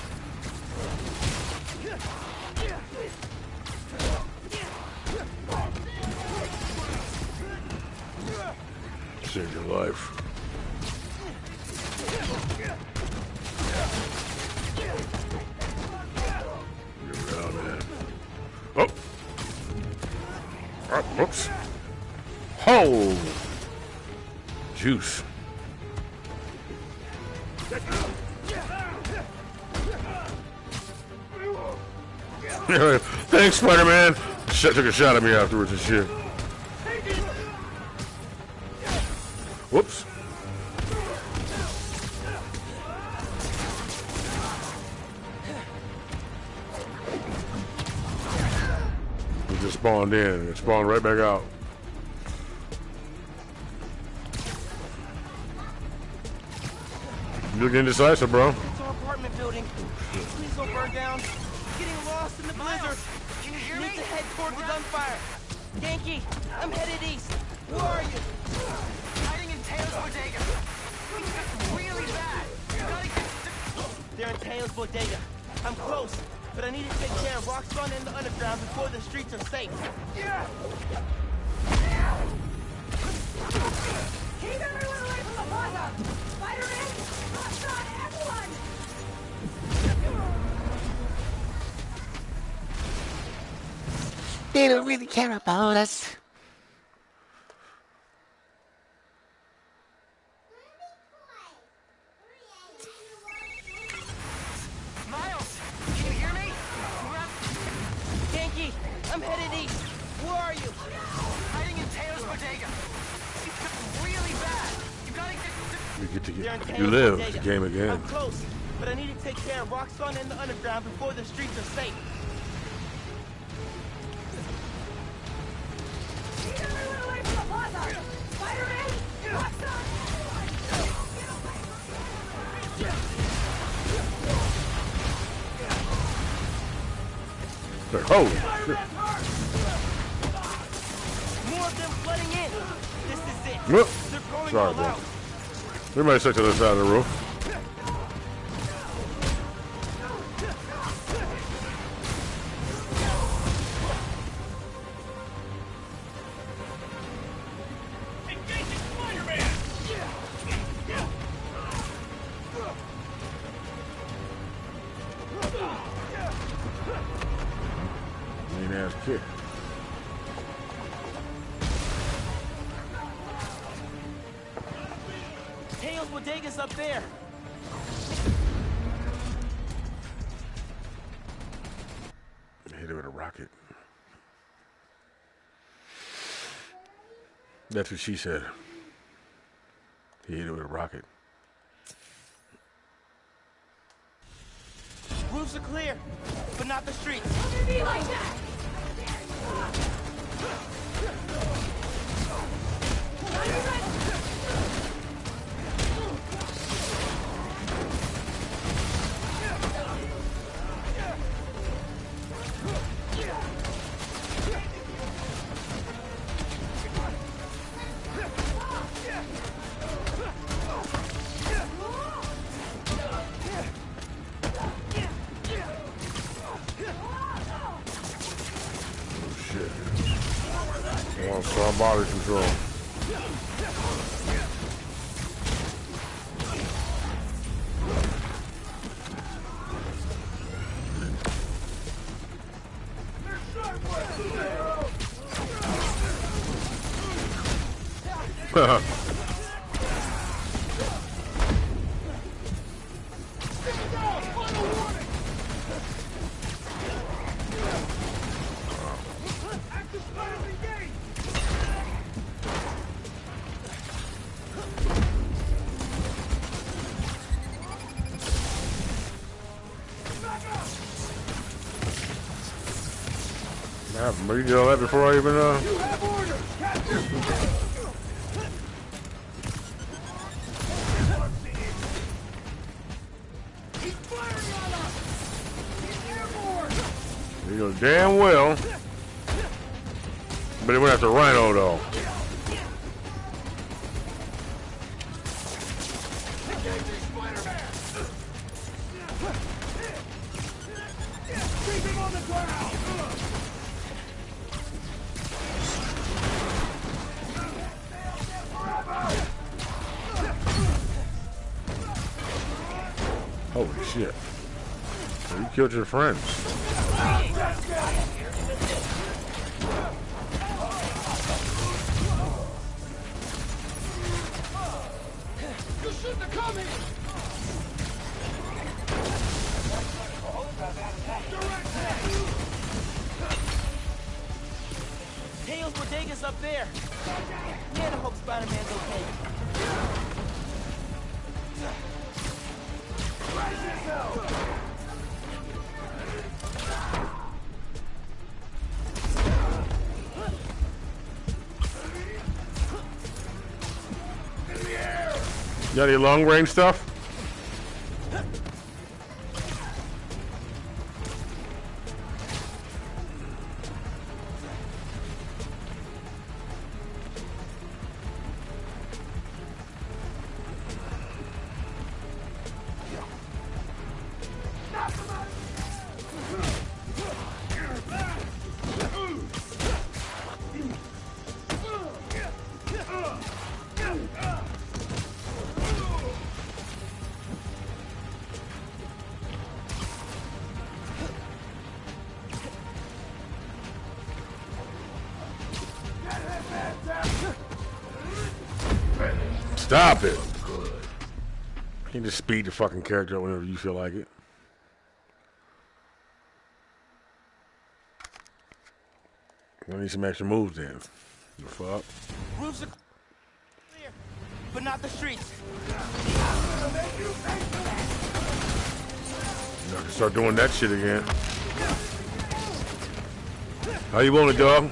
Save your life. Get down there. Oh! Oh, whoops. Oh! Juice. Thanks, Spider-Man. Took a shot at me afterwards and shit. Whoops. We just spawned in. It spawned right back out. You looking indecisive, bro? It's our apartment building. Please don't burn down. Getting lost in the blizzard. Can you hear me? Need to head toward the gunfire. Yankee, I'm headed east. Where are you? Hiding in Taylor's bodega. It's really bad. You gotta get to... They're in Taylor's bodega. I'm close, but I need to take care of Roxxon and the underground before the streets are safe. Yeah! Keep everyone away from the plaza! Spider-Man! Roxxon, everyone! They don't really care about us. Miles, can you hear me? Yankee, I'm headed east. Where are you? Hiding in Taylor's bodega. It's really bad. You gotta get to... They're in Taylor's You live bodega. the game again. I'm close, but I need to take care of Roxxon and the underground before the streets are safe. Keep everyone away from the plaza! Spider-Man! Roxxon! Oh! More of them flooding in. This is it. Whoop. They're going Sorry, all bro. out. We might stick to the side of the roof. Mean ass kick. Tails Bodega's up there. Hit it with a rocket. That's what she said. He hit it with a rocket. Roofs are clear, but not the streets. Be like that! I want some body control. But you did all that before I even You have orders, Captain! He's firing on us! He's airborne! You know damn well. But it went after Rhino though. Holy shit. You killed your friends. You shouldn't have come here! Tails Bodega's up there. Man, I hope Spider-Man's okay. You got any long range stuff? Stop it! You can just speed the fucking character up whenever you feel like it. I need some extra moves then. The fuck? Roofs are clear, but not the streets. I can start doing that shit again. How you want it, dog?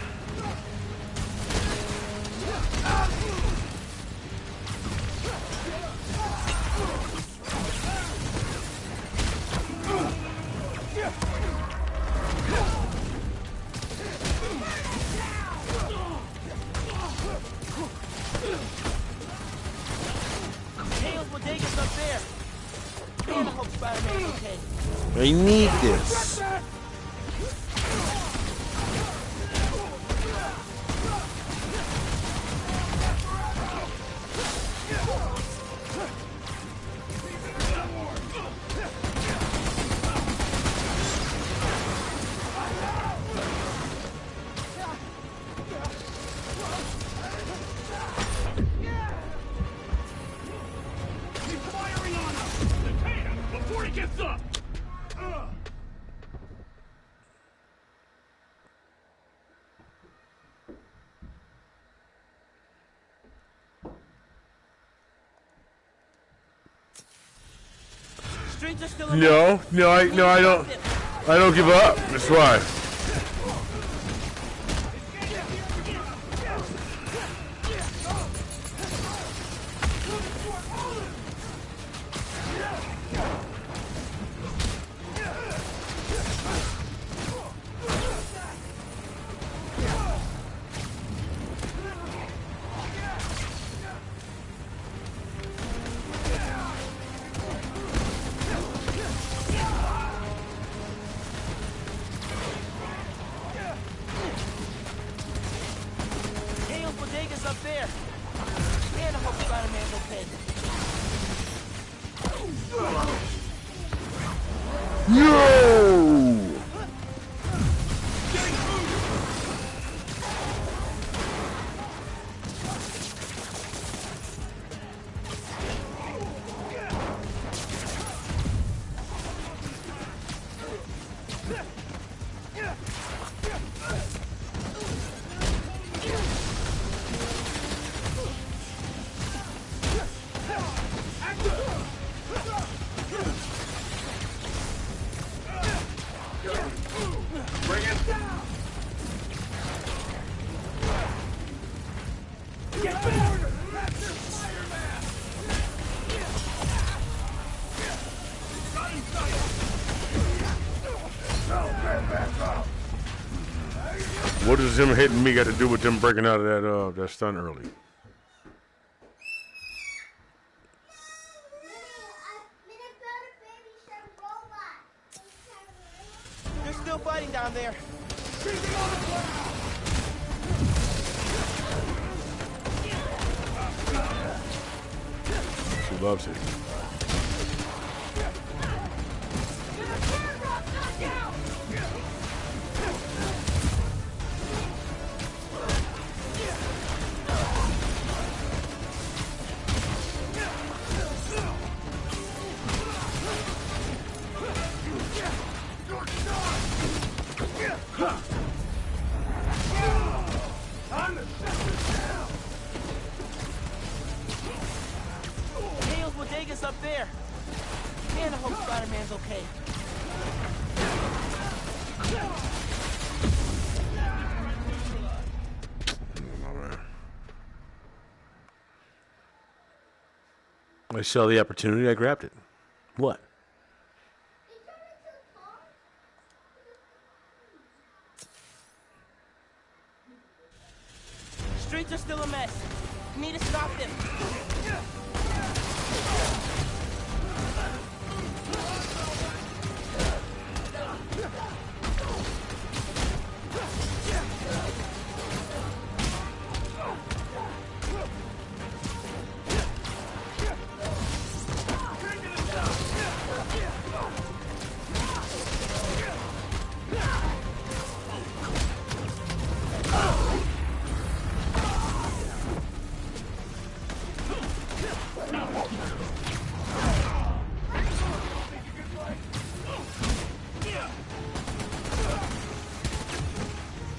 Tails Bodega's up there. Man, I hope Spider-Man's okay. I need this. Before he gets up! Streets are still No, I don't give up. That's why. Tails Bodega's up there. Man, I hope Spider-Man's okay. No! Bring it down! Get back! That's your Spider-Man! Got him, What does him hitting me got to do with them breaking out of that stun early? They're still fighting down there. loves it. Tails Bodega's up there. Man, I hope Spider-Man's okay. I saw the opportunity, I grabbed it. What? Streets are still a mess. We need to stop them.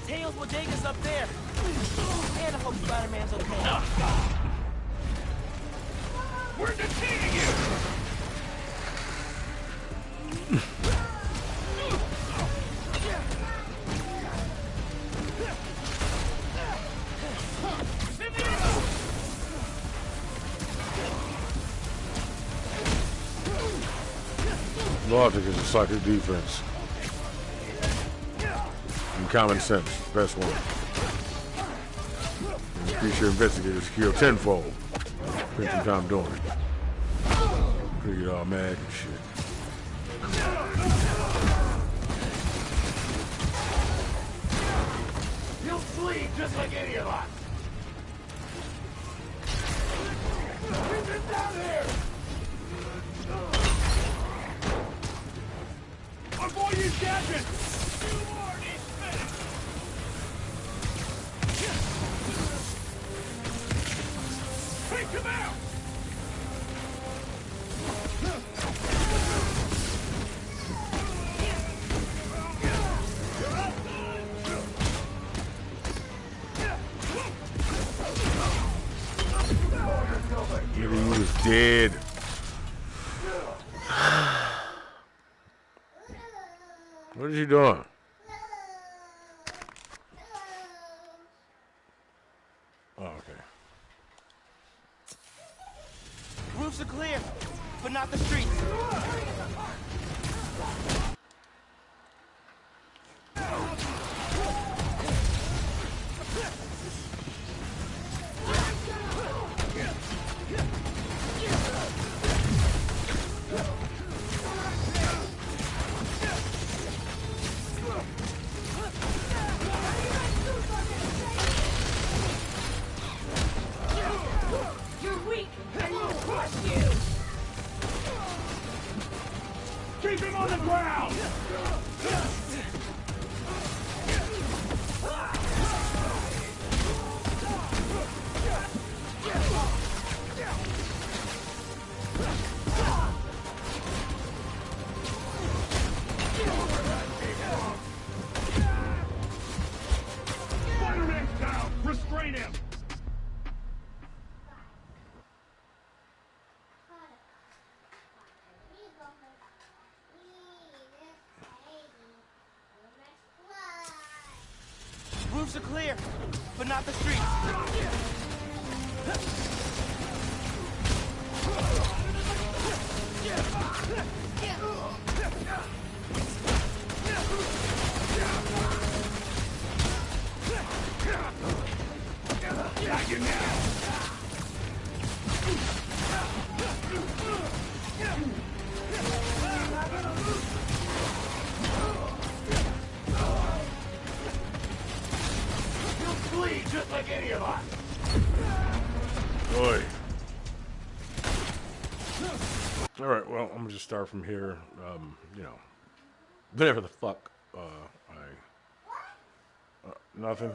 Tails Bodega's up there. Man, I hope Spider-Man's okay. We're detaining you! Logic is a sucker defense. And common sense, best one. And increase your investigators' skill tenfold. Spend some time doing it. Could get all mad and shit. You'll flee just like any of us! Bring them down here! Avoid your gadgets! Take him out! Nigga, he was dead. What is he doing? Oh, okay. Roofs are clear, but not the streets. You're weak, and we'll crush you! Keep him on the ground! Spider-Man's down! Restrain him! Roofs are clear, but not the streets. Got you now! You'll flee just like any of us! Oi. All right, well, I'm gonna just start from here. You know, whatever the fuck. Nothing.